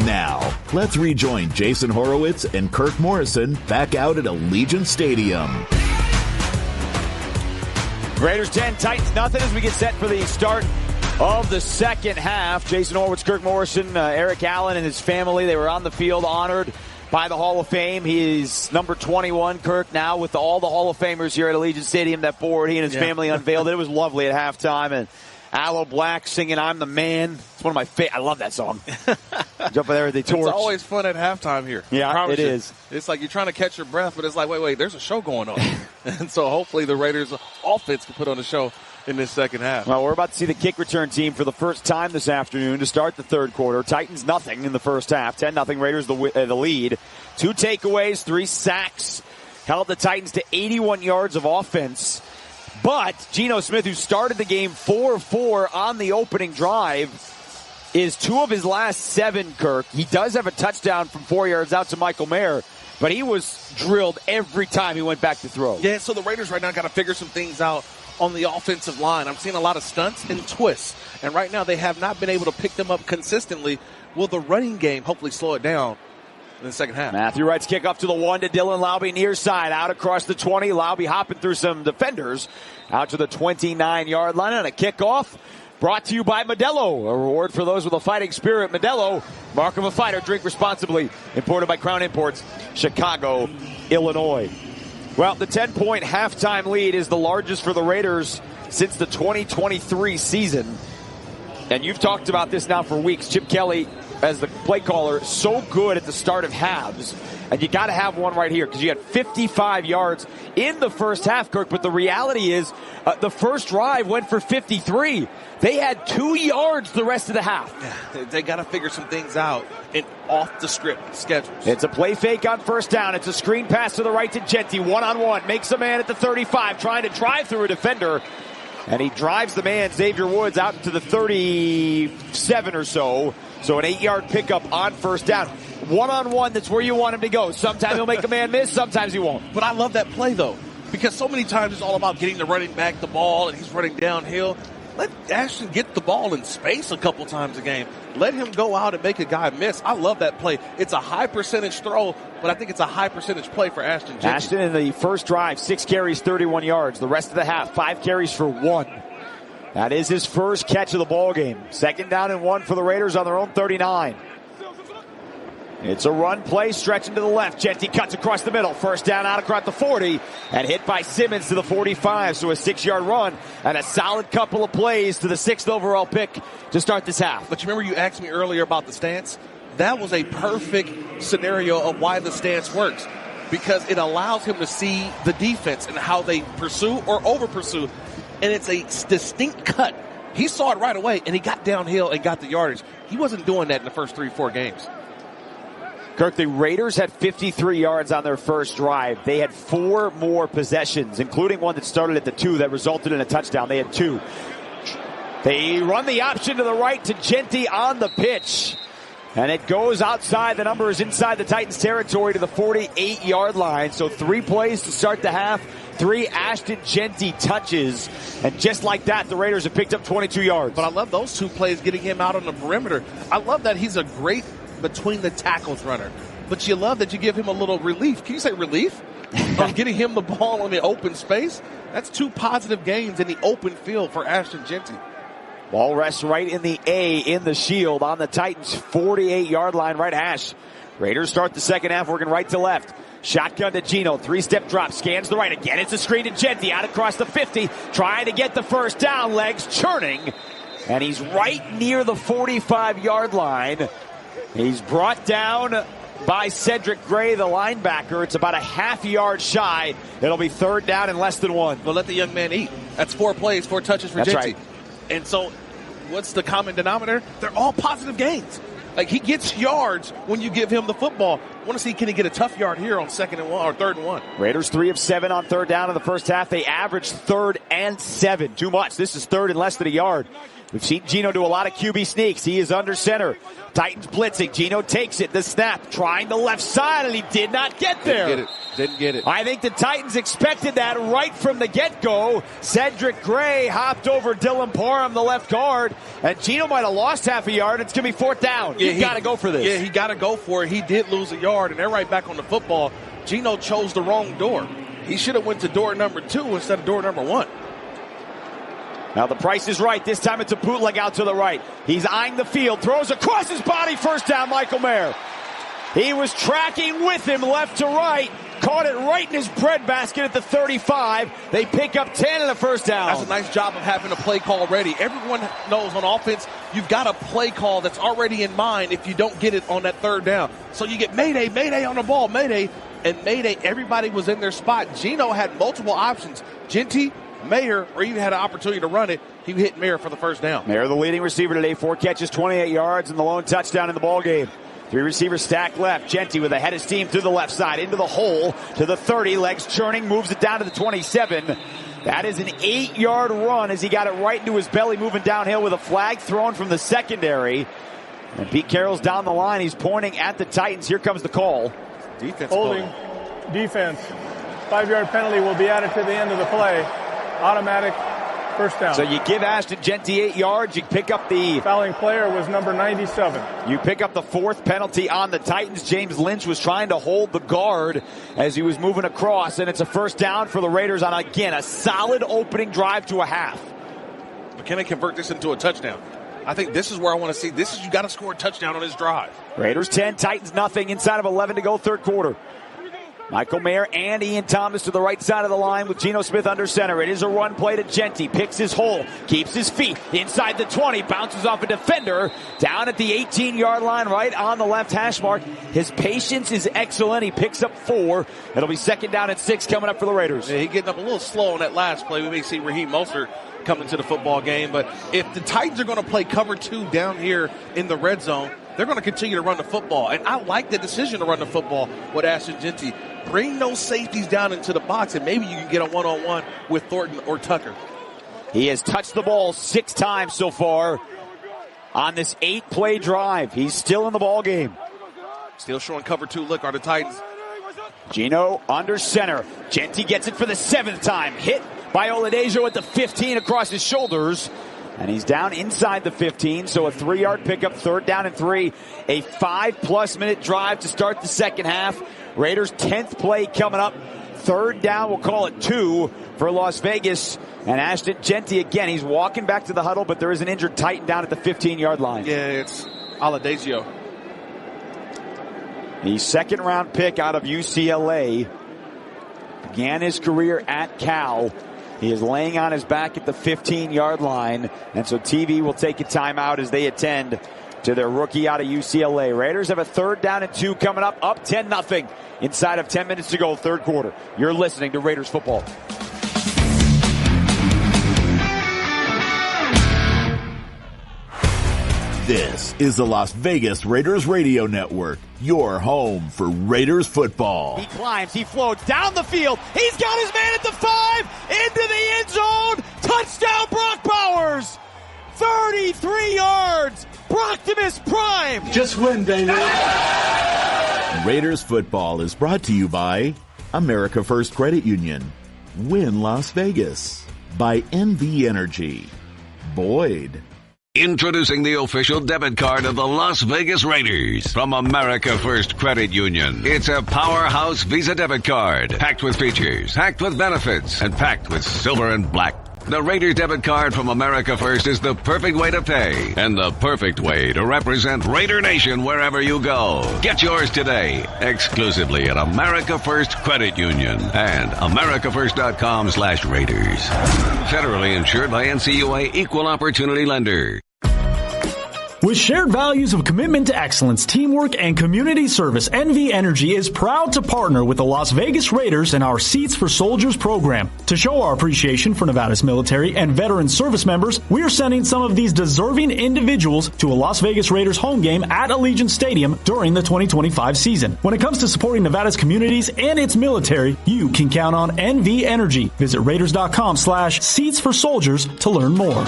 Speaker 16: Now, let's rejoin Jason Horowitz and Kirk Morrison back out at Allegiant Stadium.
Speaker 5: Raiders 10, Titans nothing as we get set for the start of the second half. Jason Horowitz, Kirk Morrison, Eric Allen and his family, they were on the field honored by the Hall of Fame. He's number 21, Kirk, now with all the Hall of Famers here at Allegiant Stadium. That board, he and his family unveiled it. It was lovely at halftime. And Aloe Black singing I'm the Man. It's one of my favorite. I love that song. Jump there with the torch.
Speaker 6: It's always fun at halftime here.
Speaker 5: Yeah, it is.
Speaker 6: It's like you're trying to catch your breath, but it's like, wait, there's a show going on. And so hopefully the Raiders offense can put on a show in this second half.
Speaker 5: Well, we're about to see the kick return team for the first time this afternoon to start the third quarter. Titans nothing in the first half. 10-0. Raiders the lead. 2 takeaways, 3 sacks. Held the Titans to 81 yards of offense. But Geno Smith, who started the game 4-4 on the opening drive, is 2 of his last 7, Kirk. He does have a touchdown from 4 yards out to Michael Mayer, but he was drilled every time he went back to throw.
Speaker 6: Yeah, so the Raiders right now got to figure some things out on the offensive line. I'm seeing a lot of stunts and twists, and right now they have not been able to pick them up consistently. Will the running game hopefully slow it down in the second half?
Speaker 5: Matthew Wright's kick up to the 1 to Dylan Laube near side, out across the 20. Laube hopping through some defenders out to the 29-yard line, and a kickoff brought to you by Modelo, a reward for those with a fighting spirit. Modelo, mark of a fighter, drink responsibly. Imported by Crown Imports, Chicago, Illinois. Well, the 10-point halftime lead is the largest for the Raiders since the 2023 season. And you've talked about this now for weeks. Chip Kelly, as the play caller, so good at the start of halves. And you got to have one right here because you had 55 yards in the first half, Kirk. But the reality is the first drive went for 53. They had 2 yards the rest of the half.
Speaker 6: They got to figure some things out in off-the-script schedules.
Speaker 5: It's a play fake on first down. It's a screen pass to the right to Jeanty. One-on-one. Makes a man at the 35, trying to drive through a defender. And he drives the man, Xavier Woods, out into the 37 or so. So an 8-yard pickup on first down. One-on-one, that's where you want him to go. Sometimes he'll make a man miss, sometimes he won't.
Speaker 6: But I love that play, though, because so many times it's all about getting the running back the ball, and he's running downhill. Let Ashton get the ball in space a couple times a game. Let him go out and make a guy miss. I love that play. It's a high percentage throw, but I think it's a high percentage play for Ashton.
Speaker 5: Ashton in the first drive, 6 carries, 31 yards. The rest of the half, 5 carries for 1. That is his first catch of the ball game. 2nd down and 1 for the Raiders on their own 39. It's a run play, stretching to the left. Jeanty cuts across the middle. First down out across the 40 and hit by Simmons to the 45. So a 6-yard run and a solid couple of plays to the 6th overall pick to start this half.
Speaker 6: But you remember you asked me earlier about the stance? That was a perfect scenario of why the stance works, because it allows him to see the defense and how they pursue or over pursue. And it's a distinct cut. He saw it right away and he got downhill and got the yardage. He wasn't doing that in the first 3-4 games.
Speaker 5: Kirk, the Raiders had 53 yards on their first drive. They had 4 more possessions, including one that started at the 2 that resulted in a touchdown. They had 2. They run the option to the right to Jeanty on the pitch. And it goes outside. The numbers inside the Titans territory to the 48-yard line. So 3 plays to start the half. 3 Ashton Jeanty touches. And just like that, the Raiders have picked up 22 yards.
Speaker 6: But I love those 2 plays getting him out on the perimeter. I love that he's a great between the tackles runner. But you love that you give him a little relief. Can you say relief? On getting him the ball in the open space? That's 2 positive gains in the open field for Ashton Jeanty.
Speaker 5: Ball rests right in the A in the shield on the Titans' 48-yard line, right hash. Raiders start the second half working right to left. Shotgun to Geno, 3-step drop, scans the right. Again, it's a screen to Jeanty out across the 50, trying to get the first down, legs churning. And he's right near the 45-yard line. He's brought down by Cedric Gray, the linebacker. It's about a half-yard shy. It'll be 3rd down and less than 1.
Speaker 6: Well, let the young man eat. That's 4 plays, 4 touches for Jeanty. Right. And so what's the common denominator? They're all positive gains. Like, he gets yards when you give him the football. I want to see, can he get a tough yard here on 2nd and 1 or 3rd and 1?
Speaker 5: Raiders 3 of 7 on 3rd down in the first half. They averaged 3rd and 7. Too much. This is 3rd and less than a yard. We've seen Geno do a lot of QB sneaks. He is under center. Titans blitzing. Geno takes it. The snap. Trying the left side, and he did not get there.
Speaker 6: Didn't get it.
Speaker 5: I think the Titans expected that right from the get-go. Cedric Gray hopped over Dylan Parham, the left guard, and Geno might have lost half a yard. It's going to be 4th down. Yeah, You've got to go for this.
Speaker 6: Yeah, he got to go for it. He did lose a yard, and they're right back on the football. Geno chose the wrong door. He should have went to door number 2 instead of door number 1.
Speaker 5: Now the price is right. This time it's a bootleg out to the right. He's eyeing the field, throws across his body, first down, Michael Mayer. He was tracking with him left to right, caught it right in his breadbasket at the 35. They pick up 10 and a first down.
Speaker 6: That's a nice job of having a play call ready. Everyone knows on offense, you've got a play call that's already in mind if you don't get it on that 3rd down. So you get Mayday, Mayday on the ball, Mayday, and Mayday. Everybody was in their spot. Geno had multiple options. Jeanty, Mayer, or even had an opportunity to run it. He hit Mayer for the first down.
Speaker 5: Mayer, the leading receiver today, 4 catches, 28 yards, and the lone touchdown in the ballgame. 3 receivers stacked left. Jeanty with a head of steam through the left side, into the hole, to the 30, legs churning, moves it down to the 27. That is an 8-yard run as he got it right into his belly, moving downhill with a flag thrown from the secondary. And Pete Carroll's down the line. He's pointing at the Titans. Here comes the call.
Speaker 7: Defense holding. Defense. 5-yard penalty will be added to the end of the play. Automatic first down.
Speaker 5: So you give Ashton Jeanty 8 yards. You pick up the
Speaker 7: fouling player was number 97.
Speaker 5: You pick up the 4th penalty on the Titans. James Lynch was trying to hold the guard as he was moving across, and it's a first down for the Raiders on, again, a solid opening drive to a half.
Speaker 6: But can they convert this into a touchdown? I think this is where I want to see. This is, you got to score a touchdown on this drive.
Speaker 5: Raiders 10, Titans nothing. Inside of 11 to go, 3rd quarter. Michael Mayer and Ian Thomas to the right side of the line with Geno Smith under center. It is a run play to Jeanty. Picks his hole. Keeps his feet inside the 20. Bounces off a defender. Down at the 18-yard line right on the left hash mark. His patience is excellent. He picks up 4. It'll be 2nd down and 6 coming up for the Raiders.
Speaker 6: Yeah, he's getting up a little slow on that last play. We may see Raheem Mostert coming to the football game. But if the Titans are going to play cover 2 down here in the red zone, they're going to continue to run the football. And I like the decision to run the football with Ashton Jeanty. Bring those safeties down into the box, and maybe you can get a one-on-one with Thornton or Tucker.
Speaker 5: He has touched the ball 6 times so far on this 8-play drive. He's still in the ball game.
Speaker 6: Still showing cover 2 look are the Titans.
Speaker 5: Geno under center. Jeanty gets it for the 7th time. Hit by Oladejo at the 15 across his shoulders. And he's down inside the 15, so a 3-yard pickup, 3rd down and 3. A 5+ minute drive to start the second half. Raiders 10th play coming up. 3rd down, we'll call it 2 for Las Vegas. And Ashton Jeanty again, he's walking back to the huddle, but there is an injured Titan down at the 15-yard line.
Speaker 6: Yeah, it's Oladejo.
Speaker 5: The second-round pick out of UCLA. Began his career at Cal. He is laying on his back at the 15-yard line. And so TV will take a timeout as they attend to their rookie out of UCLA. Raiders have a 3rd down and 2 coming up 10-0 inside of 10 minutes to go, third quarter. You're listening to Raiders football.
Speaker 16: This is the Las Vegas Raiders Radio Network, your home for Raiders football.
Speaker 5: He climbs, he floats down the field. He's got his man at the 5, into the end zone. Touchdown, Brock Bowers. 33 yards. Brocktimus Prime.
Speaker 1: Just win, baby.
Speaker 16: Raiders football is brought to you by America First Credit Union, Win Las Vegas, by NV Energy, Boyd.
Speaker 9: Introducing the official debit card of the Las Vegas Raiders from America First Credit Union. It's a powerhouse Visa debit card, packed with features, packed with benefits, and packed with silver and black. The Raiders debit card from America First is the perfect way to pay and the perfect way to represent Raider Nation wherever you go. Get yours today, exclusively at America First Credit Union and americafirst.com/Raiders. Federally insured by NCUA Equal Opportunity Lender.
Speaker 19: With shared values of commitment to excellence, teamwork, and community service, NV Energy is proud to partner with the Las Vegas Raiders and our Seats for Soldiers program. To show our appreciation for Nevada's military and veteran service members, we are sending some of these deserving individuals to a Las Vegas Raiders home game at Allegiant Stadium during the 2025 season. When it comes to supporting Nevada's communities and its military, you can count on NV Energy. Visit Raiders.com/Seats for Soldiers to learn more.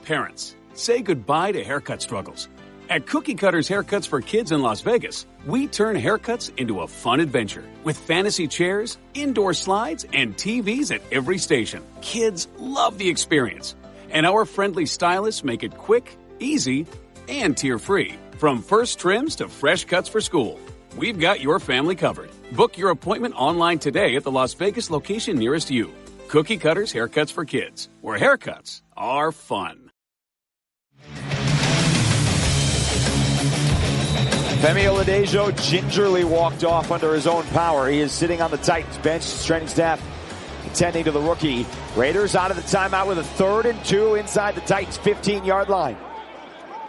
Speaker 13: Parents, say goodbye to haircut struggles. At Cookie Cutters Haircuts for Kids in Las Vegas, we turn haircuts into a fun adventure with fantasy chairs, indoor slides, and TVs at every station. Kids love the experience, and our friendly stylists make it quick, easy, and tear-free. From first trims to fresh cuts for school, we've got your family covered. Book your appointment online today at the Las Vegas location nearest you. Cookie Cutters Haircuts for Kids, where haircuts are fun.
Speaker 5: Femi Oladejo gingerly walked off under his own power. He is sitting on the Titans bench, training staff attending to the rookie. Raiders out of the timeout with a 3rd and 2 inside the Titans' 15-yard line.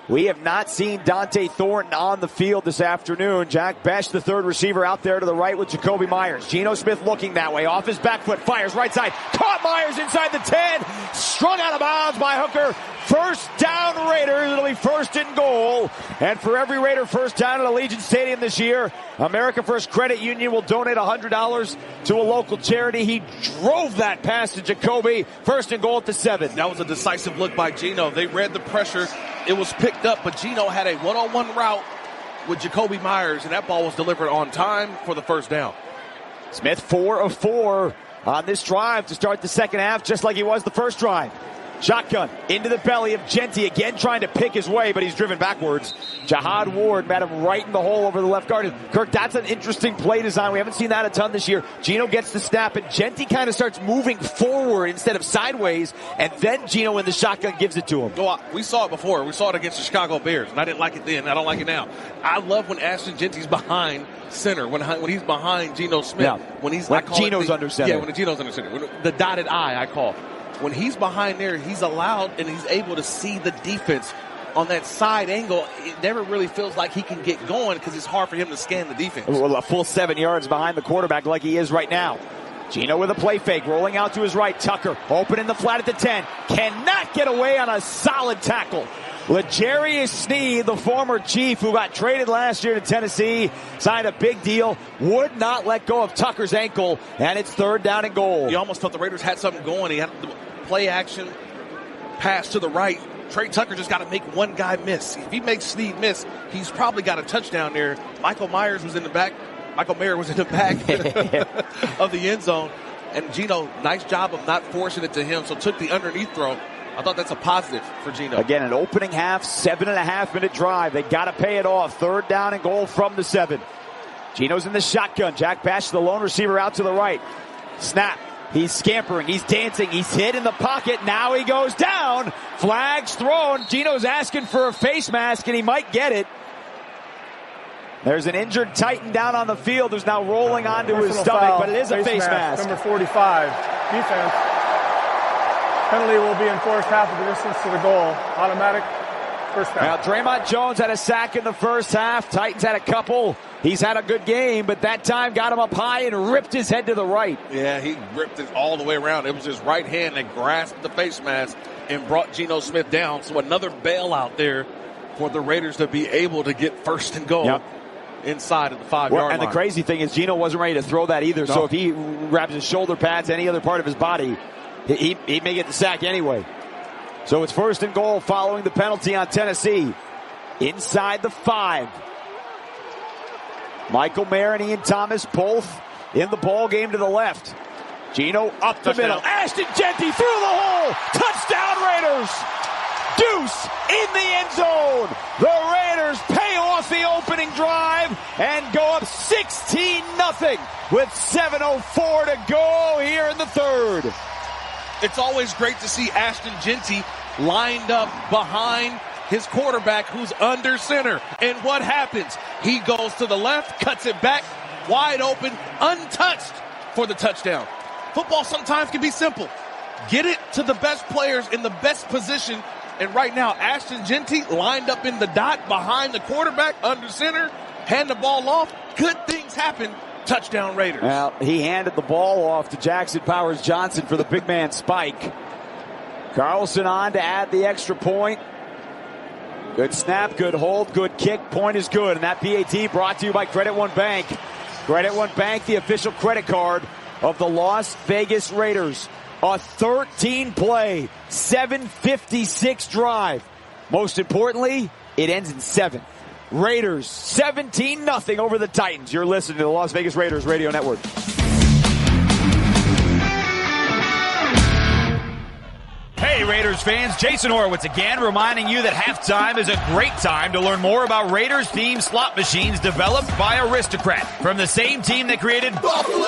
Speaker 5: We have not seen Dante Thornton on the field this afternoon. Jack Besh, the 3rd receiver, out there to the right with Jacoby Myers. Geno Smith looking that way. Off his back foot, fires right side. Caught Myers inside the 10. Strung out of bounds by Hooker. First down Raiders. It'll be 1st and goal. And for every Raider first down at Allegiant Stadium this year, America First Credit Union will donate $100 to a local charity. He drove that pass to Jacoby. 1st and goal at the 7.
Speaker 6: That was a decisive look by Geno. They read the pressure. It was picked up, but Geno had a one-on-one route with Jacoby Myers, and that ball was delivered on time for the first down.
Speaker 5: Smith 4 of 4 on this drive to start the second half, just like he was the first drive. Shotgun into the belly of Jeanty, again trying to pick his way, but he's driven backwards. Jihad Ward met him right in the hole over the left guard. Kirk, that's an interesting play design. We haven't seen that a ton this year. Geno gets the snap, and Jeanty kind of starts moving forward instead of sideways, and then Geno in the shotgun gives it to him.
Speaker 6: No, we saw it before. We saw it against the Chicago Bears, and I didn't like it then. I don't like it now. I love when Ashton Jeanty's behind center, when he's behind Geno Smith.
Speaker 5: Yeah.
Speaker 6: When
Speaker 5: Geno's under center.
Speaker 6: Yeah, when Geno's under center. When the dotted I call. When he's behind there, he's allowed and he's able to see the defense on that side angle. It never really feels like he can get going because it's hard for him to scan the defense.
Speaker 5: Well, a full 7 yards behind the quarterback like he is right now. Geno with a play fake, rolling out to his right. Tucker open in the flat at the 10. Cannot get away on a solid tackle. L'Jarius Sneed, the former Chief who got traded last year to Tennessee, signed a big deal, would not let go of Tucker's ankle, and it's 3rd down and goal.
Speaker 6: You almost felt the Raiders had something going. He had the play action, pass to the right. Trey Tucker just got to make one guy miss. If he makes Sneed miss, he's probably got a touchdown there. Michael Mayer was in the back of the end zone. And Geno, nice job of not forcing it to him, so took the underneath throw. I thought that's a positive for Geno.
Speaker 5: Again, an opening half, 7.5-minute drive. They got to pay it off. 3rd down and goal from the 7. Geno's in the shotgun. Jack Bash, the lone receiver, out to the right. Snap. He's scampering. He's dancing. He's hit in the pocket. Now he goes down. Flags thrown. Geno's asking for a face mask, and he might get it. There's an injured Titan down on the field who's now rolling onto his
Speaker 7: Personal
Speaker 5: stomach,
Speaker 7: foul,
Speaker 5: but it is a face mask.
Speaker 7: Number 45, defense. Penalty will be enforced half of the distance to the goal. Automatic first down.
Speaker 5: Now, Draymond Jones had a sack in the first half. Titans had a couple. He's had a good game, but that time got him up high and ripped his head to the right.
Speaker 6: Yeah, he ripped it all the way around. It was his right hand that grasped the face mask and brought Geno Smith down. So another bailout there for the Raiders to be able to get first and goal inside of the 5-yard line.
Speaker 5: And the crazy thing is Geno wasn't ready to throw that either. No. So if he wraps his shoulder pads, any other part of his body, he may get the sack anyway. So it's first and goal following the penalty on Tennessee. Inside the 5. Michael Mayer and Ian Thomas both in the ball game to the left. Geno up the middle. Ashton Jeanty through the hole. Touchdown Raiders. Deuce in the end zone. The Raiders pay off the opening drive and go up 16-0 with 7:04 to go here in the third.
Speaker 6: It's always great to see Ashton Jeanty lined up behind his quarterback who's under center. And what happens? He goes to the left, cuts it back, wide open, untouched for the touchdown. Football sometimes can be simple. Get it to the best players in the best position. And right now, Ashton Jeanty lined up in the dot behind the quarterback, under center, hand the ball off. Good things happen. Touchdown Raiders.
Speaker 5: Well, he handed the ball off to Jackson Powers Johnson for the big man spike. Carlson on to add the extra point. Good snap, good hold, good kick. Point is good. And that PAT brought to you by Credit One Bank. Credit One Bank, the official credit card of the Las Vegas Raiders. A 13-play, 7:56 drive. Most importantly, it ends in 7. Raiders 17-0 over the Titans. You're listening to the Las Vegas Raiders Radio Network. Hey Raiders fans, Jason Horowitz again reminding you that halftime is a great time to learn more about Raiders themed slot machines developed by Aristocrat from the same team that created Buffalo.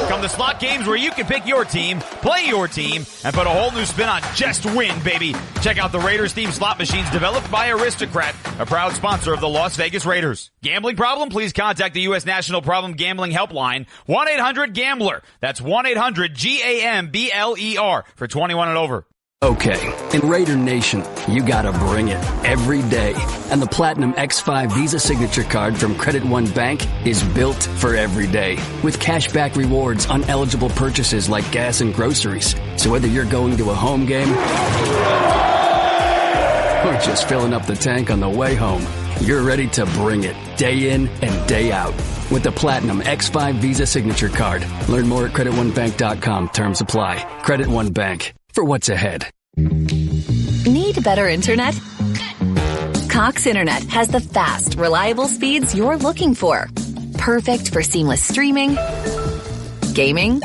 Speaker 5: Come to slot games where you can pick your team, play your team, and put a whole new spin on just win, baby. Check out the Raiders themed slot machines developed by Aristocrat, a proud sponsor of the Las Vegas Raiders. Gambling problem? Please contact the U.S. National Problem Gambling Helpline, 1-800-GAMBLER. That's 1-800-GAMBLER for 21 and over.
Speaker 1: Okay, in Raider Nation, you gotta bring it every day. And the Platinum X5 Visa Signature Card from Credit One Bank is built for every day. With cashback rewards on eligible purchases like gas and groceries. So whether you're going to a home game or just filling up the tank on the way home, you're ready to bring it day in and day out. With the Platinum X5 Visa Signature Card. Learn more at CreditOneBank.com. Terms apply. Credit One Bank. For what's ahead.
Speaker 14: Need better internet? Cox Internet has the fast, reliable speeds you're looking for. Perfect for seamless streaming, gaming,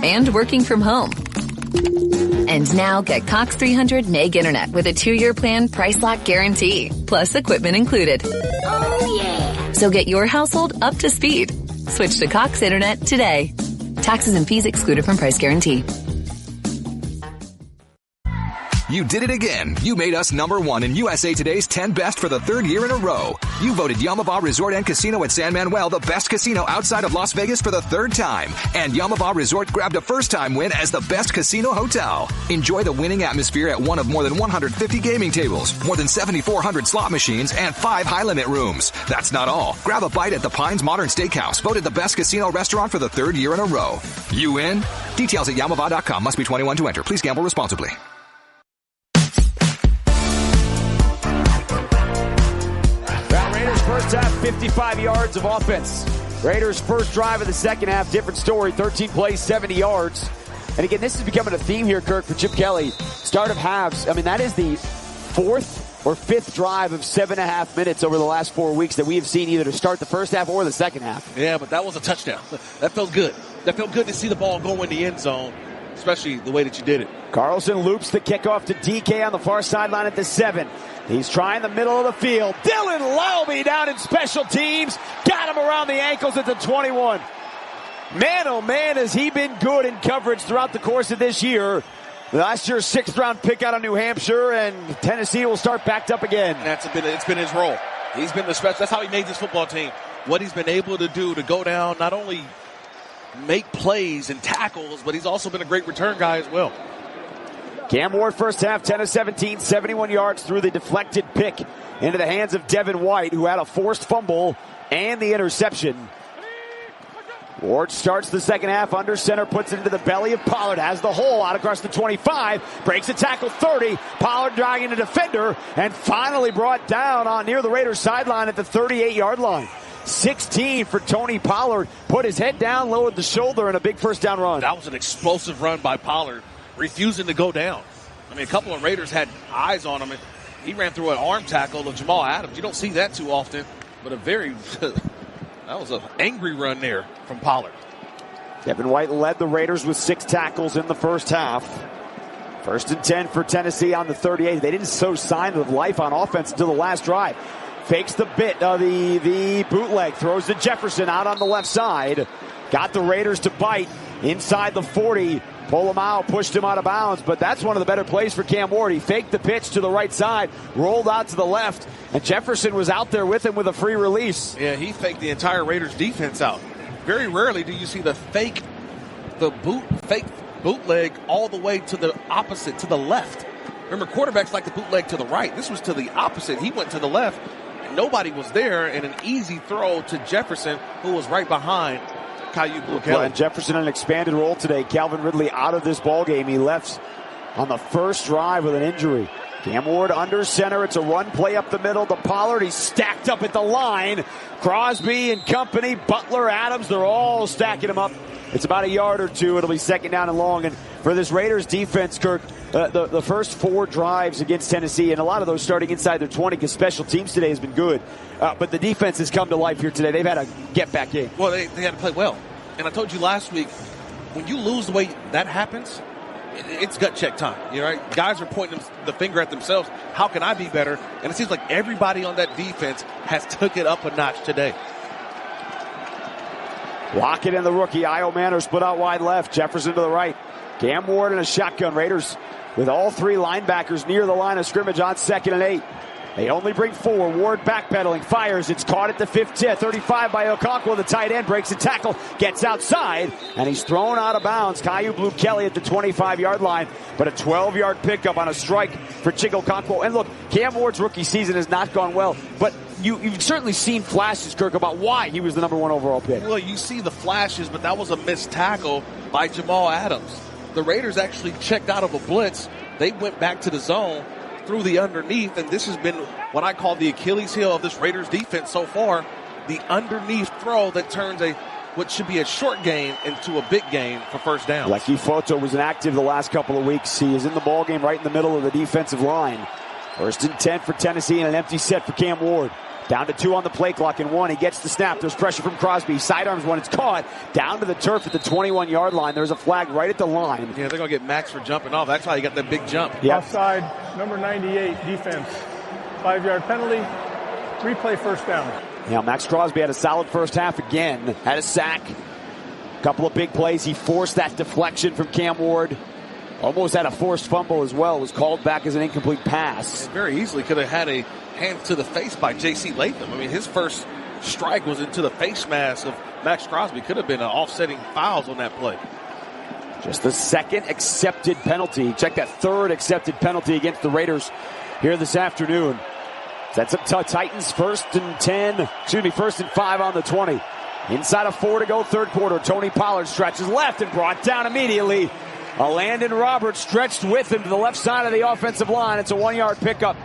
Speaker 14: and working from home. And now get Cox 300 meg internet with a 2-year plan price lock guarantee, plus equipment included. Oh yeah! So get your household up to speed. Switch to Cox Internet today. Taxes and fees excluded from price guarantee.
Speaker 2: You did it again. You made us #1 in USA Today's 10 Best for the 3rd year in a row. You voted Yamava Resort and Casino at San Manuel the best casino outside of Las Vegas for the 3rd time. And Yamava Resort grabbed a first-time win as the best casino hotel. Enjoy the winning atmosphere at one of more than 150 gaming tables, more than 7,400 slot machines, and 5 high-limit rooms. That's not all. Grab a bite at the Pines Modern Steakhouse, voted the best casino restaurant for the 3rd year in a row. You in? Details at Yamava.com. Must be 21 to enter. Please gamble responsibly.
Speaker 5: First half, 55 yards of offense. Raiders' first drive of the second half, different story. 13 plays, 70 yards. And again, this is becoming a theme here, Kirk, for Chip Kelly. Start of halves. I mean, that is the 4th or 5th drive of 7.5 minutes over the last 4 weeks that we have seen either to start the first half or the second half.
Speaker 6: Yeah, but that was a touchdown. That felt good. That felt good to see the ball go in the end zone, especially the way that you did it.
Speaker 5: Carlson loops the kickoff to DK on the far sideline at the 7. He's trying the middle of the field. Dylan Laube down in special teams. Got him around the ankles at the 21. Man, oh man, has he been good in coverage throughout the course of this year. Last year's 6th round pick out of New Hampshire, and Tennessee will start backed up again.
Speaker 6: It's been his role. He's been the special. That's how he made this football team. What he's been able to do to go down, not only make plays and tackles, but he's also been a great return guy as well.
Speaker 5: Cam Ward first half, 10 of 17, 71 yards through the deflected pick into the hands of Devin White, who had a forced fumble and the interception. Ward starts the second half under center, puts it into the belly of Pollard, has the hole out across the 25, breaks a tackle 30, Pollard dragging a defender, and finally brought down on near the Raiders sideline at the 38-yard line. 16 for Tony Pollard, put his head down, lowered the shoulder, and a big first down run.
Speaker 6: That was an explosive run by Pollard, refusing to go down. I mean, a couple of Raiders had eyes on him, and he ran through an arm tackle of Jamal Adams. You don't see that too often, but that was an angry run there from Pollard.
Speaker 5: Devin White led the Raiders with 6 tackles in the first half. First and 10 for Tennessee on the 38. They didn't show signs of life on offense until the last drive. Fakes the bit, the bootleg, throws to Jefferson out on the left side. Got the Raiders to bite inside the 40. Pull him out, pushed him out of bounds, but that's one of the better plays for Cam Ward. He faked the pitch to the right side, rolled out to the left, and Jefferson was out there with him with a free release.
Speaker 6: Yeah, he faked the entire Raiders defense out. Very rarely do you see the fake bootleg all the way to the opposite, to the left. Remember, quarterbacks like the bootleg to the right. This was to the opposite. He went to the left, and nobody was there, and an easy throw to Jefferson, who was right behind
Speaker 5: And Jefferson in an expanded role today. Calvin Ridley out of this ball game. He left on the first drive with an injury. Cam Ward under center. It's a run play up the middle to Pollard. He's stacked up at the line. Crosby and company, Butler, Adams, they're all stacking him up. It's about a yard or two. It'll be second down and long. And for this Raiders defense, Kirk, the first 4 drives against Tennessee, and a lot of those starting inside their 20 because special teams today has been good. But the defense has come to life here today. They've had a get-back game.
Speaker 6: Well, they had to play well. And I told you last week, when you lose the way that happens, it's gut check time. You know, right? Guys are pointing the finger at themselves. How can I be better? And it seems like everybody on that defense has took it up a notch today.
Speaker 5: Lockett and the rookie. Io Manor split out wide left. Jefferson to the right. Cam Ward in a shotgun. Raiders with all 3 linebackers near the line of scrimmage on 2nd and 8. They only bring 4. Ward backpedaling, fires. It's caught at the 35 by Okonkwo. The tight end breaks a tackle, gets outside, and he's thrown out of bounds. Caillou Blue Kelly at the 25-yard line, but a 12-yard pickup on a strike for Chig Okonkwo. And look, Cam Ward's rookie season has not gone well, but you've certainly seen flashes, Kirk, about why he was the number 1 overall pick.
Speaker 6: Well, you see the flashes, but that was a missed tackle by Jamal Adams. The Raiders actually checked out of a blitz. They went back to the zone, through the underneath, and this has been what I call the Achilles heel of this Raiders defense so far. The underneath throw that turns what should be a short gain into a big gain for first down.
Speaker 5: Leki Foto was inactive the last couple of weeks. He is in the ball game right in the middle of the defensive line. First and 10 for Tennessee and an empty set for Cam Ward. Down to 2 on the play clock and 1. He gets the snap. There's pressure from Crosby. Sidearms one. It's caught. Down to the turf at the 21-yard line. There's a flag right at the line.
Speaker 6: Yeah, they're going to get Max for jumping off. That's how he got that big jump.
Speaker 5: Yep.
Speaker 7: Offside, number 98, defense. 5-yard penalty. Replay first down.
Speaker 5: Now, Max Crosby had a solid first half again. Had a sack. Couple of big plays. He forced that deflection from Cam Ward. Almost had a forced fumble as well. It was called back as an incomplete pass.
Speaker 6: Very easily could have had a hand to the face by J.C. Latham. I mean, his first strike was into the face mask of Max Crosby. Could have been an offsetting fouls on that play.
Speaker 5: Just the second accepted penalty. Check that third accepted penalty against the Raiders here this afternoon. Sets up Titans first and 5 on the 20. Inside of 4 to go, third quarter. Tony Pollard stretches left and brought down immediately. Landon Roberts stretched with him to the left side of the offensive line. It's a 1-yard pickup.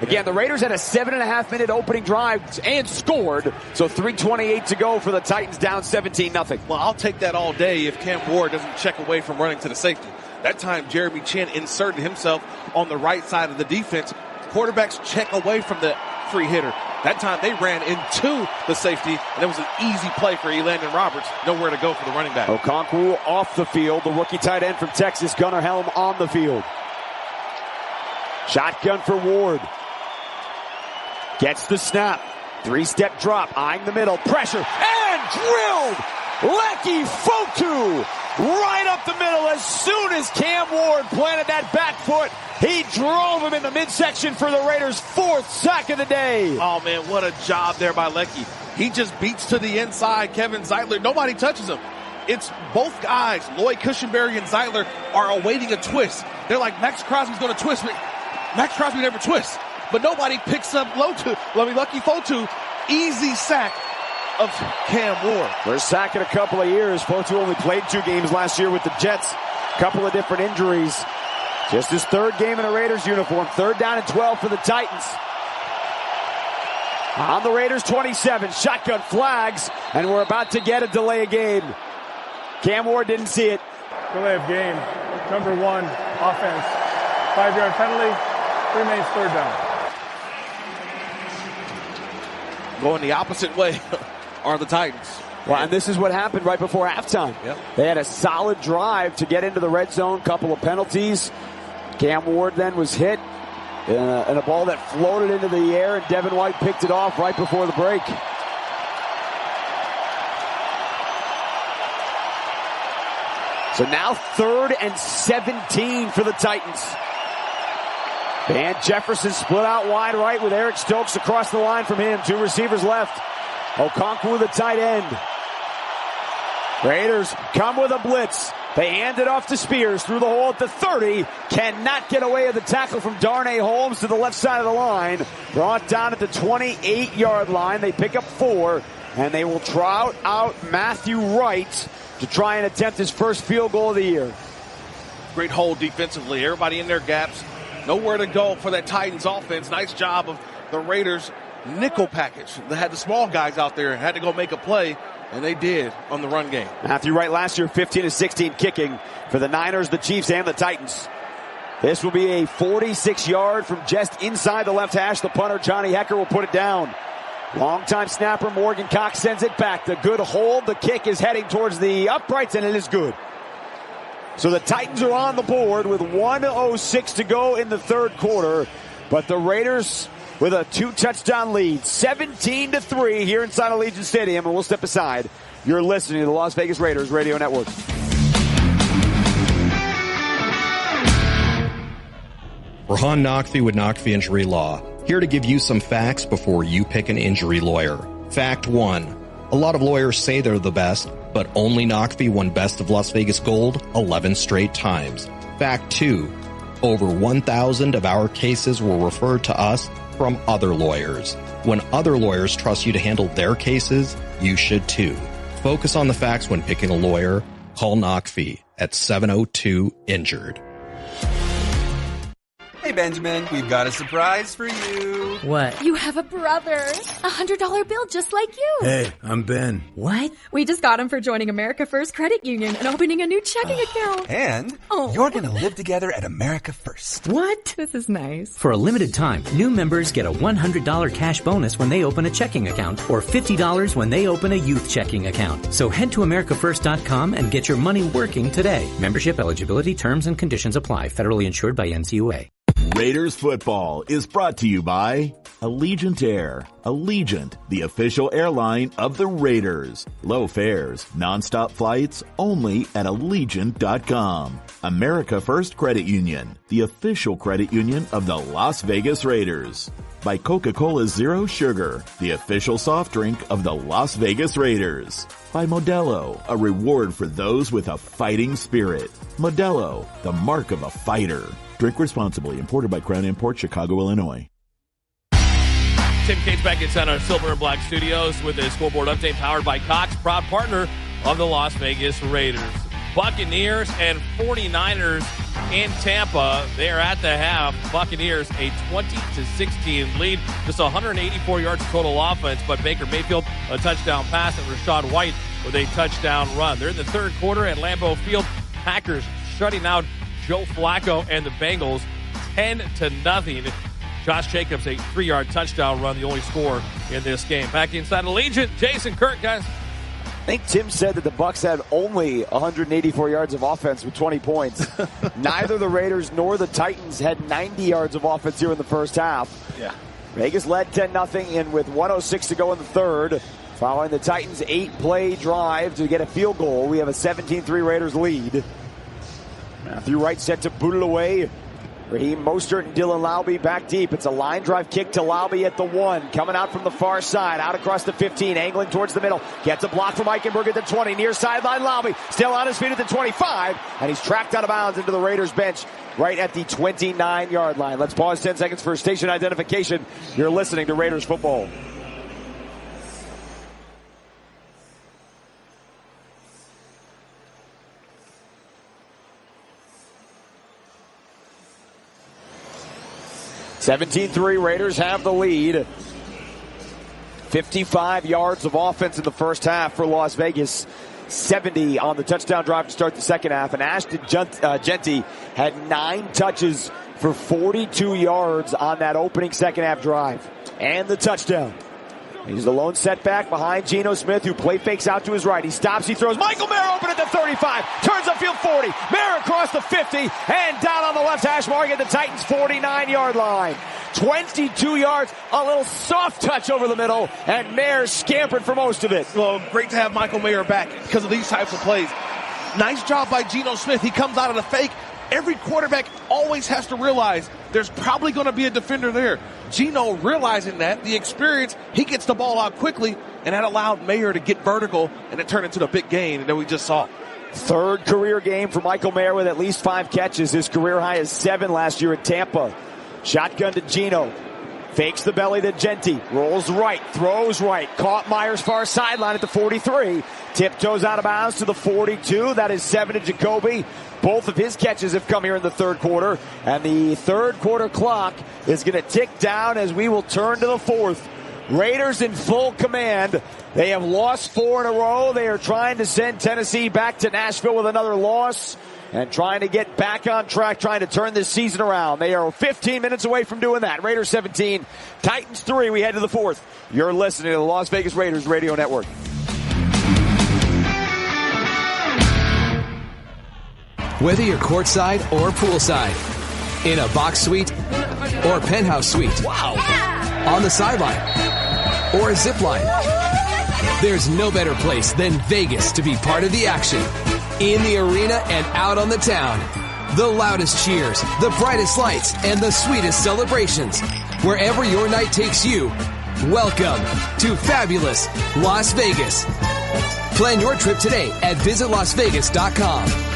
Speaker 5: Again, the Raiders had a 7.5-minute opening drive and scored. So 3:28 to go for the Titans, down 17-0.
Speaker 6: Well, I'll take that all day if Cam Ward doesn't check away from running to the safety. That time, Jeremy Chin inserted himself on the right side of the defense. Quarterbacks check away from the free hitter. That time, they ran into the safety, and it was an easy play for Landon Roberts. Nowhere to go for the running back.
Speaker 5: Okonkwo off the field. The rookie tight end from Texas, Gunnar Helm, on the field. Shotgun for Ward. Gets the snap. 3-step drop, eyeing the middle. Pressure, and drilled! Leki Fotu right up the middle as soon as Cam Ward planted that back foot. He drove him in the midsection for the Raiders' 4th sack of the day.
Speaker 6: Oh, man, what a job there by Leckie. He just beats to the inside Kevin Zeitler. Nobody touches him. It's both guys, Lloyd Cushenberry and Zeitler, are awaiting a twist. They're like, Max Crosby's going to twist me. Max Crosby never twists. But nobody picks up Lucky Fotu. Easy sack of Cam Ward.
Speaker 5: First sack in a couple of years. Fotu only played 2 games last year with the Jets. Couple of different injuries. Just his 3rd game in a Raiders uniform. 3rd down and 12 for the Titans. On the Raiders 27, shotgun flags, and we're about to get a delay of game. Cam Ward didn't see it.
Speaker 7: Delay of game. Number 1, offense. 5-yard penalty. Remains 3rd down.
Speaker 6: Going the opposite way are the Titans.
Speaker 5: Well, and this is what happened right before halftime.
Speaker 6: Yep.
Speaker 5: They had a solid drive to get into the red zone, couple of penalties. Cam Ward then was hit and a ball that floated into the air, and Devin White picked it off right before the break. So now 3rd and 17 for the Titans. Van Jefferson split out wide right with Eric Stokes across the line from him. 2 receivers left. Okonkwo, the tight end. Raiders come with a blitz. They hand it off to Spears through the hole at the 30. Cannot get away with the tackle from Darnay Holmes to the left side of the line. Brought down at the 28-yard line. They pick up 4, and they will trot out Matthew Wright to try and attempt his first field goal of the year.
Speaker 6: Great hold defensively. Everybody in their gaps. Nowhere to go for that Titans offense. Nice job of the Raiders nickel package. They had the small guys out there and had to go make a play, and they did on the run game.
Speaker 5: Matthew Wright last year 15-16 kicking for the Niners, the Chiefs, and the Titans. This will be a 46-yard from just inside the left hash. The punter, Johnny Hecker, will put it down. Longtime snapper Morgan Cox sends it back. The good hold. The kick is heading towards the uprights, and it is good. So the Titans are on the board with 1:06 to go in the 3rd quarter. But the Raiders with a 2-touchdown lead, 17-3 here inside Allegiant Stadium. And we'll step aside. You're listening to the Las Vegas Raiders Radio Network.
Speaker 4: Rahan Naqvi with Naqvi Injury Law. Here to give you some facts before you pick an injury lawyer. Fact 1. A lot of lawyers say they're the best, but only Naqvi won Best of Las Vegas Gold 11 straight times. Fact 2. Over 1,000 of our cases were referred to us from other lawyers. When other lawyers trust you to handle their cases, you should too. Focus on the facts when picking a lawyer. Call Naqvi at 702-INJURED.
Speaker 17: Hey, Benjamin, we've got a surprise for you.
Speaker 20: What?
Speaker 23: You have a brother. $100 bill just like you.
Speaker 17: Hey, I'm Ben.
Speaker 20: What?
Speaker 23: We just got him for joining America First Credit Union and opening a new checking account.
Speaker 17: And you're going to live together at America First.
Speaker 20: What?
Speaker 23: This is nice.
Speaker 24: For a limited time, new members get a $100 cash bonus when they open a checking account or $50 when they open a youth checking account. So head to AmericaFirst.com and get your money working today. Membership eligibility, terms, and conditions apply. Federally insured by NCUA.
Speaker 16: Raiders football is brought to you by Allegiant Air. Allegiant, the official airline of the Raiders. Low fares, nonstop flights, only at Allegiant.com. America First Credit Union, the official credit union of the Las Vegas Raiders. By Coca-Cola Zero Sugar, the official soft drink of the Las Vegas Raiders. By Modelo, a reward for those with a fighting spirit. Modelo, the mark of a fighter. Drink responsibly. Imported by Crown Imports, Chicago, Illinois.
Speaker 21: Tim Cates back inside our Silver and Black studios with a scoreboard update powered by Cox, proud partner of the Las Vegas Raiders. Buccaneers and 49ers in Tampa. They are at the half. Buccaneers a 20-16 lead. Just 184 yards of total offense, but Baker Mayfield a touchdown pass and Rachaad White with a touchdown run. They're in the 3rd quarter at Lambeau Field. Packers shutting out Joe Flacco and the Bengals 10-0. Josh Jacobs, a 3-yard touchdown run, the only score in this game. Back inside Allegiant, Jason Kirk, guys.
Speaker 5: I think Tim said that the Bucs had only 184 yards of offense with 20 points. Neither the Raiders nor the Titans had 90 yards of offense here in the first half.
Speaker 6: Yeah.
Speaker 5: Vegas led 10-0, and with 1:06 to go in the 3rd, following the Titans' 8-play drive to get a field goal, we have a 17-3 Raiders lead. Matthew Wright set to boot it away Raheem Mostert and Dylan Laube back deep. It's a line drive kick to Laube at the 1. Coming out from the far side, out across the 15, angling towards the middle. Gets a block from Eichenberg at the 20. Near sideline, Laube still on his feet at the 25. And he's tracked out of bounds into the Raiders bench right at the 29-yard line. Let's pause 10 seconds for station identification. You're listening to Raiders football. (17-3) Raiders have the lead. 55 yards of offense in the first half for Las Vegas. 70 on the touchdown drive to start the second half. And Ashton Jeanty had 9 touches for 42 yards on that opening second half drive. And the touchdown. He's the lone setback behind Geno Smith, who play fakes out to his right. He stops, he throws. Michael Mayer open at the 35. Turns upfield 40. Mayer across the 50. And down on the left hash mark at the Titans' 49-yard line. 22 yards, a little soft touch over the middle, and Mayer scampered for most of it.
Speaker 6: Well, great to have Michael Mayer back because of these types of plays. Nice job by Geno Smith. He comes out of the fake. Every quarterback always has to realize there's probably going to be a defender there. Geno realizing that, the experience, he gets the ball out quickly, and that allowed Mayer to get vertical, and it turned into the big gain that we just saw.
Speaker 5: Third career game for Michael Mayer with at least 5 catches. His career high is 7 last year at Tampa. Shotgun to Geno. Fakes the belly to Jeanty. Rolls right. Throws right. Caught Myers far sideline at the 43. Tiptoes out of bounds to the 42. That is 7 to Jacoby. Both of his catches have come here in the third quarter. And the third quarter clock is going to tick down as we will turn to the fourth. Raiders in full command. They have lost 4 in a row. They are trying to send Tennessee back to Nashville with another loss. And trying to get back on track, trying to turn this season around. They are 15 minutes away from doing that. Raiders 17, Titans 3. We head to the fourth. You're listening to the Las Vegas Raiders Radio Network.
Speaker 8: Whether you're courtside or poolside, in a box suite or penthouse suite, wow, on the sideline or a zip line, there's no better place than Vegas to be part of the action. In the arena and out on the town. The loudest cheers, the brightest lights, and the sweetest celebrations. Wherever your night takes you, welcome to fabulous Las Vegas. Plan your trip today at visitlasvegas.com.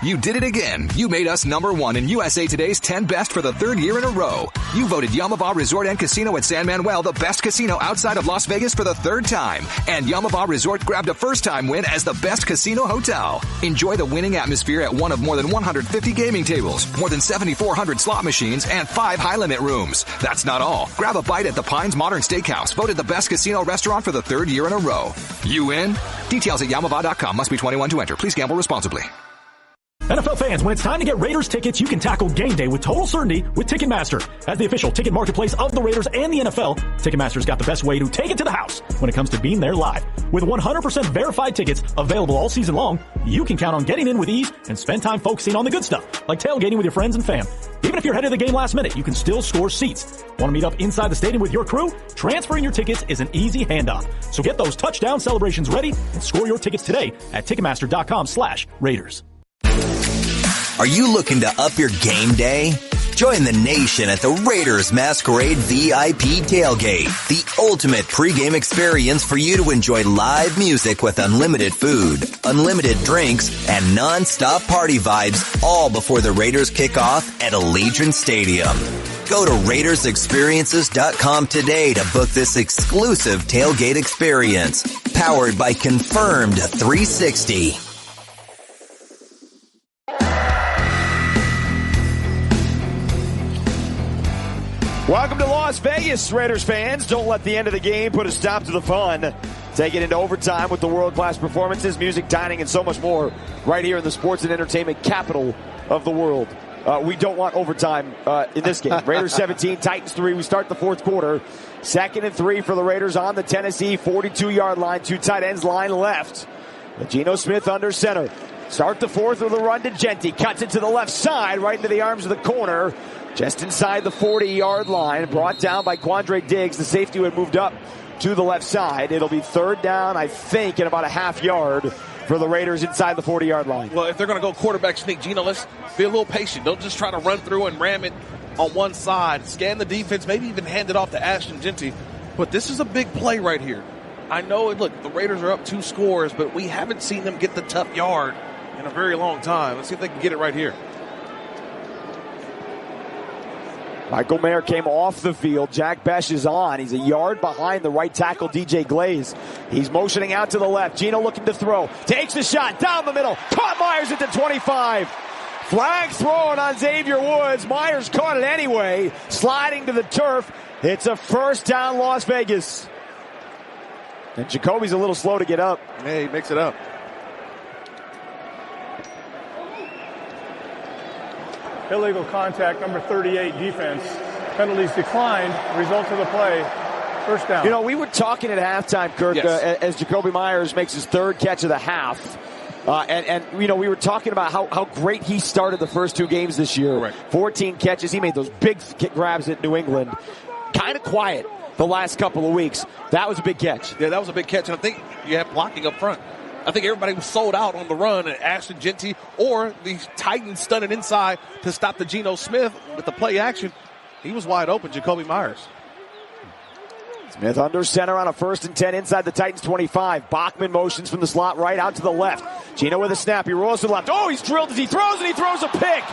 Speaker 2: You did it again. You made us #1 in USA Today's 10 Best for the 3rd year in a row. You voted Yamava Resort and Casino at San Manuel the best casino outside of Las Vegas for the 3rd time. And Yamava Resort grabbed a first-time win as the best casino hotel. Enjoy the winning atmosphere at one of more than 150 gaming tables, more than 7,400 slot machines, and 5 high-limit rooms. That's not all. Grab a bite at the Pines Modern Steakhouse, voted the best casino restaurant for the 3rd year in a row. You in? Details at Yamava.com. Must be 21 to enter. Please gamble responsibly.
Speaker 19: NFL fans, when it's time to get Raiders tickets, you can tackle game day with total certainty with Ticketmaster. As the official ticket marketplace of the Raiders and the NFL, Ticketmaster's got the best way to take it to the house when it comes to being there live. With 100% verified tickets available all season long, you can count on getting in with ease and spend time focusing on the good stuff, like tailgating with your friends and fam. Even if you're ahead of the game last minute, you can still score seats. Want to meet up inside the stadium with your crew? Transferring your tickets is an easy handoff. So get those touchdown celebrations ready and score your tickets today at Ticketmaster.com/Raiders.
Speaker 10: Are you looking to up your game day? Join the nation at the Raiders Masquerade VIP Tailgate, the ultimate pregame experience for you to enjoy live music with unlimited food, unlimited drinks, and non-stop party vibes, all before the Raiders kick off at Allegiant Stadium. Go to RaidersExperiences.com today to book this exclusive tailgate experience, powered by Confirmed 360.
Speaker 5: Welcome to Las Vegas, Raiders fans. Don't let the end of the game put a stop to the fun. Take it into overtime with the world-class performances, music, dining, and so much more right here in the sports and entertainment capital of the world. We don't want overtime in this game. Raiders 17, Titans 3. We start the fourth quarter. 2nd and 3 for the Raiders on the Tennessee 42-yard line. 2 tight ends line left. Geno Smith under center. Start the fourth with a run to Jeanty. Cuts it to the left side, right into the arms of the corner. Just inside the 40-yard line, brought down by Quandre Diggs, the safety who had moved up to the left side. It'll be 3rd down, I think, in about a half yard for the Raiders inside the 40-yard line.
Speaker 6: Well, if they're going to go quarterback sneak, Geno, let's be a little patient. Don't just try to run through and ram it on one side. Scan the defense, maybe even hand it off to Ashton Jeanty. But this is a big play right here. I know, look, the Raiders are up 2 scores, but we haven't seen them get the tough yard in a very long time. Let's see if they can get it right here.
Speaker 5: Michael Mayer came off the field. Jack Besh is on. He's a yard behind the right tackle, DJ Glaze. He's motioning out to the left. Geno looking to throw. Takes the shot down the middle. Caught Myers at the 25. Flag thrown on Xavier Woods. Myers caught it anyway. Sliding to the turf. It's a first down, Las Vegas. And Jacoby's a little slow to get up.
Speaker 6: Yeah, he makes it up.
Speaker 7: Illegal contact, number 38, defense. Penalties declined. Result of the play, first down.
Speaker 5: You know, we were talking at halftime, Kirk,
Speaker 6: Yes.
Speaker 5: as Jacoby Myers makes his 3rd catch of the half. And you know, we were talking about how great he started the first 2 games this year.
Speaker 6: Correct.
Speaker 5: 14 catches. He made those big grabs at New England. Kind of quiet the last couple of weeks. That was a big catch.
Speaker 6: Yeah, that was a big catch. And I think you have blocking up front. I think everybody was sold out on the run at Ashton Jeanty or the Titans stunning inside to stop the Geno Smith with the play action. He was wide open, Jacoby Myers.
Speaker 5: Smith under center on a 1st and 10 inside the Titans 25. Bachman motions from the slot right out to the left. Geno with a snap. He rolls to the left. Oh, he's drilled as he throws, and he throws a pick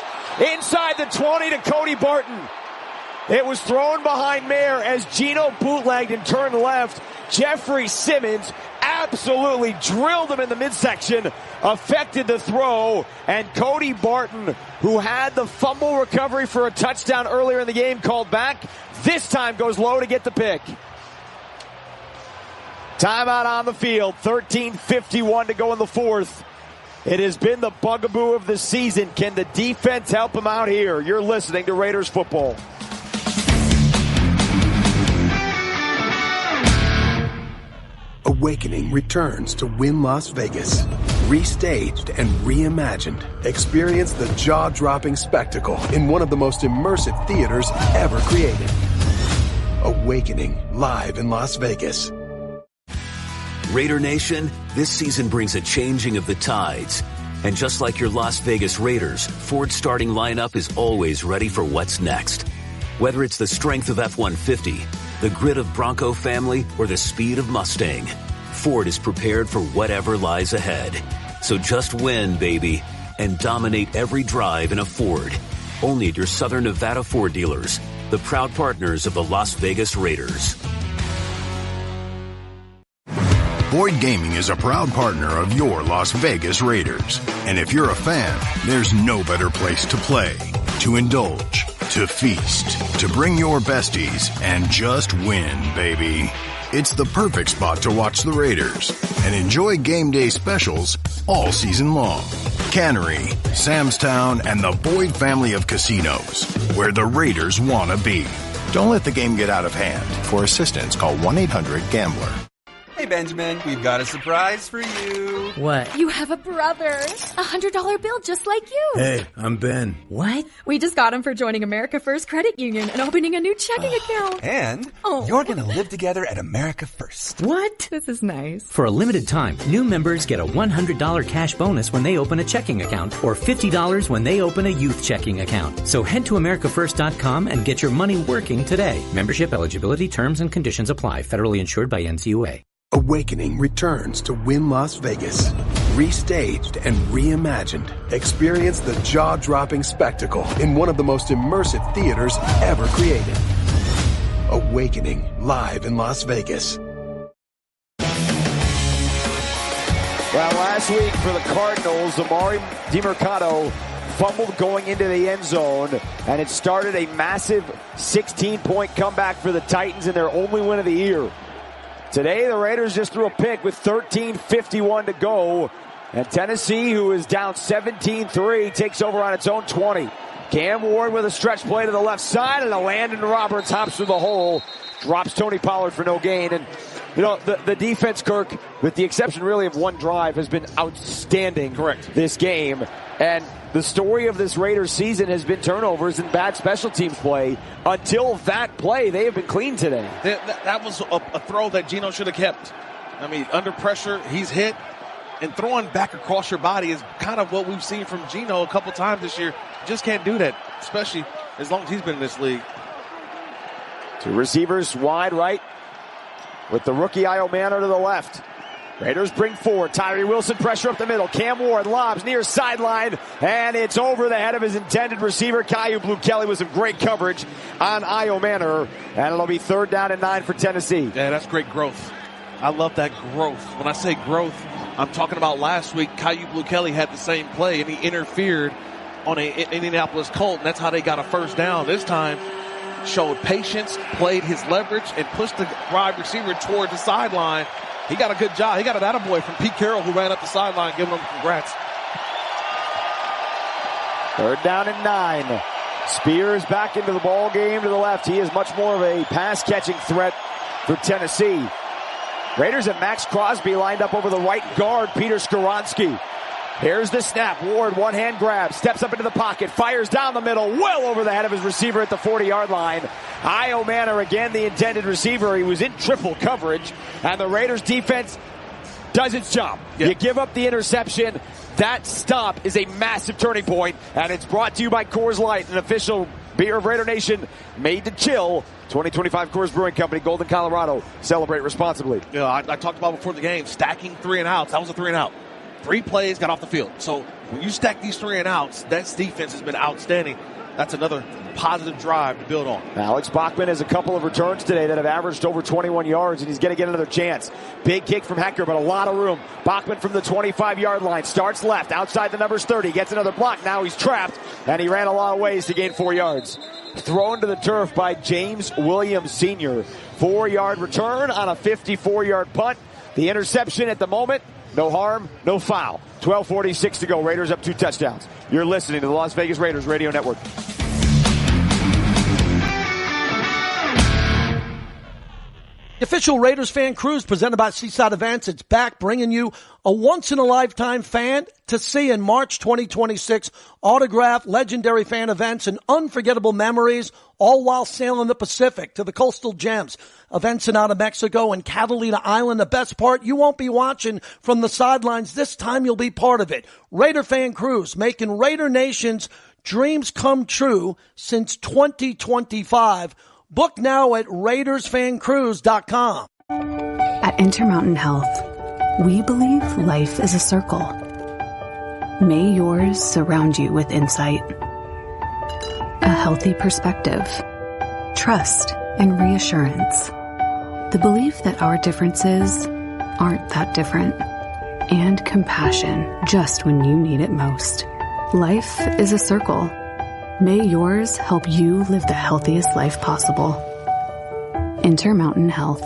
Speaker 5: inside the 20 to Cody Barton. It was thrown behind Mayer as Geno bootlegged and turned left. Jeffrey Simmons absolutely drilled him in the midsection, affected the throw, and Cody Barton, who had the fumble recovery for a touchdown earlier in the game, called back. This time goes low to get the pick. Timeout on the field, 13:51 to go in the 4th. It has been the bugaboo of the season. Can the defense help him out here? You're listening to Raiders football.
Speaker 11: Awakening returns to Wynn Las Vegas. Restaged and reimagined, experience the jaw-dropping spectacle in one of the most immersive theaters ever created. Awakening live in Las Vegas.
Speaker 15: Raider Nation, this season brings a changing of the tides. And just like your Las Vegas Raiders, Ford's starting lineup is always ready for what's next. Whether it's the strength of F-150, the grit of Bronco family, or the speed of Mustang, Ford is prepared for whatever lies ahead. So just win, baby, and dominate every drive in a Ford. Only at your Southern Nevada Ford dealers, the proud partners of the Las Vegas Raiders.
Speaker 18: Boyd Gaming is a proud partner of your Las Vegas Raiders. And if you're a fan, there's no better place to play, to indulge, to feast, to bring your besties, and just win, baby. It's the perfect spot to watch the Raiders and enjoy game day specials all season long. Cannery, Sam's Town, and the Boyd family of casinos, where the Raiders want to be. Don't let the game get out of hand. For assistance, call 1-800-GAMBLER.
Speaker 17: Hey, Benjamin, we've got a surprise for you.
Speaker 12: What?
Speaker 23: You have a brother. $100 bill just like you.
Speaker 20: Hey, I'm Ben.
Speaker 12: What?
Speaker 23: We just got him for joining America First Credit Union and opening a new checking account.
Speaker 17: And you're going to live together at America First.
Speaker 12: What?
Speaker 23: This is nice.
Speaker 24: For a limited time, new members get a $100 cash bonus when they open a checking account or $50 when they open a youth checking account. So head to AmericaFirst.com and get your money working today. Membership eligibility, terms, and conditions apply. Federally insured by NCUA.
Speaker 11: Awakening returns to Wynn Las Vegas. Restaged and reimagined, experience the jaw-dropping spectacle in one of the most immersive theaters ever created. Awakening live in Las Vegas.
Speaker 5: Well, last week for the Cardinals, Amari DiMercato fumbled going into the end zone, and it started a massive 16-point comeback for the Titans in their only win of the year. Today, the Raiders just threw a pick with 13:51 to go. And Tennessee, who is down 17-3, takes over on its own 20. Cam Ward with a stretch play to the left side, and Landon Roberts hops through the hole, drops Tony Pollard for no gain. And, you know, the defense, Kirk, with the exception really of one drive, has been outstanding.
Speaker 6: Correct.
Speaker 5: This game. And the story of this Raiders season has been turnovers and bad special teams play. Until that play, they have been clean today.
Speaker 6: That was a throw that Geno should have kept. I mean, under pressure, he's hit. And throwing back across your body is kind of what we've seen from Geno a couple times this year. Just can't do that, especially as long as he's been in this league.
Speaker 5: Two receivers wide right with the rookie Io Manor to the left. Raiders bring forward. Tyree Wilson pressure up the middle. Cam Ward lobs near sideline, and it's over the head of his intended receiver, Caillou Blue-Kelly, with some great coverage on Io Manor, and it'll be 3rd down and 9 for Tennessee.
Speaker 6: Yeah, that's great growth. I love that growth. When I say growth, I'm talking about last week. Caillou Blue-Kelly had the same play, and he interfered on an Indianapolis Colt, and that's how they got a 1st down. This time, showed patience, played his leverage, and pushed the wide receiver toward the sideline. He got a good job. He got an attaboy from Pete Carroll, who ran up the sideline, giving him congrats.
Speaker 5: 3rd down and 9. Spears back into the ball game to the left. He is much more of a pass-catching threat for Tennessee. Raiders have Max Crosby lined up over the right guard, Peter Skoronski. Here's the snap. Ward, one-hand grab, steps up into the pocket, fires down the middle, well over the head of his receiver at the 40-yard line. Io Manor, again, the intended receiver. He was in triple coverage, and the Raiders defense does its job. Yeah. You give up the interception. That stop is a massive turning point, and it's brought to you by Coors Light, an official beer of Raider Nation, made to chill. 2025 Coors Brewing Company, Golden, Colorado. Celebrate responsibly.
Speaker 6: Yeah, I talked about before the game, stacking 3 and outs. That was a 3 and out. 3 plays, got off the field. So when you stack these 3 and outs, that defense has been outstanding. That's another positive drive to build on.
Speaker 5: Alex Bachman has a couple of returns today that have averaged over 21 yards, and he's going to get another chance. Big kick from Hecker, but a lot of room. Bachman from the 25-yard line starts left, outside the numbers 30, gets another block. Now he's trapped, and he ran a lot of ways to gain 4 yards. Thrown to the turf by James Williams Sr. 4-yard return on a 54-yard punt. The interception at the moment, no harm, no foul. 12:46 to go. Raiders up 2 touchdowns. You're listening to the Las Vegas Raiders Radio Network.
Speaker 3: The official Raiders fan cruise presented by Seaside Events. It's back, bringing you a once-in-a-lifetime fan to see in March 2026. Autograph, legendary fan events, and unforgettable memories, all while sailing the Pacific to the coastal gems of Ensenada, Mexico, and Catalina Island. The best part, you won't be watching from the sidelines. This time you'll be part of it. Raider fan cruise, making Raider Nation's dreams come true since 2025. Book now at RaidersFanCruise.com.
Speaker 12: At Intermountain Health, we believe life is a circle. May yours surround you with insight, a healthy perspective, trust, and reassurance. The belief that our differences aren't that different, and compassion just when you need it most. Life is a circle. May yours help you live the healthiest life possible. Intermountain Health.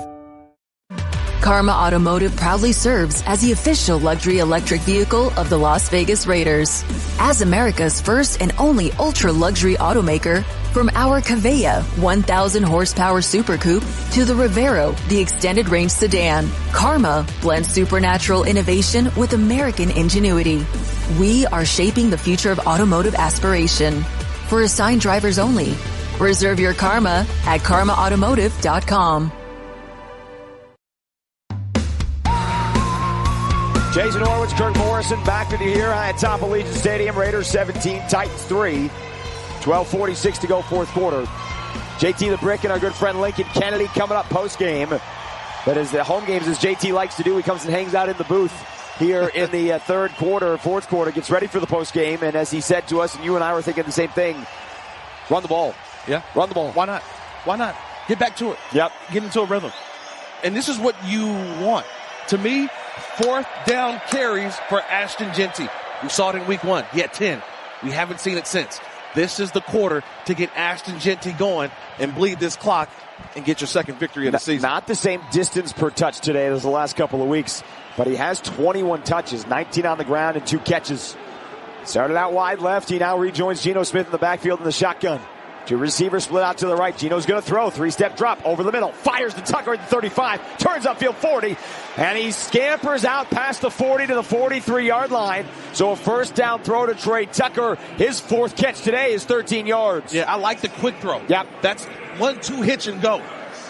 Speaker 14: Karma Automotive proudly serves as the official luxury electric vehicle of the Las Vegas Raiders. As America's first and only ultra-luxury automaker, from our Cavea 1,000 horsepower Super Coupe to the Rivero, the extended range sedan, Karma blends supernatural innovation with American ingenuity. We are shaping the future of automotive aspiration. For assigned drivers only. Reserve your Karma at karmaautomotive.com.
Speaker 5: Jason Horwitz, Kirk Morrison, back with you here at top of Allegiant Stadium. Raiders 17, Titans 3. 12:46 to go, 4th quarter. JT the Brick and our good friend Lincoln Kennedy coming up post-game. That is the home games, as JT likes to do. He comes and hangs out in the booth here in the 4th quarter, gets ready for the post-game, and as he said to us, and you and I were thinking the same thing, run the ball.
Speaker 6: Yeah.
Speaker 5: Run the ball.
Speaker 6: Why not? Why not? Get back to it.
Speaker 5: Yep.
Speaker 6: Get into a rhythm. And this is what you want. To me, 4th down carries for Ashton Jeanty. We saw it in week 1. He had 10. We haven't seen it since. This is the quarter to get Ashton Jeanty going and bleed this clock and get your second victory of the season.
Speaker 5: Not the same distance per touch today as the last couple of weeks, but he has 21 touches, 19 on the ground and 2 catches. Started out wide left. He now rejoins Geno Smith in the backfield in the shotgun. 2 receivers split out to the right. Geno's going to throw. 3-step drop over the middle. Fires to Tucker at the 35. Turns upfield 40. And he scampers out past the 40 to the 43-yard line. So a 1st down throw to Trey Tucker. His 4th catch today is 13 yards.
Speaker 6: Yeah, I like the quick throw.
Speaker 5: Yep.
Speaker 6: That's 1-2 hitch and go.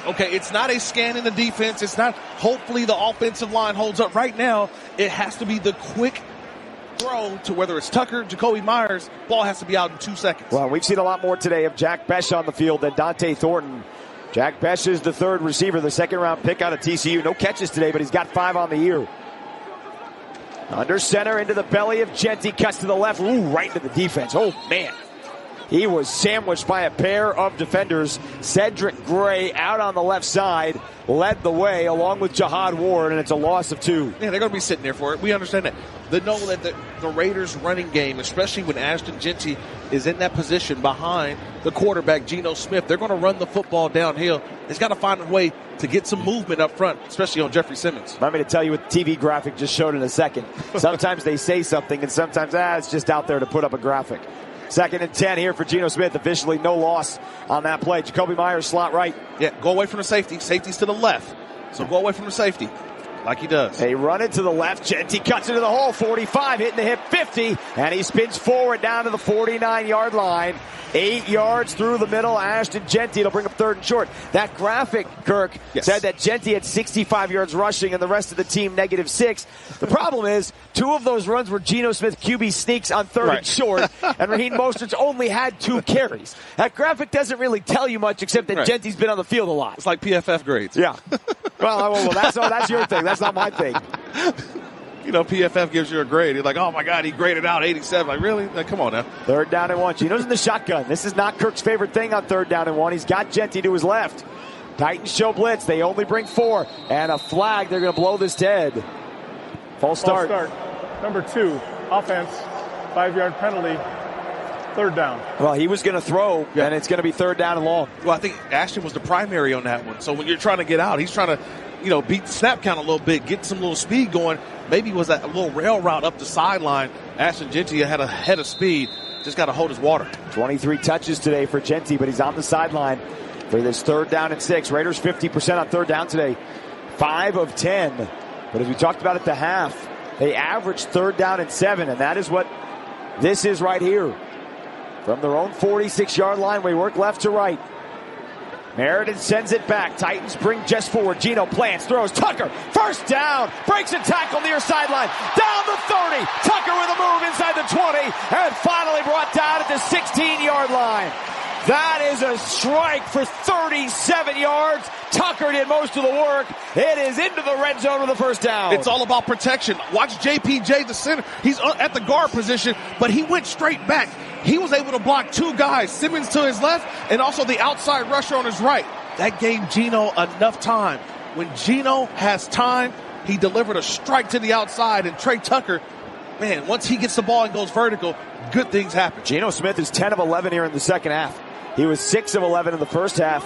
Speaker 6: Okay, it's not a scan in the defense. It's not hopefully the offensive line holds up. Right now, it has to be the quick throw to whether it's Tucker, Jacoby Myers. Ball has to be out in 2 seconds.
Speaker 5: Well, we've seen a lot more today of Jack Besh on the field than Dante Thornton. Jack Besh is the third receiver, the second-round pick out of TCU. No catches today, but he's got 5 on the year. Under center into the belly of Jeanty, cuts to the left. Ooh, right into the defense. Oh, man. He was sandwiched by a pair of defenders. Cedric Gray out on the left side led the way along with Jihad Ward, and it's a loss of 2.
Speaker 6: Yeah, they're going to be sitting there for it. We understand that. They know that the Raiders' running game, especially when Ashton Jeanty is in that position behind the quarterback, Geno Smith, they're going to run the football downhill. He's got to find a way to get some movement up front, especially on Jeffrey Simmons.
Speaker 5: Let me tell you what the TV graphic just showed in a second. Sometimes they say something, and sometimes, it's just out there to put up a graphic. 2nd and 10 here for Geno Smith. Officially no loss on that play. Jacoby Myers slot right.
Speaker 6: Yeah, go away from the safety. Safety's to the left. So go away from the safety like he does.
Speaker 5: They run it to the left. Jeanty cuts into the hole. 45, hitting the hip 50. And he spins forward down to the 49-yard line. 8 yards through the middle. Ashton Jeanty. It'll bring up 3rd and short. That graphic, Kirk, said that Jeanty had 65 yards rushing and the rest of the team -6. The problem is 2 of those runs were Geno Smith QB sneaks on 3rd and short, and Raheem Mostert's only had 2 carries. That graphic doesn't really tell you much except that Jeanty's been on the field a lot.
Speaker 6: It's like PFF grades.
Speaker 5: Yeah. Well, that's your thing. That's not my thing.
Speaker 6: You know, PFF gives you a grade. You're like, oh, my God, he graded out 87. Like, really? Like, come on now.
Speaker 5: 3rd down and 1. Geno's in the shotgun. This is not Kirk's favorite thing on 3rd down and 1. He's got Jeanty to his left. Titans show blitz. They only bring 4. And a flag. They're going to blow this dead. False start.
Speaker 7: Number 2, offense, 5-yard penalty, 3rd down.
Speaker 5: Well, he was going to throw, and it's going to be 3rd down and long.
Speaker 6: Well, I think Ashton was the primary on that one. So when you're trying to get out, he's trying to, beat the snap count a little bit, get some little speed going. Maybe it was a little rail route up the sideline. Ashton Jeanty had a head of speed. Just got to hold his water.
Speaker 5: 23 touches today for Jeanty, but he's on the sideline for this 3rd down and 6. Raiders 50% on 3rd down today. 5 of 10. But as we talked about at the half, they averaged 3rd down and 7, and that is what this is right here. From their own 46-yard line, we work left to right. Meriden sends it back. Titans bring just forward. Geno plants, throws. Tucker, 1st down. Breaks a tackle near sideline. Down the 30. Tucker with a move inside the 20. And finally brought down at the 16-yard line. That is a strike for 37 yards. Tucker did most of the work. It is into the red zone with the 1st down.
Speaker 6: It's all about protection. Watch JPJ, the center. He's at the guard position, but he went straight back. He was able to block 2 guys, Simmons to his left and also the outside rusher on his right. That gave Geno enough time. When Geno has time, he delivered a strike to the outside, and Trey Tucker, man, once he gets the ball and goes vertical, good things happen.
Speaker 5: Geno Smith is 10 of 11 here in the second half. He was 6 of 11 in the first half,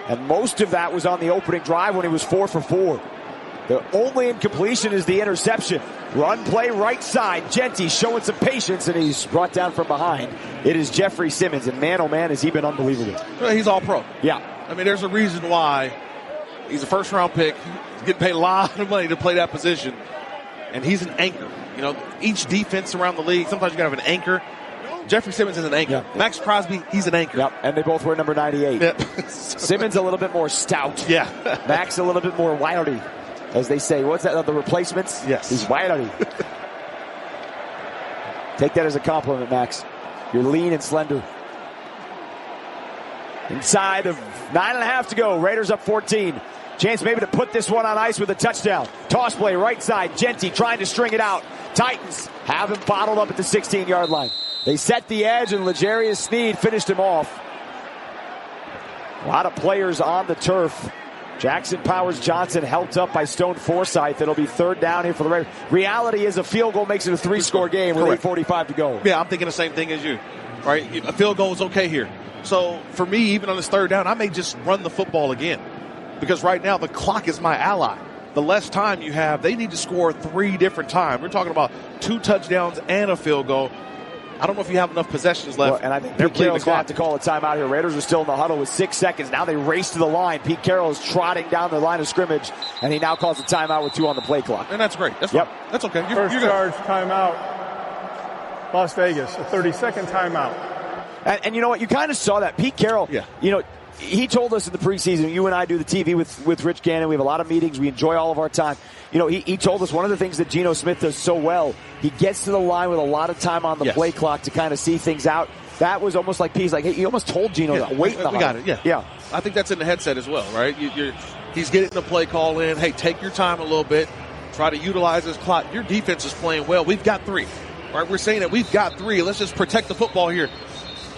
Speaker 5: and most of that was on the opening drive when he was 4 for 4. The only incompletion is the interception. Run play right side. Jeanty showing some patience, and he's brought down from behind. It is Jeffrey Simmons, and man, oh man, has he been unbelievable.
Speaker 6: Well, he's all pro.
Speaker 5: Yeah.
Speaker 6: I mean, there's a reason why he's a 1st-round pick. He's getting paid a lot of money to play that position, and he's an anchor. Each defense around the league, sometimes you got to have an anchor. Jeffrey Simmons is an anchor.
Speaker 5: Yeah.
Speaker 6: Max Crosby, he's an anchor.
Speaker 5: Yep, and they both wear number 98.
Speaker 6: Yep.
Speaker 5: Simmons a little bit more stout.
Speaker 6: Yeah.
Speaker 5: Max a little bit more wiry, as they say. What's that, the replacements?
Speaker 6: Yes.
Speaker 5: He's wiry. Take that as a compliment, Max. You're lean and slender. Inside of 9.5 to go. Raiders up 14. Chance maybe to put this one on ice with a touchdown. Toss play right side. Jeanty trying to string it out. Titans have him bottled up at the 16-yard line. They set the edge, and L'Jarius Sneed finished him off. A lot of players on the turf. Jackson Powers Johnson helped up by Stone Forsythe. It'll be 3rd down here for the Raiders. Reality is a field goal makes it a 3-score game with 8:45 to go.
Speaker 6: Yeah, I'm thinking the same thing as you. Right? A field goal is okay here. So for me, even on this 3rd down, I may just run the football again. Because right now the clock is my ally. The less time you have, they need to score 3 different times. We're talking about 2 touchdowns and a field goal. I don't know if you have enough possessions left.
Speaker 5: Well, and I think Pete Carroll's going to have to call a timeout here. Raiders are still in the huddle with 6 seconds. Now they race to the line. Pete Carroll is trotting down the line of scrimmage, and he now calls a timeout with 2 on the play clock.
Speaker 6: And that's great. That's fine. That's okay.
Speaker 7: First charge timeout, Las Vegas, a 30-second timeout.
Speaker 5: And you know what? You kind of saw that. Pete Carroll, he told us in the preseason, you and I do the TV with Rich Gannon. We have a lot of meetings. We enjoy all of our time. You know, he told us one of the things that Geno Smith does so well, he gets to the line with a lot of time on the play clock to kind of see things out. That was almost like P's like, hey, he almost told Geno to wait in the
Speaker 6: We got it, yeah. I think that's in the headset as well, right? He's getting the play call in. Hey, take your time a little bit. Try to utilize this clock. Your defense is playing well. We've got 3. Right? We're saying that we've got 3. Let's just protect the football here.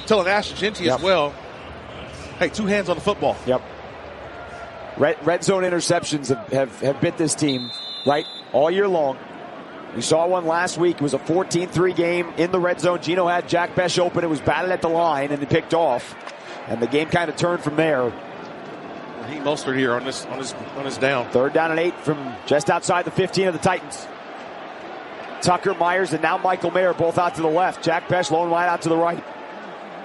Speaker 6: Telling Ashton Jeanty as well, hey, 2 hands on the football.
Speaker 5: Yep. Red zone interceptions have bit this team, right, all year long. We saw one last week. It was a 14-3 game in the red zone. Geno had Jack Besh open. It was batted at the line, and he picked off. And the game kind of turned from there.
Speaker 6: He Mostert here on his down.
Speaker 5: 3rd down and 8 from just outside the 15 of the Titans. Tucker, Myers, and now Michael Mayer both out to the left. Jack Besh lone wide out to the right.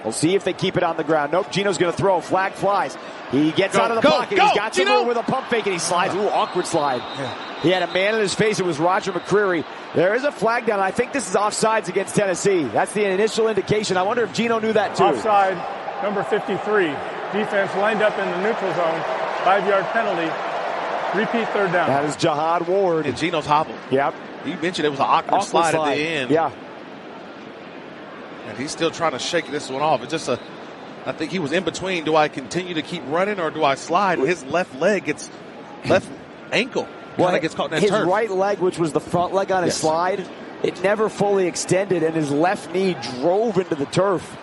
Speaker 5: We'll see if they keep it on the ground. Nope, Geno's going to throw. Flag flies. He gets out of the pocket. He's got some room with a pump fake, and he slides. Ooh, awkward slide. Yeah. He had a man in his face. It was Roger McCreary. There is a flag down. I think this is offsides against Tennessee. That's the initial indication. I wonder if Geno knew that too.
Speaker 7: Offside, number 53. Defense lined up in the neutral zone. 5-yard penalty. Repeat 3rd down.
Speaker 5: That is Jahad Ward.
Speaker 6: And Geno's hobbled.
Speaker 5: Yep.
Speaker 6: You mentioned it was an awkward slide at the end.
Speaker 5: Yeah.
Speaker 6: And he's still trying to shake this one off. It's just I think he was in between. Do I continue to keep running or do I slide? His left ankle gets caught in that
Speaker 5: his
Speaker 6: turf.
Speaker 5: Right leg, which was the front leg on his slide, it never fully extended, and his left knee drove into the turf.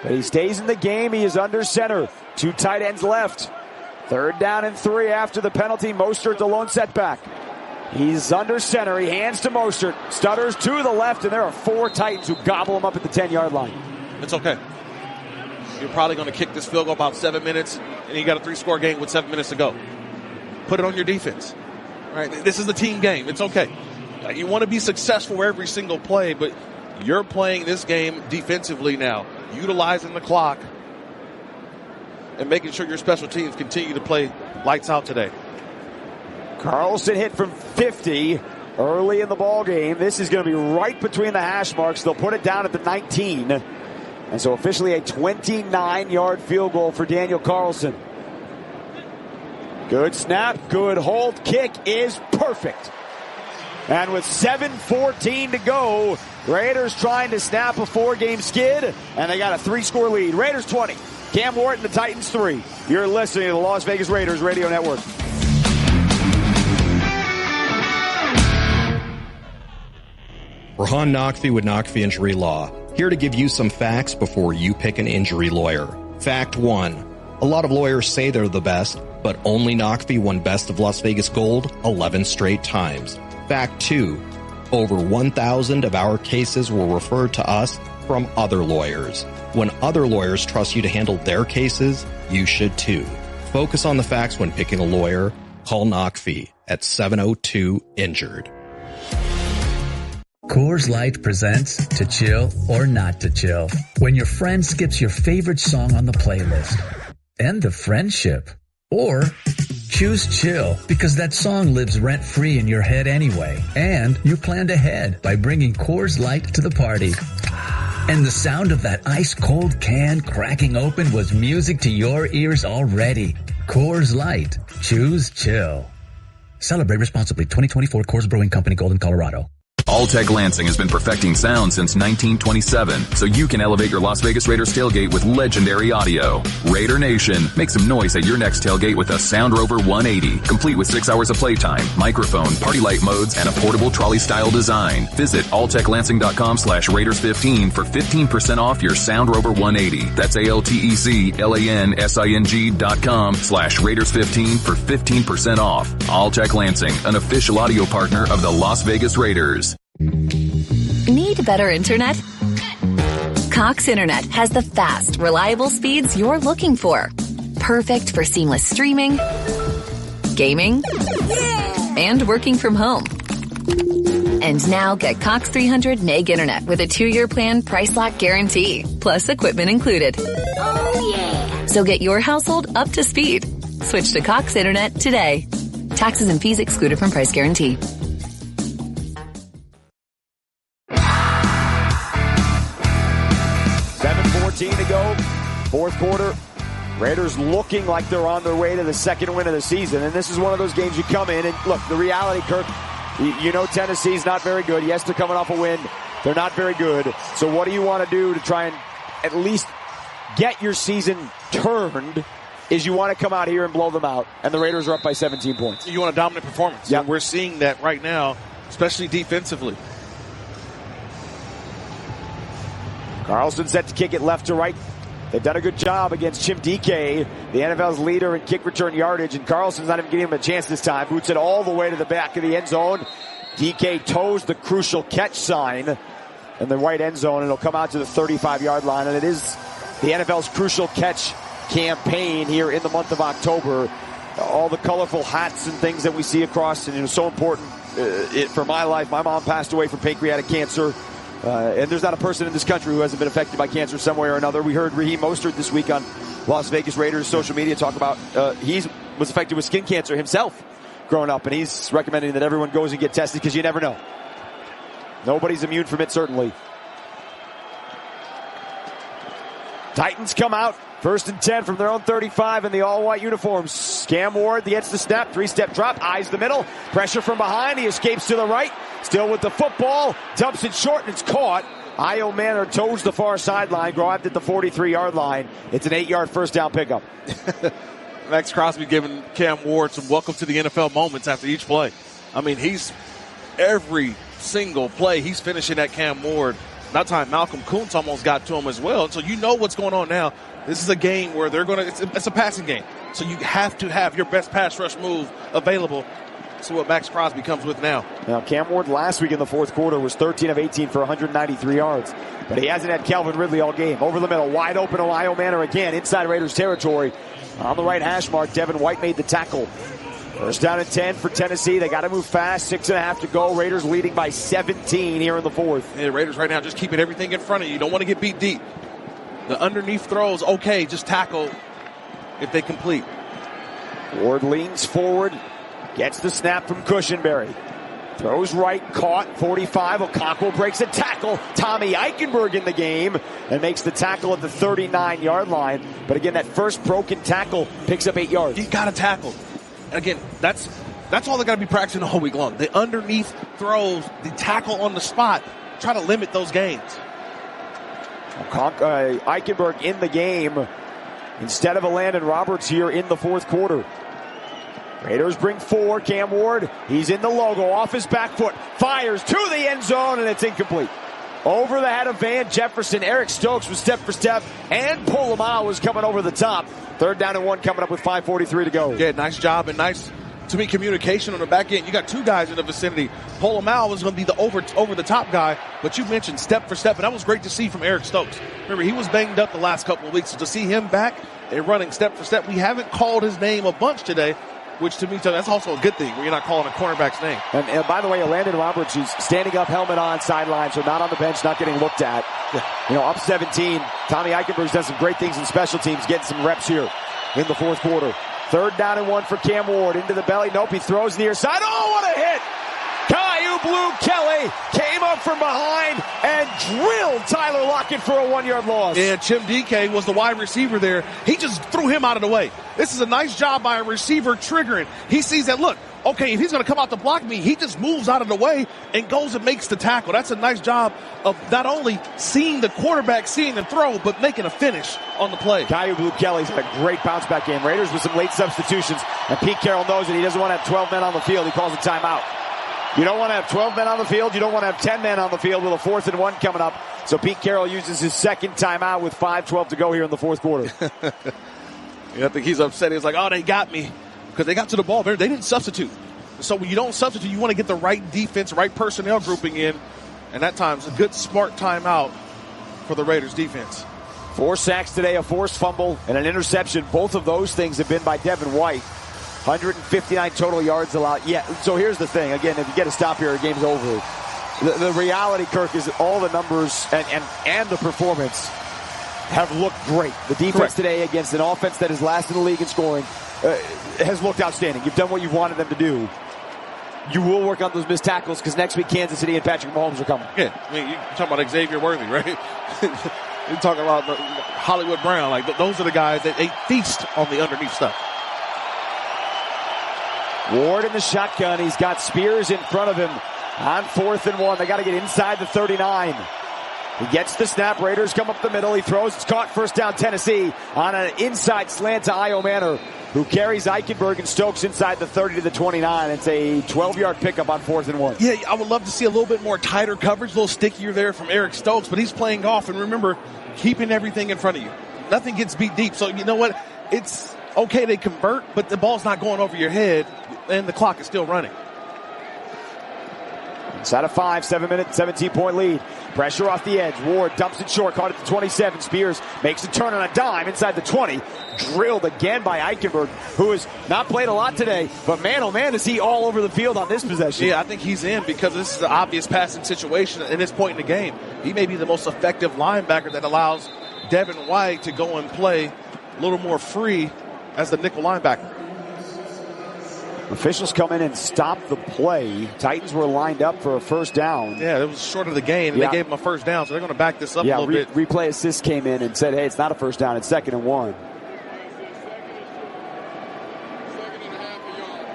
Speaker 5: But he stays in the game. He is under center. 2 tight ends left. 3rd down and 3 after the penalty. Mostert the lone setback. He's under center. He hands to Mostert. Stutters to the left, and there are 4 Titans who gobble him up at the 10-yard line.
Speaker 6: It's okay. You're probably going to kick this field goal about 7 minutes, and you got a 3-score game with 7 minutes to go. Put it on your defense. Right? This is the team game. It's okay. You want to be successful every single play, but you're playing this game defensively now, utilizing the clock and making sure your special teams continue to play lights out today.
Speaker 5: Carlson hit from 50 early in the ball game. This is going to be right between the hash marks. They'll put it down at the 19. And so officially a 29-yard field goal for Daniel Carlson. Good snap, good hold. Kick is perfect. And with 7:14 to go, Raiders trying to snap a 4-game skid, and they got a 3-score lead. Raiders 20, Cam Wharton, the Titans 3. You're listening to the Las Vegas Raiders Radio Network.
Speaker 4: Rahan Naqvi with Naqvi Injury Law, here to give you some facts before you pick an injury lawyer. Fact 1. A lot of lawyers say they're the best, but only Naqvi won Best of Las Vegas Gold 11 straight times. Fact 2. Over 1,000 of our cases were referred to us from other lawyers. When other lawyers trust you to handle their cases, you should too. Focus on the facts when picking a lawyer. Call Naqvi at 702-INJURED.
Speaker 9: Coors Light presents To Chill or Not to Chill. When your friend skips your favorite song on the playlist. End of friendship. Or choose chill because that song lives rent-free in your head anyway. And you planned ahead by bringing Coors Light to the party. And the sound of that ice-cold can cracking open was music to your ears already. Coors Light. Choose chill. Celebrate responsibly. 2024 Coors Brewing Company, Golden, Colorado.
Speaker 13: Alltech Lansing has been perfecting sound since 1927, so you can elevate your Las Vegas Raiders tailgate with legendary audio. Raider Nation, make some noise at your next tailgate with a Sound Rover 180, complete with 6 hours of playtime, microphone, party light modes, and a portable trolley-style design. Visit alltechlansing.com/Raiders15 for 15% off your Sound Rover 180. That's ALTECLANSING.com/Raiders15 for 15% off. Alltech Lansing, an official audio partner of the Las Vegas Raiders.
Speaker 14: Need better internet? Cox Internet has the fast, reliable speeds you're looking for. Perfect for seamless streaming, gaming, and working from home. And now get Cox 300 meg internet with a 2-year plan price lock guarantee, plus equipment included. Oh yeah! So get your household up to speed. Switch to Cox Internet today. Taxes and fees excluded from price guarantee.
Speaker 5: 7:14 to go. Fourth quarter. Raiders looking like they're on their way to the second win of the season. And this is one of those games you come in and look, the reality, Kirk, you know Tennessee's not very good. Yes, they're coming off a win. They're not very good. So what do you want to do to try and at least get your season turned? Is you want to come out here and blow them out. And the Raiders are up by 17 points.
Speaker 6: You want a dominant performance.
Speaker 5: Yeah,
Speaker 6: we're seeing that right now, especially defensively.
Speaker 5: Carlson set to kick it left to right. They've done a good job against jeanty, the NFL's leader in kick return yardage, and Carlson's not even giving him a chance this time. Boots it all the way to the back of the end zone. DK toes the crucial catch sign in the right end zone, and it'll come out to the 35-yard line. And it is the NFL's crucial catch campaign here in the month of October. All the colorful hats and things that we see across, and it was so important for my life. My mom passed away from pancreatic cancer. And there's not a person in this country who hasn't been affected by cancer some way or another. We heard Raheem Mostert this week on Las Vegas Raiders social media talk about he was affected with skin cancer himself growing up, and he's recommending that everyone goes and get tested because you never know. Nobody's immune from it, certainly. Titans come out. 1st and 10 from their own 35 in the all-white uniforms. Cam Ward gets the snap, 3-step drop, eyes the middle. Pressure from behind, he escapes to the right. Still with the football, dumps it short, and it's caught. Io Manor toes the far sideline, grabbed at the 43-yard line. It's an 8-yard first down pickup.
Speaker 6: Max Crosby giving Cam Ward some welcome to the NFL moments after each play. I mean, every single play, he's finishing at Cam Ward. That time, Malcolm Kuntz almost got to him as well. So you know what's going on now. This is a game where it's a passing game. So you have to have your best pass rush move available. See what Max Crosby comes with now.
Speaker 5: Now, Cam Ward last week in the fourth quarter was 13 of 18 for 193 yards. But he hasn't had Calvin Ridley all game. Over the middle, wide open Ohio Manor again, inside Raiders territory. On the right hash mark, Devin White made the tackle. First down and 10 for Tennessee. They got to move fast. 6.5 to go. Raiders leading by 17 here in the fourth.
Speaker 6: Yeah, Raiders right now just keeping everything in front of you. You don't want to get beat deep. The underneath throws, okay, just tackle if they complete.
Speaker 5: Ward leans forward, gets the snap from Cushenberry. Throws right, caught, 45. Okonkwo breaks a tackle. Tommy Eichenberg in the game and makes the tackle at the 39-yard line. But again, that first broken tackle picks up 8 yards.
Speaker 6: You got to tackle. Again, that's all they got to be practicing all week long. The underneath throws, the tackle on the spot, try to limit those gains.
Speaker 5: Eichenberg in the game instead of a Landon Roberts here in the fourth quarter. Raiders bring 4. Cam Ward, he's in the logo, off his back foot, fires to the end zone, and it's incomplete. Over the head of Van Jefferson, Eric Stokes was step for step, and Polamalu was coming over the top. 3rd down and 1 coming up with 5:43 to go.
Speaker 6: Yeah, nice job and nice, to me, communication on the back end. You got 2 guys in the vicinity. Polamalu was going to be the over-the-top guy, but you mentioned step for step, and that was great to see from Eric Stokes. Remember, he was banged up the last couple of weeks, so to see him back and running step for step, we haven't called his name a bunch today, which to me, that's also a good thing where you're not calling a cornerback's name.
Speaker 5: And by the way, Landon Roberts, who's standing up, helmet on, sideline, so not on the bench, not getting looked at. You know, up 17. Tommy Eichenberg's done some great things in special teams, getting some reps here in the fourth quarter. 3rd down and 1 for Cam Ward. Into the belly. Nope, he throws near side. Oh, what a hit! Caillou Blue Kelly came up from behind and drilled Tyler Lockett for a 1-yard loss.
Speaker 6: And jeanty was the wide receiver there. He just threw him out of the way. This is a nice job by a receiver triggering. He sees that, look, okay, if he's going to come out to block me, he just moves out of the way and goes and makes the tackle. That's a nice job of not only seeing the quarterback, seeing the throw, but making a finish on the play.
Speaker 5: Caillou Blue Kelly's had a great bounce back game. Raiders with some late substitutions, and Pete Carroll knows that he doesn't want to have 12 men on the field. He calls a timeout. You don't want to have 12 men on the field. You don't want to have 10 men on the field with a 4th and 1 coming up. So Pete Carroll uses his second timeout with 5:12 to go here in the fourth quarter.
Speaker 6: I think he's upset. He's like, oh, they got me. Because they got to the ball. They didn't substitute. So when you don't substitute, you want to get the right defense, right personnel grouping in. And that time's a good, smart timeout for the Raiders defense.
Speaker 5: 4 sacks today, a forced fumble, and an interception. Both of those things have been by Devin White. 159 total yards allowed. Yeah, so here's the thing. Again, if you get a stop here, the game's over. The reality, Kirk, is that all the numbers and the performance have looked great. The defense today against an offense that is last in the league in scoring has looked outstanding. You've done what you've wanted them to do. You will work on those missed tackles because next week Kansas City and Patrick Mahomes are coming.
Speaker 6: Yeah, I mean, you're talking about Xavier Worthy, right? We talk about Hollywood Brown. Like, those are the guys that they feast on the underneath stuff.
Speaker 5: Ward in the shotgun. He's got Spears in front of him on 4th and 1. They got to get inside the 39. He gets the snap. Raiders come up the middle. He throws. It's caught. First down, Tennessee on an inside slant to Io Manor, who carries Eichenberg and Stokes inside the 30 to the 29. It's a 12-yard pickup on 4th and 1.
Speaker 6: Yeah, I would love to see a little bit more tighter coverage, a little stickier there from Eric Stokes, but he's playing off. And remember, keeping everything in front of you. Nothing gets beat deep. So you know what? It's okay they convert, but the ball's not going over your head, and the clock is still running.
Speaker 5: Inside of 5, 7-minute, 17-point lead. Pressure off the edge. Ward dumps it short, caught at the 27. Spears makes a turn on a dime inside the 20. Drilled again by Eichenberg, who has not played a lot today. But man, oh man, is he all over the field on this possession.
Speaker 6: Yeah, I think he's in because this is an obvious passing situation at this point in the game. He may be the most effective linebacker that allows Devin White to go and play a little more free as the nickel linebacker.
Speaker 5: Officials come in and stop the play. Titans were lined up for a first down.
Speaker 6: Yeah, it was short of the gain, and they gave him a first down, so they're going to back this up a little bit.
Speaker 5: Replay assist came in and said, hey, it's not a first down, it's 2nd and 1.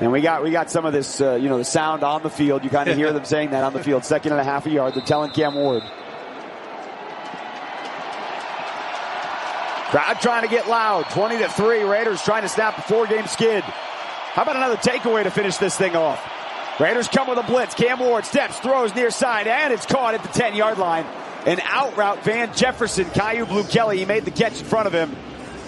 Speaker 5: And we got some of this, the sound on the field. You kind of hear them saying that on the field. 2nd and a half a yard. They're telling Cam Ward. Crowd trying to get loud. 20-3. Raiders trying to snap a 4-game skid. How about another takeaway to finish this thing off? Raiders come with a blitz. Cam Ward steps, throws near side, and it's caught at the 10-yard line. An out route, Van Jefferson, Caillou Blue Kelly, he made the catch in front of him.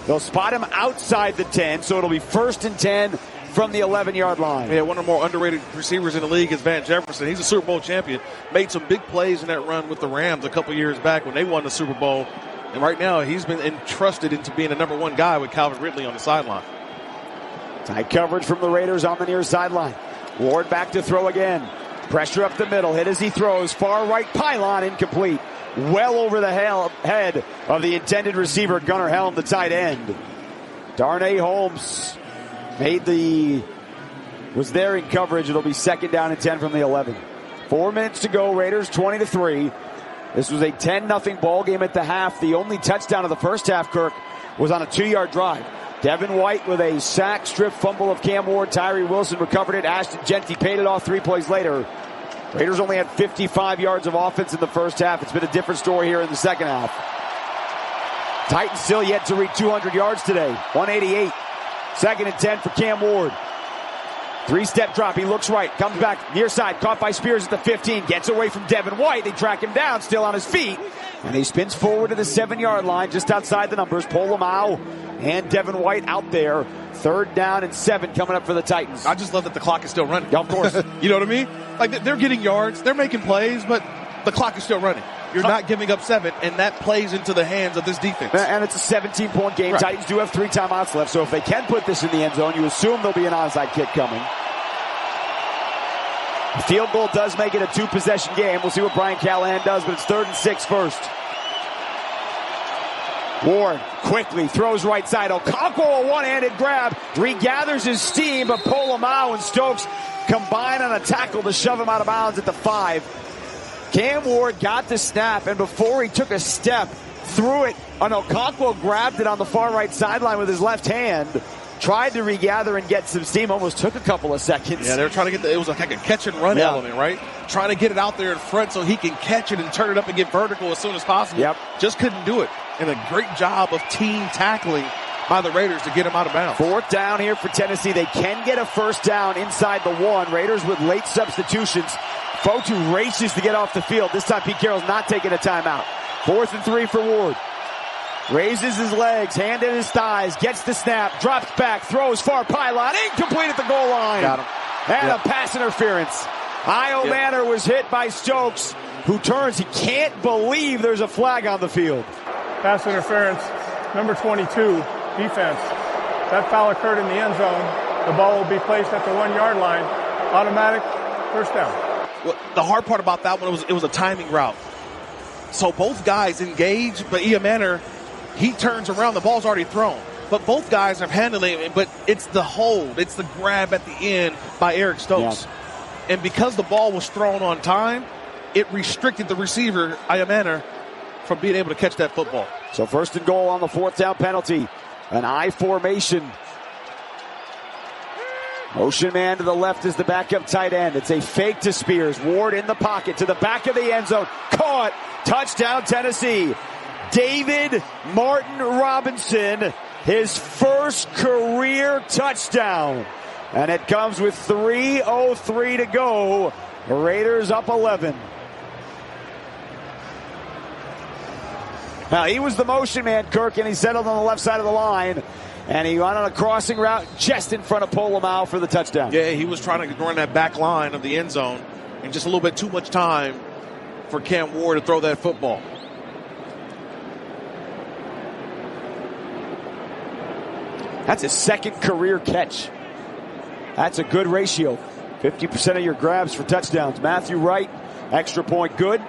Speaker 5: They'll spot him outside the 10, so it'll be 1st and 10 from the 11-yard line.
Speaker 6: Yeah, one of the more underrated receivers in the league is Van Jefferson. He's a Super Bowl champion. Made some big plays in that run with the Rams a couple years back when they won the Super Bowl. And right now, he's been entrusted into being the number 1 guy with Calvin Ridley on the sideline.
Speaker 5: Tight coverage from the Raiders on the near sideline. Ward back to throw again. Pressure up the middle. Hit as he throws. Far right pylon, incomplete. Well over the head of the intended receiver, Gunnar Helm, the tight end. Darnay Holmes was there in coverage. It'll be 2nd down and 10 from the 11. 4 minutes to go. Raiders 20-3. This was a 10-0 ball game at the half. The only touchdown of the first half, Kirk, was on a 2-yard drive. Devin White with a sack, strip fumble of Cam Ward. Tyree Wilson recovered it. Ashton Jeanty paid it off 3 plays later. Raiders only had 55 yards of offense in the first half. It's been a different story here in the second half. Titans still yet to reach 200 yards today. 188. 2nd and 10 for Cam Ward. 3-step drop. He looks right. Comes back near side. Caught by Spears at the 15. Gets away from Devin White. They track him down. Still on his feet. And he spins forward to the 7-yard line. Just outside the numbers. Polamau and Devin White out there. 3rd down and 7 coming up for the Titans.
Speaker 6: I just love that the clock is still running.
Speaker 5: Yeah, of course.
Speaker 6: You know what I mean? Like, they're getting yards. They're making plays, but the clock is still running. You're not giving up 7, and that plays into the hands of this defense.
Speaker 5: And it's a 17-point game. Right. Titans do have 3 timeouts left, so if they can put this in the end zone, you assume there'll be an onside kick coming. The field goal does make it a 2-possession game. We'll see what Brian Callahan does, but it's 3rd and 6 first. Ward quickly throws right side. Okonkwo, a one-handed grab, regathers his steam, but Polamau and Stokes combine on a tackle to shove him out of bounds at the 5. Cam Ward got the snap, and before he took a step, threw it, and Okonkwo grabbed it on the far right sideline with his left hand. Tried to regather and get some steam. Almost took a couple of seconds.
Speaker 6: Yeah, they were trying to get it was like a catch and run element, right? Trying to get it out there in front so he can catch it and turn it up and get vertical as soon as possible.
Speaker 5: Yep.
Speaker 6: Just couldn't do it. And a great job of team tackling by the Raiders to get him out of bounds. 4th down here for Tennessee. They can get a first down inside the 1. Raiders with late substitutions. Fotu races to get off the field. This time Pete Carroll's not taking a timeout. 4th and 3 for Ward. Raises his legs, hand in his thighs, gets the snap, drops back, throws far pylon, incomplete at the goal line. Got him.
Speaker 5: And a pass interference. Io Manor was hit by Stokes, who turns. He can't believe there's a flag on the field.
Speaker 7: Pass interference, number 22, defense. That foul occurred in the end zone. The ball will be placed at the 1-yard line. Automatic first down.
Speaker 6: Well, the hard part about that one was it was a timing route. So both guys engage, but Io Manor, he turns around, the ball's already thrown. But both guys are handling it, but it's the hold, it's the grab at the end by Eric Stokes. And because the ball was thrown on time, it restricted the receiver, Io Manor, from being able to catch that football.
Speaker 5: So 1st and goal on the 4th down penalty. An I formation. Motion man to the left is the backup tight end. It's a fake to Spears. Ward in the pocket to the back of the end zone. Caught. Touchdown, Tennessee. David Martin Robinson, his first career touchdown. And it comes with 3:03 to go. Raiders up 11. Now, he was the motion man, Kirk, and he settled on the left side of the line. And he went on a crossing route just in front of Polamalu for the touchdown.
Speaker 6: Yeah, he was trying to run that back line of the end zone. And just a little bit too much time for Cam Ward to throw that football.
Speaker 5: That's his 2nd career catch. That's a good ratio. 50% of your grabs for touchdowns. Matthew Wright, extra point good.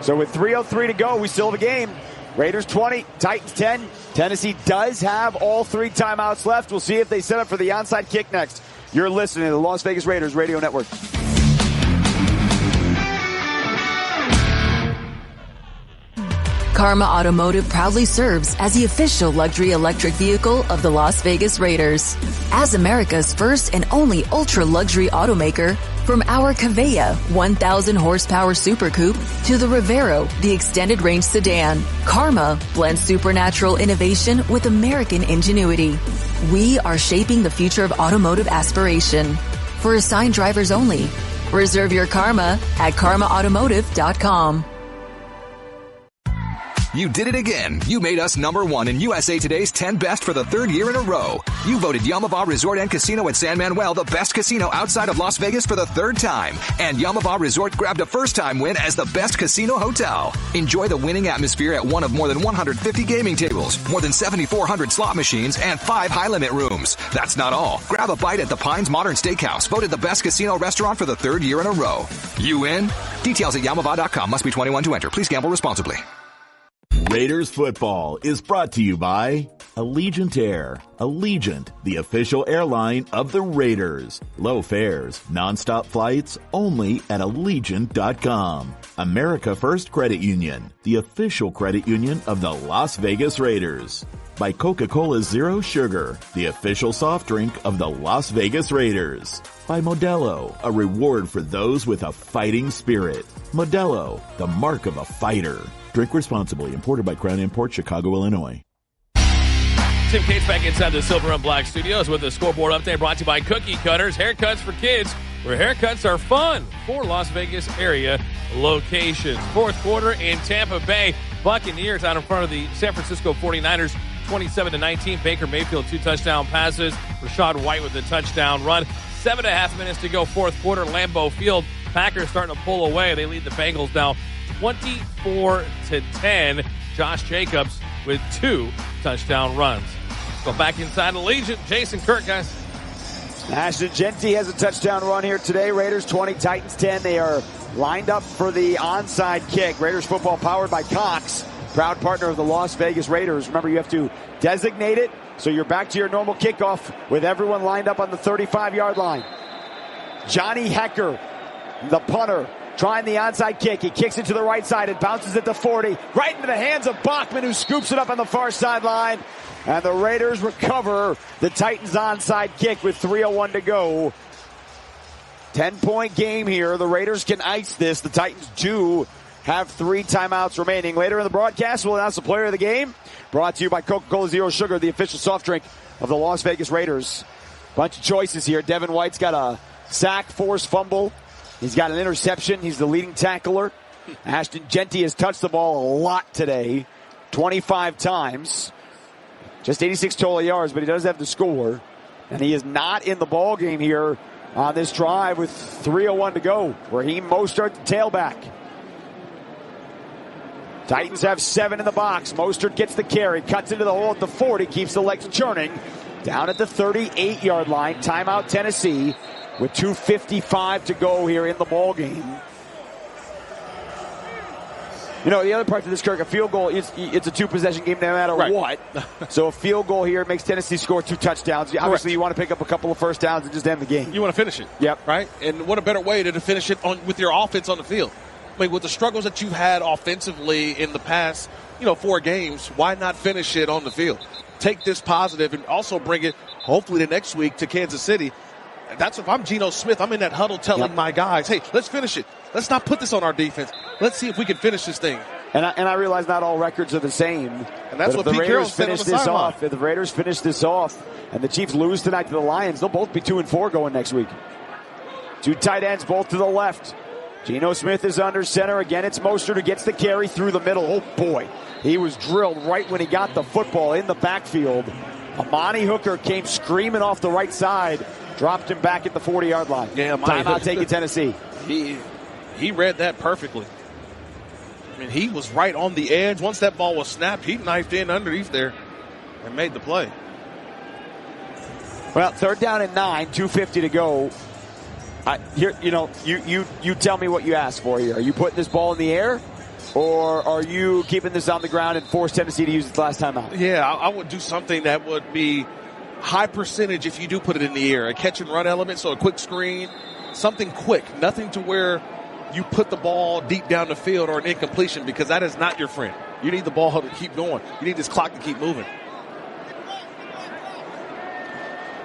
Speaker 5: So with 3:03 to go, we still have a game. Raiders 20, Titans 10. Tennessee does have all 3 timeouts left. We'll see if they set up for the onside kick next. You're listening to the Las Vegas Raiders Radio Network.
Speaker 14: Karma Automotive proudly serves as the official luxury electric vehicle of the Las Vegas Raiders. As America's first and only ultra-luxury automaker, from our Cavea 1,000 horsepower Super Coupe to the Rivero, the extended range sedan, Karma blends supernatural innovation with American ingenuity. We are shaping the future of automotive aspiration. For assigned drivers only. Reserve your Karma at karmaautomotive.com.
Speaker 2: You did it again. You made us #1 in USA Today's 10 Best for the 3rd year in a row. You voted Yamava Resort and Casino at San Manuel the best casino outside of Las Vegas for the 3rd time. And Yamava Resort grabbed a first-time win as the best casino hotel. Enjoy the winning atmosphere at one of more than 150 gaming tables, more than 7,400 slot machines, and 5 high-limit rooms. That's not all. Grab a bite at the Pines Modern Steakhouse, voted the best casino restaurant for the 3rd year in a row. You in? Details at yamava.com. Must be 21 to enter. Please gamble responsibly.
Speaker 1: Raiders football is brought to you by Allegiant Air. Allegiant, the official airline of the Raiders. Low fares, nonstop flights, only at Allegiant.com. America First Credit Union, the official credit union of the Las Vegas Raiders. By Coca-Cola Zero Sugar, the official soft drink of the Las Vegas Raiders. By Modelo, a reward for those with a fighting spirit. Modelo, the mark of a fighter. Drink responsibly. Imported by Crown Imports, Chicago, Illinois.
Speaker 21: Tim Cates back inside the Silver and Black Studios with the Scoreboard update brought to you by Cookie Cutters. Haircuts for kids, where haircuts are fun. 4 Las Vegas area locations. 4th quarter in Tampa Bay. Buccaneers out in front of the San Francisco 49ers, 27-19. Baker Mayfield 2 touchdown passes. Rashad White with a touchdown run. 7.5 minutes to go, 4th quarter. Lambeau Field. Packers starting to pull away. They lead the Bengals now 24-10. Josh Jacobs with 2 touchdown runs. Go back inside Allegiant. Jason Kirk, guys.
Speaker 5: Ashton Jeanty has a touchdown run here today. Raiders 20, Titans 10. They are lined up for the onside kick. Raiders football powered by Cox, proud partner of the Las Vegas Raiders. Remember, you have to designate it, so you're back to your normal kickoff with everyone lined up on the 35-yard line. Johnny Hecker, the punter, trying the onside kick. He kicks it to the right side. It bounces at the 40, right into the hands of Bachman, who scoops it up on the far sideline. And the Raiders recover the Titans onside kick with 3:01 to go. 10-point game here. The Raiders can ice this. The Titans do have 3 timeouts remaining. Later in the broadcast, we'll announce the player of the game. Brought to you by Coca-Cola Zero Sugar, the official soft drink of the Las Vegas Raiders. Bunch of choices here. Devin White's got a sack, forced fumble. He's got an interception. He's the leading tackler. Ashton Jeanty has touched the ball a lot today, 25 times. Just 86 total yards, but he does have to score. And he is not in the ball game here on this drive with 3:01 to go. Raheem Mostert, the tailback. Titans have 7 in the box. Mostert gets the carry, cuts into the hole at the 40, keeps the legs churning. Down at the 38-yard line. Timeout Tennessee with 2:55 to go here in the ball game. You know, the other part of this, Kirk, a field goal, it's a 2-possession game no matter what. So a field goal here makes Tennessee score 2 touchdowns. Obviously, you want to pick up a couple of first downs and just end the game.
Speaker 6: You want to finish it.
Speaker 5: Yep.
Speaker 6: Right? And what a better way to finish it with your offense on the field. I mean, with the struggles that you've had offensively in the past, 4 games, why not finish it on the field? Take this positive and also bring it, hopefully, the next week to Kansas City. That's if I'm Geno Smith, I'm in that huddle telling my guys, hey, let's finish it. Let's not put this on our defense. Let's see if we can finish this thing.
Speaker 5: And I realize not all records are the same.
Speaker 6: And that's what Pete Carroll said on the sideline.
Speaker 5: If the Raiders finish this off and the Chiefs lose tonight to the Lions, they'll both be 2-4 going next week. 2 tight ends, both to the left. Geno Smith is under center. Again, it's Mostert who gets the carry through the middle. Oh, boy. He was drilled right when he got the football in the backfield. Amani Hooker came screaming off the right side. Dropped him back at the 40-yard line.
Speaker 6: Yeah,
Speaker 5: timeout taking Tennessee.
Speaker 6: He read that perfectly. I mean, he was right on the edge. Once that ball was snapped, he knifed in underneath there and made the play.
Speaker 5: Well, 3rd down and 9, 2:50 to go. Here, you tell me what you ask for here. Are you putting this ball in the air, or are you keeping this on the ground and force Tennessee to use its last time out?
Speaker 6: Yeah, I would do something that would be high percentage if you do put it in the air. A catch and run element, so a quick screen, something quick. Nothing to where you put the ball deep down the field or an incompletion, because that is not your friend. You need the ball to keep going. You need this clock to keep moving.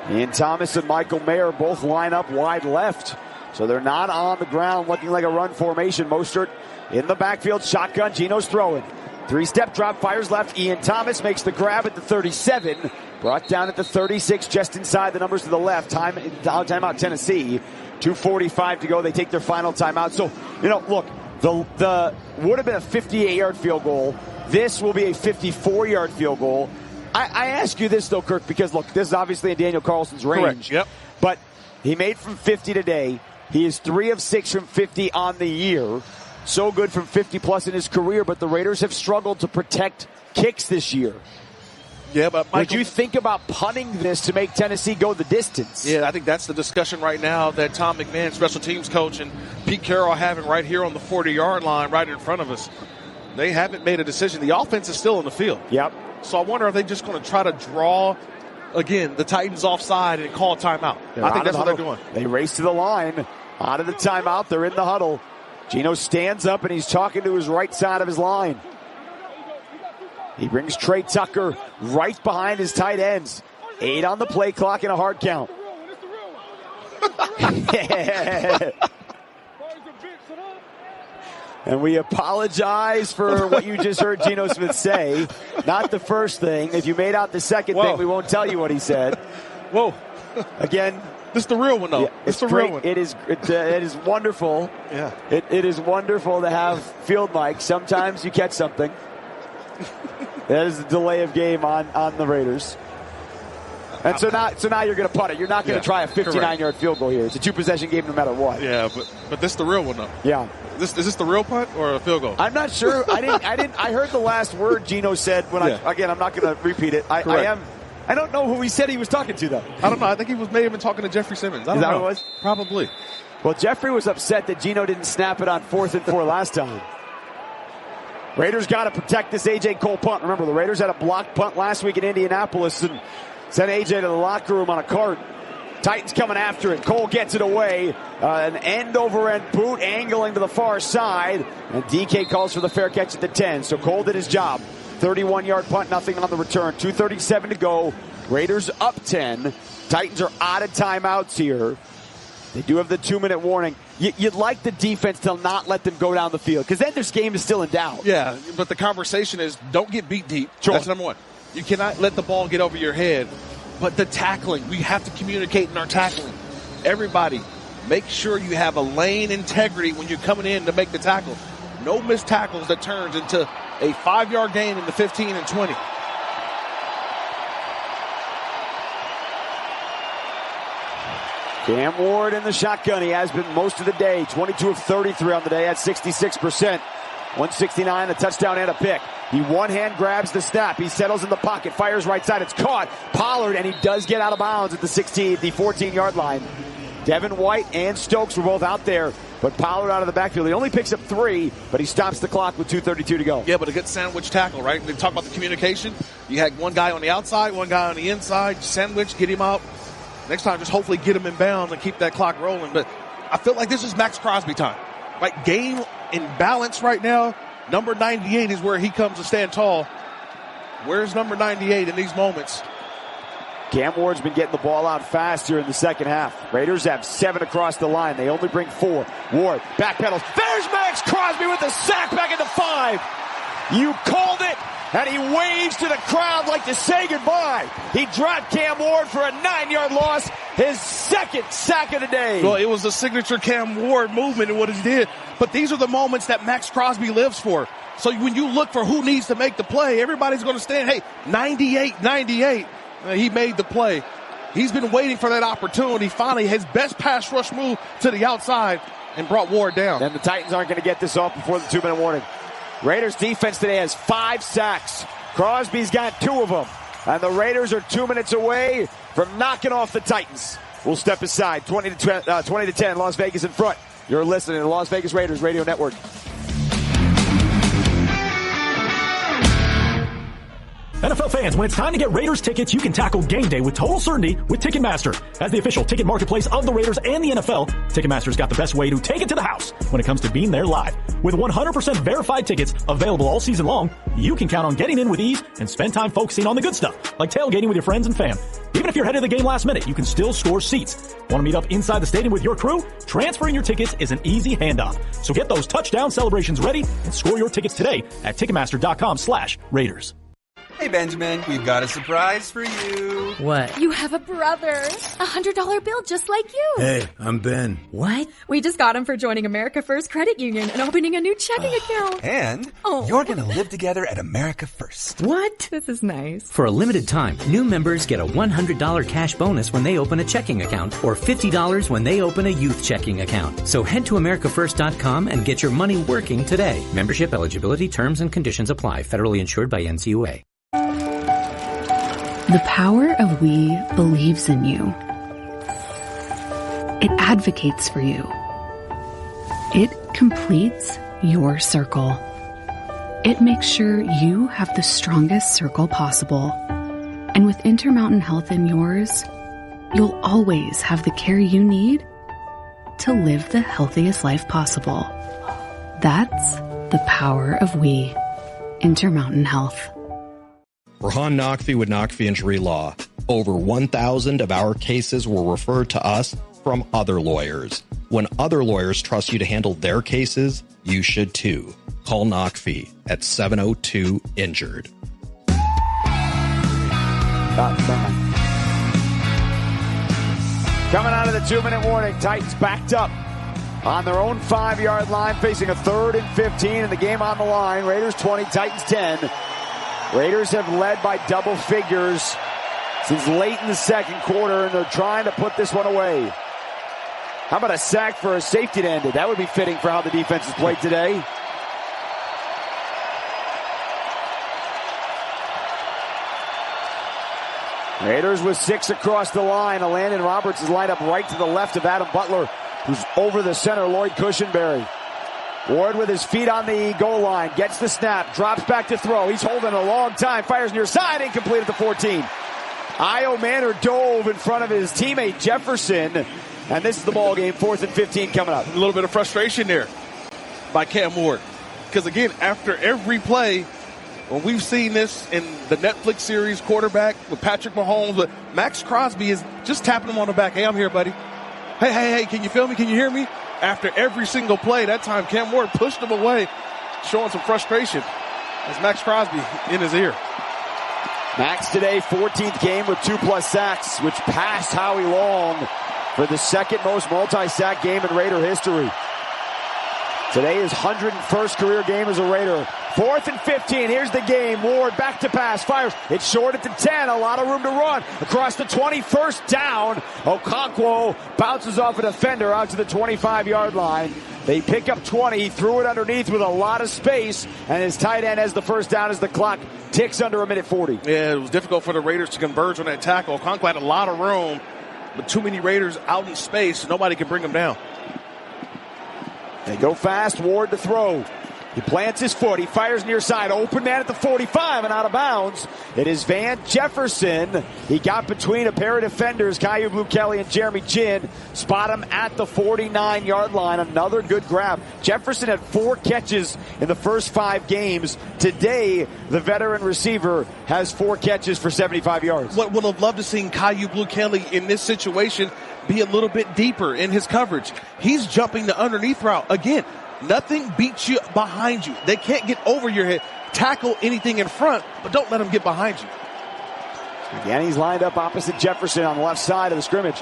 Speaker 5: Ian Thomas and Michael Mayer both line up wide left. So they're not on the ground looking like a run formation. Mostert in the backfield, shotgun. Geno's throwing. 3-step drop, fires left. Ian Thomas makes the grab at the 37. Brought down at the 36, just inside the numbers to the left. Timeout Tennessee. 2:45 to go. They take their final timeout. So, look, the would have been a 58-yard field goal. This will be a 54-yard field goal. I ask you this, though, Kirk, because, look, this is obviously in Daniel Carlson's range.
Speaker 6: Correct. Yep.
Speaker 5: But he made from 50 today. He is 3 of 6 from 50 on the year. So good from 50-plus in his career, but the Raiders have struggled to protect kicks this year.
Speaker 6: Yeah, but
Speaker 5: would you think about punting this to make Tennessee go the distance?
Speaker 6: Yeah, I think that's the discussion right now that Tom McMahon, special teams coach, and Pete Carroll are having right here on the 40-yard line right in front of us. They haven't made a decision. The offense is still in the field.
Speaker 5: Yep.
Speaker 6: So I wonder if they're just going to try to draw, again, the Titans offside and call a timeout. I think that's what they're doing.
Speaker 5: They race to the line. Out of the timeout. They're in the huddle. Geno stands up, and he's talking to his right side of his line. He brings Trey Tucker right behind his tight ends. 8 on the play clock and a hard count. And we apologize for what you just heard Geno Smith say. Not the first thing. If you made out the second thing, we won't tell you what he said.
Speaker 6: Whoa.
Speaker 5: Again.
Speaker 6: This is the real one, though.
Speaker 5: Yeah,
Speaker 6: it's the real one.
Speaker 5: It is wonderful.
Speaker 6: Yeah.
Speaker 5: It is wonderful to have field mics. Sometimes you catch something. That is the delay of game on the Raiders. And so now you're going to punt it. You're not going to try a 59-yard field goal here. It's a 2-possession game no matter what.
Speaker 6: Yeah, but this is the real one, though.
Speaker 5: Yeah.
Speaker 6: Is this the real punt or a field goal?
Speaker 5: I'm not sure. I heard the last word Geno said when I'm not going to repeat it. I don't know who he said he was talking to, though.
Speaker 6: I don't know. I think he may have been talking to Jeffrey Simmons. I don't know.
Speaker 5: Is that what it was?
Speaker 6: Probably.
Speaker 5: Well, Jeffrey was upset that Geno didn't snap it on 4th and 4 last time. Raiders got to protect this A.J. Cole punt. Remember, the Raiders had a blocked punt last week in Indianapolis and sent A.J. to the locker room on a cart. Titans coming after it. Cole gets it away. An end-over-end boot angling to the far side. And DK calls for the fair catch at the 10. So Cole did his job. 31-yard punt, nothing on the return. 2:37 to go. Raiders up 10. Titans are out of timeouts here. They do have the 2-minute warning. You'd like the defense to not let them go down the field, because then this game is still in doubt.
Speaker 6: Yeah, but the conversation is don't get beat deep.
Speaker 5: Sure.
Speaker 6: That's number one. You cannot let the ball get over your head. But the tackling, we have to communicate in our tackling. Everybody, make sure you have a lane integrity when you're coming in to make the tackle. No missed tackles that turns into a 5-yard gain in the 15 and 20.
Speaker 5: Cam Ward in the shotgun. He has been most of the day. 22 of 33 on the day at 66%. 169, a touchdown and a pick. He one-hand grabs the snap. He settles in the pocket, fires right side. It's caught. Pollard, and he does get out of bounds at the 14-yard line. Devin White and Stokes were both out there, but Pollard out of the backfield. He only picks up 3, but he stops the clock with 2:32 to go.
Speaker 6: Yeah, but a good sandwich tackle, right? They talk about the communication. You had one guy on the outside, one guy on the inside. Sandwich, get him out. Next time, just hopefully get him in bounds and keep that clock rolling. But I feel like this is Max Crosby time. Like, game in balance right now, number 98 is where he comes to stand tall. Where's number 98 in these moments?
Speaker 5: Cam Ward's been getting the ball out fast here in the second half. Raiders have 7 across the line. They only bring 4. Ward backpedals. There's Max Crosby with the sack back into 5. You called it, and he waves to the crowd like to say goodbye. He dropped Cam Ward for a 9-yard loss, his second sack of the day.
Speaker 6: Well, it was a signature Cam Ward movement and what he did. But these are the moments that Max Crosby lives for. So when you look for who needs to make the play, everybody's going to stand, hey, 98. He made the play. He's been waiting for that opportunity. Finally, his best pass rush move to the outside and brought Ward down.
Speaker 5: And the Titans aren't going to get this off before the 2-minute warning. Raiders defense today has 5 sacks. Crosby's got 2 of them. And the Raiders are 2 minutes away from knocking off the Titans. We'll step aside. 20 to 10, Las Vegas in front. You're listening to the Las Vegas Raiders Radio Network.
Speaker 19: NFL fans, when it's time to get Raiders tickets, you can tackle game day with total certainty with Ticketmaster. As the official ticket marketplace of the Raiders and the NFL, Ticketmaster's got the best way to take it to the house when it comes to being there live. With 100% verified tickets available all season long, you can count on getting in with ease and spend time focusing on the good stuff, like tailgating with your friends and fam. Even if you're ahead of the game last minute, you can still score seats. Want to meet up inside the stadium with your crew? Transferring your tickets is an easy handoff. So get those touchdown celebrations ready and score your tickets today at Ticketmaster.com/Raiders.
Speaker 17: Hey, Benjamin, we've got a surprise for you.
Speaker 24: What?
Speaker 23: You have a brother. $100 bill just like you.
Speaker 8: Hey, I'm Ben.
Speaker 24: What?
Speaker 23: We just got him for joining America First Credit Union and opening a new checking account.
Speaker 17: And you're going to live together at America First.
Speaker 24: What?
Speaker 23: This is nice.
Speaker 24: For a limited time, new members get a $100 cash bonus when they open a checking account or $50 when they open a youth checking account. So head to AmericaFirst.com and get your money working today. Membership eligibility, terms, and conditions apply. Federally insured by NCUA.
Speaker 12: The power of we believes in you. It advocates for you. It completes your circle. It makes sure you have the strongest circle possible. And with Intermountain Health in yours, you'll always have the care you need to live the healthiest life possible. That's the power of we. Intermountain Health.
Speaker 4: Rahan Naqvi with Naqvi Injury Law. Over 1,000 of our cases were referred to us from other lawyers. When other lawyers trust you to handle their cases, you should too. Call Naqvi at 702-INJURED.
Speaker 5: Coming out of the 2-minute warning, Titans backed up on their own 5-yard line, facing a 3rd and 15, and the game on the line. Raiders 20, Titans 10. Raiders have led by double figures since late in the second quarter, and they're trying to put this one away. How about a sack for a safety to end it? That would be fitting for how the defense has played today. Raiders with 6 across the line. Landon Roberts is lined up right to the left of Adam Butler, who's over the center, Lloyd Cushenberry. Ward with his feet on the goal line, gets the snap, drops back to throw. He's holding a long time, fires near side, incomplete at the 14. Io Manor dove in front of his teammate Jefferson, and this is the ball game. 4th and 15 coming up.
Speaker 6: A little bit of frustration there by Cam Ward. Because again, after every play, when we've seen this in the Netflix series quarterback with Patrick Mahomes, but Max Crosby is just tapping him on the back. Hey, I'm here, buddy. Hey, can you feel me? Can you hear me? After every single play, that time Cam Ward pushed him away, showing some frustration as Max Crosby in his ear.
Speaker 5: Max today, 14th game with 2+ sacks, which passed Howie Long for the second most multi-sack game in Raider history. Today is 101st career game as a Raider. 4th and 15. Here's the game. Ward back to pass. Fires. It's short at the 10. A lot of room to run. Across the 21st down. Okonkwo bounces off a defender out to the 25-yard line. They pick up 20. He threw it underneath with a lot of space. And his tight end has the first down as the clock ticks under a minute 40.
Speaker 6: Yeah, it was difficult for the Raiders to converge on that tackle. Okonkwo had a lot of room, but too many Raiders out in space. Nobody can bring him down.
Speaker 5: They go fast. Ward to throw. He plants his foot. He fires near side. Open man at the 45 and out of bounds. It is Van Jefferson. He got between a pair of defenders, Caillou Blue Kelly and Jeremy Chin. Spot him at the 49-yard line. Another good grab. Jefferson had 4 catches in the first 5 games. Today, the veteran receiver has 4 catches for 75 yards.
Speaker 6: What would have loved to see Caillou Blue Kelly in this situation be a little bit deeper in his coverage. He's jumping the underneath route. Again, nothing beats you behind you. They can't get over your head. Tackle anything in front, but don't let them get behind you.
Speaker 5: Again, he's lined up opposite Jefferson on the left side of the scrimmage.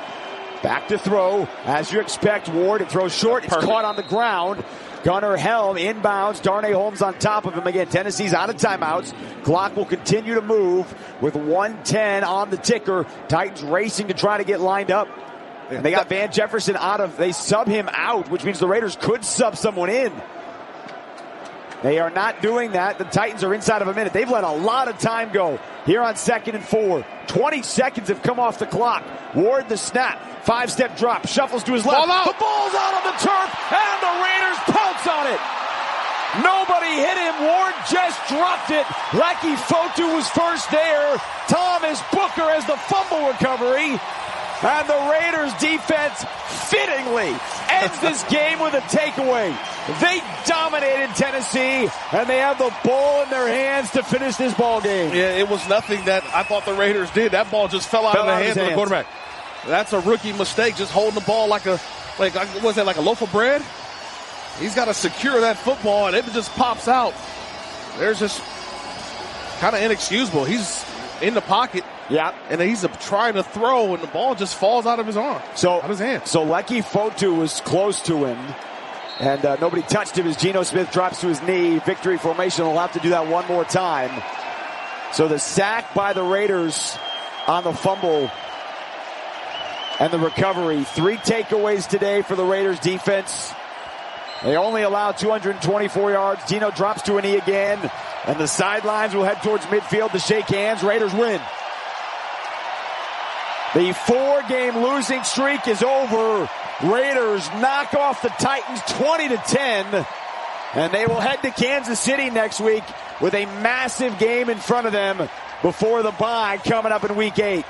Speaker 5: Back to throw. As you expect, Ward, it throws short. It's caught on the ground. Gunnar Helm inbounds. Darnay Holmes on top of him. Again, Tennessee's out of timeouts. Clock will continue to move with 1:10 on the ticker. Titans racing to try to get lined up. And they got Van Jefferson they sub him out, which means the Raiders could sub someone in. They are not doing that. The Titans are inside of a minute. They've let a lot of time go here on 2nd and 4. 20 seconds have come off the clock. Ward the snap. 5-step drop. Shuffles to his left. The ball's out on the turf, and the Raiders pounce on it. Nobody hit him. Ward just dropped it. Lecky Fotu was first there. Thomas Booker has the fumble recovery. And the Raiders defense fittingly ends this game with a takeaway. They dominated Tennessee, and they have the ball in their hands to finish this ball game.
Speaker 6: Yeah, it was nothing that I thought the Raiders did. That ball just fell out of the hands of the quarterback. That's a rookie mistake, just holding the ball like a loaf of bread? He's got to secure that football, and it just pops out. There's just kind of inexcusable. He's in the pocket.
Speaker 5: Yeah.
Speaker 6: And he's trying to throw, and the ball just falls out of his arm, out of his hand.
Speaker 5: So Lecky Fotu was close to him, and nobody touched him as Geno Smith drops to his knee. Victory formation. We'll have to do that one more time. So the sack by the Raiders on the fumble and the recovery. 3 takeaways today for the Raiders defense. They only allow 224 yards. Geno drops to a knee again, and the sidelines will head towards midfield to shake hands. Raiders win. The 4-game losing streak is over. Raiders knock off the Titans 20-10. And they will head to Kansas City next week with a massive game in front of them before the bye coming up in Week 8.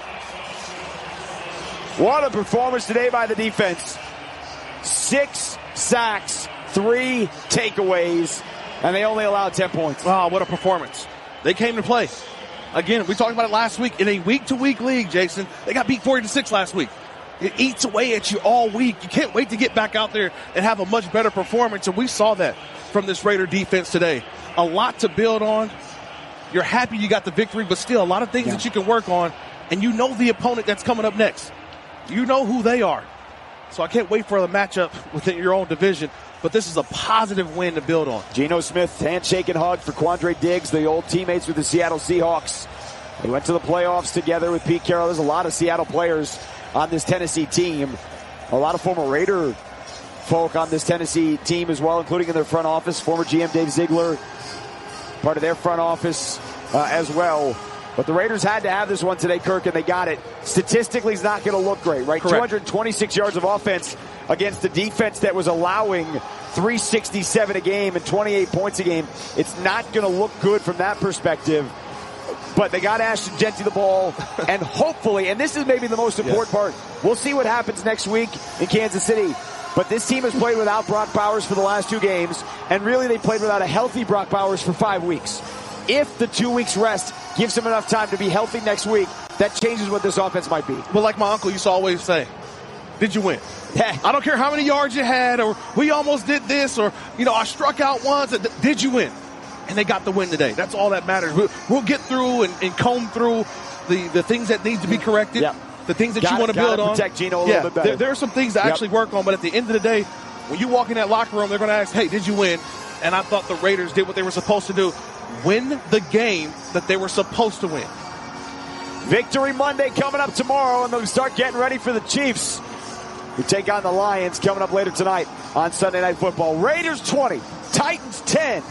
Speaker 5: What a performance today by the defense. 6 sacks, 3 takeaways, and they only allowed 10 points.
Speaker 6: Wow, what a performance. They came to play. Again, we talked about it last week. In a week-to-week league, Jason, they got beat 40-6 last week. It eats away at you all week. You can't wait to get back out there and have a much better performance, and we saw that from this Raider defense today. A lot to build on. You're happy you got the victory, but still a lot of things that you can work on, and you know the opponent that's coming up next. You know who they are. So I can't wait for the matchup within your own division. But this is a positive win to build on.
Speaker 5: Geno Smith, handshake and hug for Quandre Diggs, the old teammates with the Seattle Seahawks. They went to the playoffs together with Pete Carroll. There's a lot of Seattle players on this Tennessee team. A lot of former Raider folk on this Tennessee team as well, including in their front office. Former GM Dave Ziegler, part of their front office as well. But the Raiders had to have this one today, Kirk, and they got it. Statistically, it's not going to look great, right?
Speaker 6: Correct.
Speaker 5: 226 yards of offense against the defense that was allowing 367 a game and 28 points a game. It's not going to look good from that perspective. But they got Ashton Jeanty the ball, and hopefully, and this is maybe the most important part, we'll see what happens next week in Kansas City. But this team has played without Brock Bowers for the last 2 games, and really they played without a healthy Brock Bowers for 5 weeks. If the 2 weeks rest gives him enough time to be healthy next week, that changes what this offense might be.
Speaker 6: Well, like my uncle used to always say, did you win? I don't care how many yards you had, or we almost did this, or, I struck out once. Did you win? And they got the win today. That's all that matters. We'll get through and comb through the things that need to be corrected, the things that you want to build on.
Speaker 5: Protect Geno a little bit better.
Speaker 6: There are some things to actually work on, but at the end of the day, when you walk in that locker room, they're going to ask, hey, did you win? And I thought the Raiders did what they were supposed to do. Win the game that they were supposed to win.
Speaker 5: Victory Monday coming up tomorrow, and they'll start getting ready for the Chiefs, who take on the Lions coming up later tonight on Sunday Night Football. Raiders 20, Titans 10.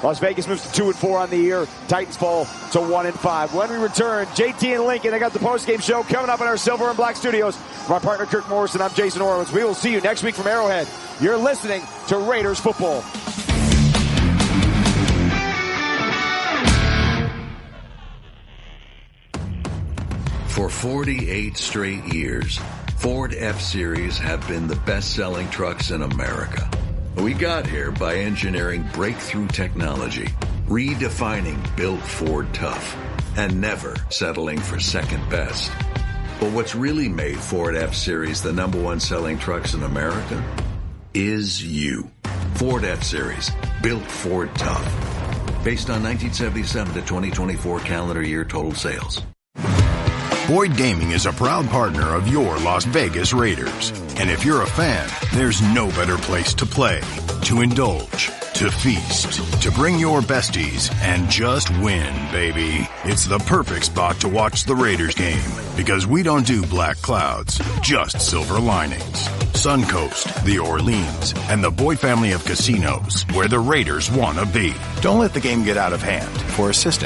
Speaker 5: Las Vegas moves to 2-4 on the year. Titans fall to 1-5. When we return, JT and Lincoln, they got the postgame show coming up in our Silver and Black studios. From our partner Kirk Morrison, I'm Jason Horowitz. We will see you next week from Arrowhead. You're listening to Raiders Football.
Speaker 8: For 48 straight years, Ford F-Series have been the best-selling trucks in America. We got here by engineering breakthrough technology, redefining built Ford tough, and never settling for second best. But what's really made Ford F-Series the #1 selling trucks in America is you. Ford F-Series, built Ford tough. Based on 1977 to 2024 calendar year total sales.
Speaker 18: Boyd Gaming is a proud partner of your Las Vegas Raiders. And if you're a fan, there's no better place to play, to indulge, to feast, to bring your besties, and just win, baby. It's the perfect spot to watch the Raiders game, because we don't do black clouds, just silver linings. Suncoast, the Orleans, and the Boyd family of casinos, where the Raiders want to be.
Speaker 11: Don't let the game get out of hand. For assistance,